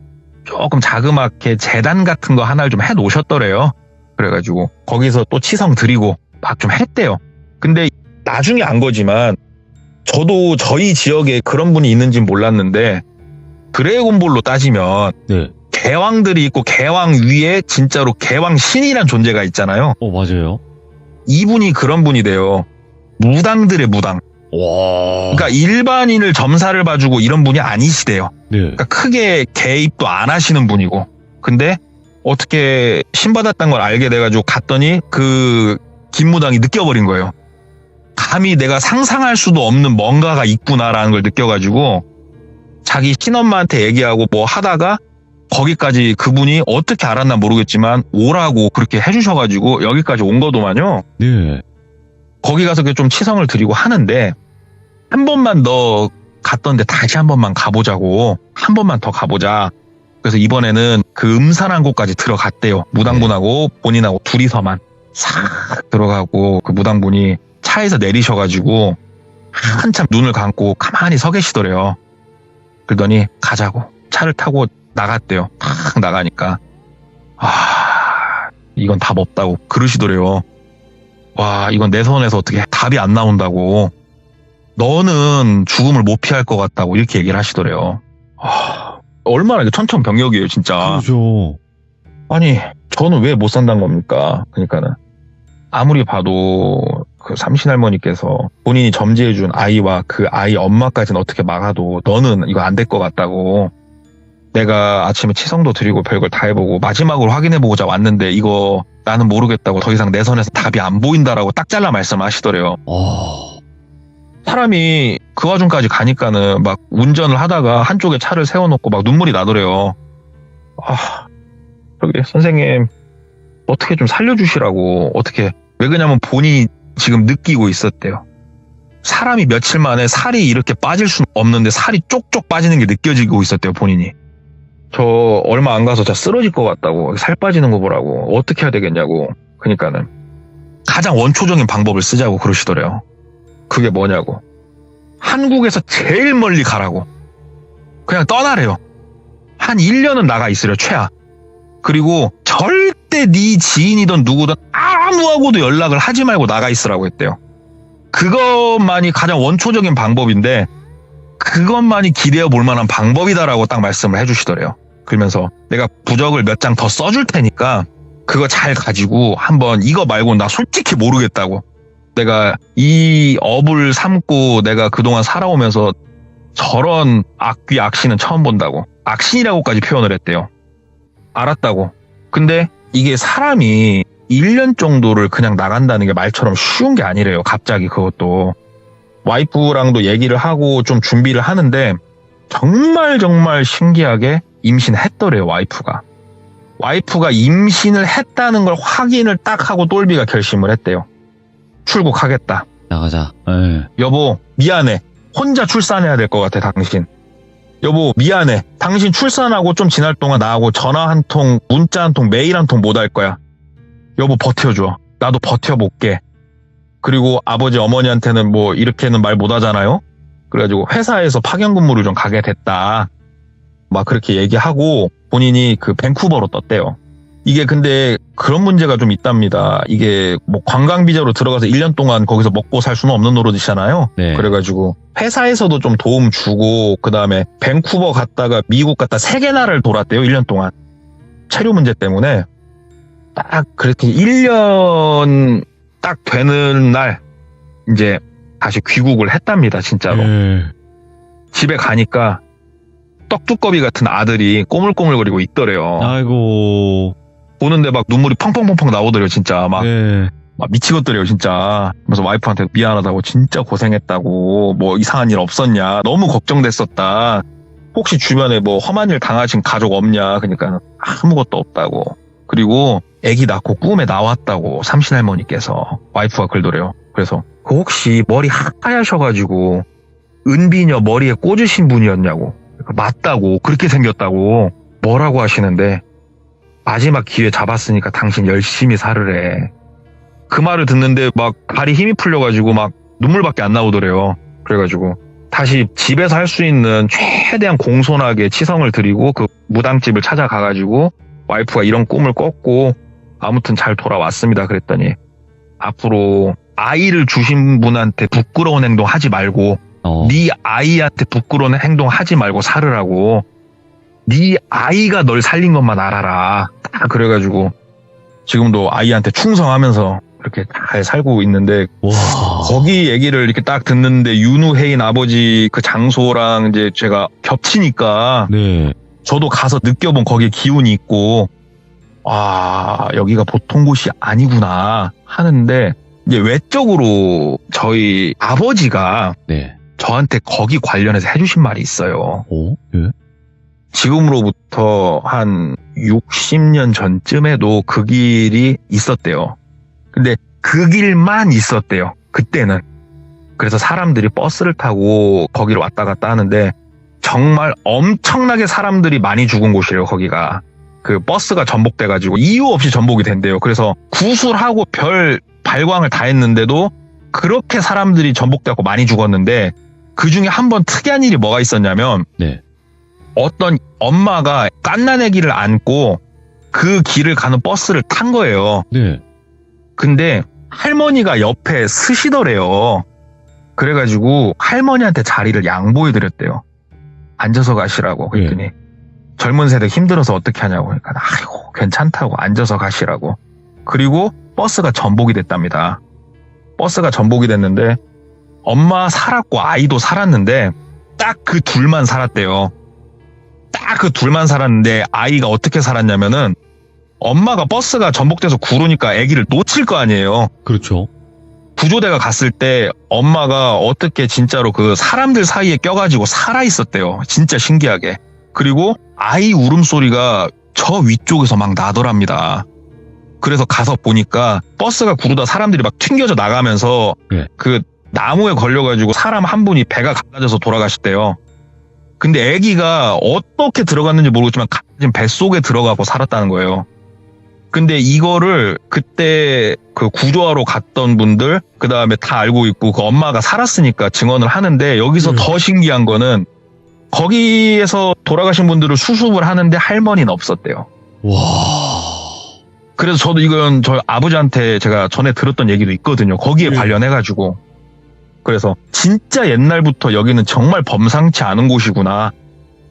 조금 자그맣게 재단 같은 거 하나를 좀 해놓으셨더래요. 그래가지고 거기서 또 치성 드리고 막 좀 했대요. 근데 나중에 안 거지만 저도 저희 지역에 그런 분이 있는지는 몰랐는데 드래곤볼로 따지면 네. 개왕들이 있고 개왕 위에 진짜로 개왕 신이란 존재가 있잖아요. 맞아요. 이분이 그런 분이 돼요. 무당들의 무당. 와. 그러니까 일반인을 점사를 봐주고 이런 분이 아니시대요. 네. 그러니까 크게 개입도 안 하시는 분이고. 근데 어떻게 신받았다는 걸 알게 돼가지고 갔더니 그 김무당이 느껴버린 거예요. 감히 내가 상상할 수도 없는 뭔가가 있구나라는 걸 느껴가지고 자기 친엄마한테 얘기하고 뭐 하다가 거기까지 그분이 어떻게 알았나 모르겠지만 오라고 그렇게 해주셔가지고 여기까지 온 거더만요. 네. 거기 가서 좀 치성을 드리고 하는데 한 번만 더 갔던데 다시 한 번만 가보자고. 한 번만 더 가보자. 그래서 이번에는 그 음산한 곳까지 들어갔대요. 무당분하고 본인하고 둘이서만 싹 들어가고 그 무당분이 차에서 내리셔가지고 한참 눈을 감고 가만히 서 계시더래요. 그러더니 가자고 차를 타고 나갔대요. 탁 나가니까 이건 답 없다고 그러시더래요. 와, 이건 내 손에서 어떻게 답이 안 나온다고. 너는 죽음을 못 피할 것 같다고 이렇게 얘기를 하시더래요. 얼마나 이게 천천병력이에요 진짜. 그러죠. 아니 저는 왜 못 산다는 겁니까? 그러니까는 아무리 봐도 그 삼신할머니께서 본인이 점지해준 아이와 그 아이 엄마까지는 어떻게 막아도 너는 이거 안 될 것 같다고. 내가 아침에 치성도 드리고 별걸 다 해보고 마지막으로 확인해보고자 왔는데 이거 나는 모르겠다고 더 이상 내 손에서 답이 안 보인다라고 딱 잘라 말씀하시더래요. 사람이 그 와중까지 가니까는 막 운전을 하다가 한쪽에 차를 세워놓고 막 눈물이 나더래요. 저기 선생님 어떻게 좀 살려주시라고. 어떻게. 왜 그러냐면 본인이 지금 느끼고 있었대요. 사람이 며칠 만에 살이 이렇게 빠질 수는 없는데 살이 쪽쪽 빠지는 게 느껴지고 있었대요 본인이. 저 얼마 안 가서 저 쓰러질 것 같다고. 살 빠지는 거 보라고. 어떻게 해야 되겠냐고. 그러니까는 가장 원초적인 방법을 쓰자고 그러시더래요. 그게 뭐냐고. 한국에서 제일 멀리 가라고. 그냥 떠나래요. 한 1년은 나가 있으려 최하. 그리고 절대 네 지인이든 누구든 아무하고도 연락을 하지 말고 나가 있으라고 했대요. 그것만이 가장 원초적인 방법인데 그것만이 기대어 볼 만한 방법이다라고 딱 말씀을 해주시더래요. 그러면서 내가 부적을 몇 장 더 써줄 테니까 그거 잘 가지고 한번 이거 말고 나 솔직히 모르겠다고. 내가 이 업을 삼고 내가 그동안 살아오면서 저런 악귀 악신은 처음 본다고. 악신이라고까지 표현을 했대요. 알았다고. 근데 이게 사람이 1년 정도를 그냥 나간다는 게 말처럼 쉬운 게 아니래요. 갑자기 그것도. 와이프랑도 얘기를 하고 좀 준비를 하는데 정말 신기하게 임신했더래요. 와이프가 임신을 했다는 걸 확인을 딱 하고 똘비가 결심을 했대요. 출국하겠다. 나가자. 예. 여보 미안해. 혼자 출산해야 될 것 같아 당신. 여보 미안해. 당신 출산하고 좀 지날 동안 나하고 전화 한 통, 문자 한 통, 메일 한 통 못 할 거야. 여보 버텨줘. 나도 버텨볼게. 그리고 아버지 어머니한테는 뭐 이렇게는 말 못 하잖아요. 그래가지고 회사에서 파견 근무를 좀 가게 됐다. 막 그렇게 얘기하고 본인이 그 밴쿠버로 떴대요. 이게 근데 그런 문제가 좀 있답니다. 이게 뭐 관광 비자로 들어가서 1년 동안 거기서 먹고 살 수는 없는 노릇이잖아요. 네. 그래가지고 회사에서도 좀 도움 주고 그다음에 밴쿠버 갔다가 미국 갔다 3개 나라를 돌았대요. 1년 동안. 체류 문제 때문에. 딱 그렇게 1년 딱 되는 날 이제 다시 귀국을 했답니다. 진짜로. 예. 집에 가니까 떡두꺼비 같은 아들이 꼬물꼬물거리고 있더래요. 아이고. 보는데 막 눈물이 펑펑펑펑 나오더래요. 진짜 막 예. 미치겠더래요 진짜. 그래서 와이프한테 미안하다고 진짜 고생했다고 뭐 이상한 일 없었냐 너무 걱정됐었다. 혹시 주변에 뭐 험한 일 당하신 가족 없냐. 그러니까 아무것도 없다고. 그리고 아기 낳고 꿈에 나왔다고 삼신할머니께서 와이프가 그러더래요. 그래서 그 혹시 머리 하얗셔가지고 은비녀 머리에 꽂으신 분이었냐고. 맞다고. 그렇게 생겼다고. 뭐라고 하시는데 마지막 기회 잡았으니까 당신 열심히 살으래. 그 말을 듣는데 막 발이 힘이 풀려가지고 막 눈물밖에 안 나오더래요. 그래가지고 다시 집에서 할 수 있는 최대한 공손하게 치성을 드리고 그 무당집을 찾아가가지고 와이프가 이런 꿈을 꿨고 아무튼 잘 돌아왔습니다. 그랬더니 앞으로 아이를 주신 분한테 부끄러운 행동 하지 말고 네 아이한테 부끄러운 행동 하지 말고 살으라고. 네 아이가 널 살린 것만 알아라. 딱 그래가지고 지금도 아이한테 충성하면서 이렇게 잘 살고 있는데 와. 거기 얘기를 이렇게 딱 듣는데 윤우혜인 아버지 그 장소랑 이제 제가 겹치니까 네. 저도 가서 느껴본 거기에 기운이 있고 여기가 보통 곳이 아니구나 하는데 이제 외적으로 저희 아버지가 네. 저한테 거기 관련해서 해주신 말이 있어요. 오? 예. 지금으로부터 한 60년 전쯤에도 그 길이 있었대요. 근데 그 길만 있었대요. 그때는. 그래서 사람들이 버스를 타고 거기를 왔다 갔다 하는데 정말 엄청나게 사람들이 많이 죽은 곳이래요. 거기가. 그 버스가 전복돼가지고 이유 없이 전복이 된대요. 그래서 구술하고 별 발광을 다 했는데도 그렇게 사람들이 전복돼갖고 많이 죽었는데 그 중에 한 번 특이한 일이 뭐가 있었냐면 네. 어떤 엄마가 갓난 아기를 안고 그 길을 가는 버스를 탄 거예요. 네. 근데 할머니가 옆에 쓰시더래요. 그래가지고 할머니한테 자리를 양보해드렸대요. 앉아서 가시라고. 그랬더니 젊은 세대 힘들어서 어떻게 하냐고. 그러니까 아이고 괜찮다고 앉아서 가시라고. 그리고 버스가 전복이 됐답니다. 버스가 전복이 됐는데 엄마 살았고 아이도 살았는데 딱 그 둘만 살았대요. 딱 그 둘만 살았는데 아이가 어떻게 살았냐면은 엄마가 버스가 전복돼서 구르니까 아기를 놓칠 거 아니에요. 그렇죠. 구조대가 갔을 때 엄마가 어떻게 진짜로 그 사람들 사이에 껴가지고 살아있었대요. 진짜 신기하게. 그리고 아이 울음소리가 저 위쪽에서 막 나더랍니다. 그래서 가서 보니까 버스가 구르다 사람들이 막 튕겨져 나가면서 네. 그 나무에 걸려가지고 사람 한 분이 배가 갈라져서 돌아가셨대요. 근데 아기가 어떻게 들어갔는지 모르겠지만 지금 뱃속에 들어가고 살았다는 거예요. 근데 이거를 그때 그 구조하러 갔던 분들 그 다음에 다 알고 있고 그 엄마가 살았으니까 증언을 하는데 여기서 더 신기한 거는 거기에서 돌아가신 분들을 수습을 하는데 할머니는 없었대요. 와. 그래서 저도 이건 저희 아버지한테 제가 전에 들었던 얘기도 있거든요. 거기에 관련해가지고. 그래서 진짜 옛날부터 여기는 정말 범상치 않은 곳이구나.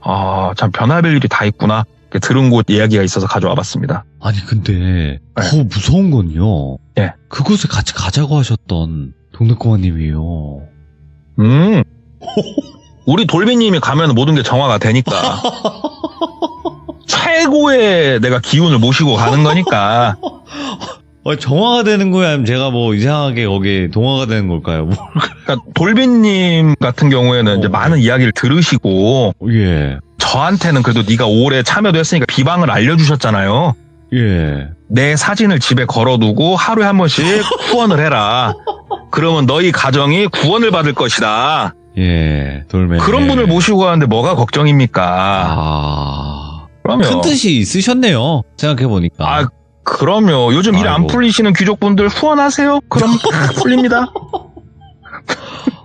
아, 참 변화될 일이 다 있구나. 들은 곳 이야기가 있어서 가져와 봤습니다. 아니 근데 더 무서운 건요. 예. 그곳에 같이 가자고 하셨던 동네 꼬마님이요. 우리 돌비님이 가면 모든 게 정화가 되니까. 최고의 내가 기운을 모시고 가는 거니까. 정화가 되는 거야? 아니면 제가 뭐 이상하게 거기에 동화가 되는 걸까요? 그러니까 돌비님 같은 경우에는 이제 많은 이야기를 들으시고 예. 저한테는 그래도 네가 오래 참여도 했으니까 비방을 알려주셨잖아요. 예. 내 사진을 집에 걸어두고 하루에 한 번씩 후원을 해라. 그러면 너희 가정이 구원을 받을 것이다. 예. 돌멩이. 그런 분을 모시고 가는데 뭐가 걱정입니까? 아. 그러면 큰 뜻이 있으셨네요. 생각해보니까. 아, 그럼요. 요즘 일 안 아이고. 풀리시는 귀족분들 후원하세요. 그럼 풀립니다.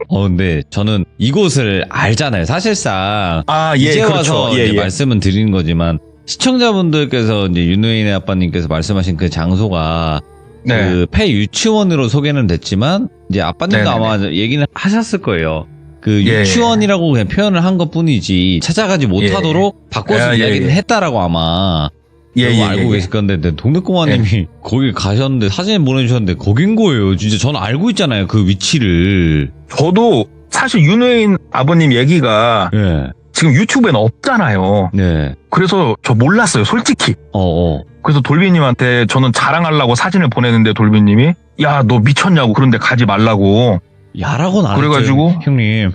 근데 저는 이곳을 알잖아요. 사실상. 아, 예, 이제 그렇죠. 와서 예, 이제 예. 말씀은 드리는 거지만, 시청자분들께서 이제 윤호인의 아빠님께서 말씀하신 그 장소가 네. 그 폐유치원으로 소개는 됐지만, 이제 아빠님도 네네네. 아마 얘기는 하셨을 거예요. 그 예. 유치원이라고 그냥 표현을 한 것 뿐이지, 찾아가지 못하도록 바꿔서 예, 예, 이야기는 예. 했다라고 아마. 예, 너무 예, 알고 예. 계실 건데, 동네 꼬마님이 거기 가셨는데 사진 보내주셨는데 거긴 거예요. 진짜 저는 알고 있잖아요. 그 위치를. 저도 사실 윤회인 아버님 얘기가 예. 지금 유튜브에는 없잖아요. 네. 그래서 저 몰랐어요, 솔직히. 그래서 돌비님한테 저는 자랑하려고 사진을 보내는데 돌비님이 야, 너 미쳤냐고 그런데 가지 말라고. 야라고는 안 그래가지고 했죠, 형님.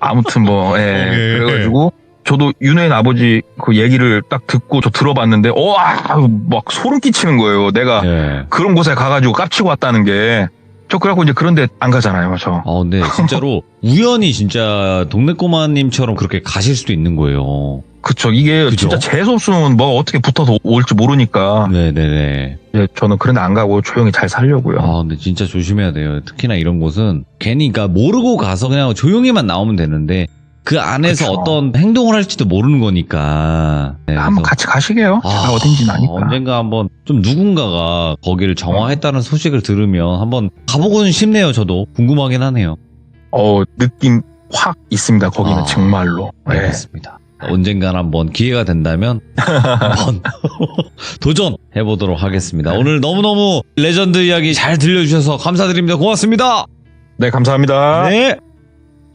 아무튼 뭐, 예. 예. 그래가지고 저도 윤회인 아버지 그 얘기를 딱 듣고 저 들어봤는데, 막 소름 끼치는 거예요. 내가 예. 그런 곳에 가가지고 깝치고 왔다는 게. 저 그래갖고 이제 그런데 안 가잖아요, 저. 근데 진짜로 우연히 진짜 동네 꼬마님처럼 그렇게 가실 수도 있는 거예요. 그쵸. 이게 그죠? 진짜 재수없으면 뭐 어떻게 붙어서 올지 모르니까. 네네네. 예, 저는 그런데 안 가고 조용히 잘 살려고요. 근데 진짜 조심해야 돼요. 특히나 이런 곳은 괜히 그러니까 모르고 가서 그냥 조용히만 나오면 되는데 그 안에서 그쵸. 어떤 행동을 할지도 모르는 거니까. 네, 한번 그래서 같이 가시게요. 제가 어딘지 아니까. 언젠가 한번 좀 누군가가 거기를 정화했다는 소식을 들으면 한번 가보고는 싶네요. 저도 궁금하긴 하네요. 느낌 확 있습니다. 거기는 정말로. 예. 알겠습니다. 언젠간 한번 기회가 된다면 한번 도전해보도록 하겠습니다. 오늘 너무너무 레전드 이야기 잘 들려주셔서 감사드립니다. 고맙습니다. 네, 감사합니다. 네.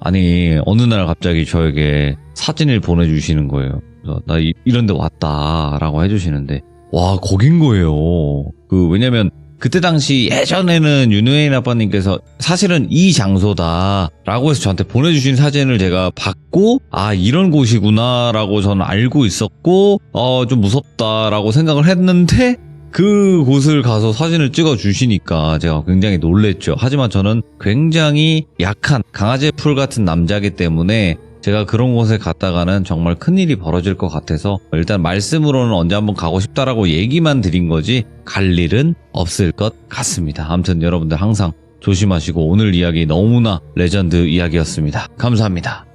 아니 어느 날 갑자기 저에게 사진을 보내주시는 거예요. 그래서 나 이런 데 왔다라고 해주시는데 와 거긴 거예요. 왜냐면 그때 당시 예전에는 윤회인 아빠님께서 사실은 이 장소다라고 해서 저한테 보내주신 사진을 제가 받고 이런 곳이구나라고 저는 알고 있었고 좀 무섭다라고 생각을 했는데 그 곳을 가서 사진을 찍어 주시니까 제가 굉장히 놀랬죠. 하지만 저는 굉장히 약한 강아지 풀 같은 남자이기 때문에 제가 그런 곳에 갔다가는 정말 큰일이 벌어질 것 같아서 일단 말씀으로는 언제 한번 가고 싶다라고 얘기만 드린 거지 갈 일은 없을 것 같습니다. 아무튼 여러분들 항상 조심하시고 오늘 이야기 너무나 레전드 이야기였습니다. 감사합니다.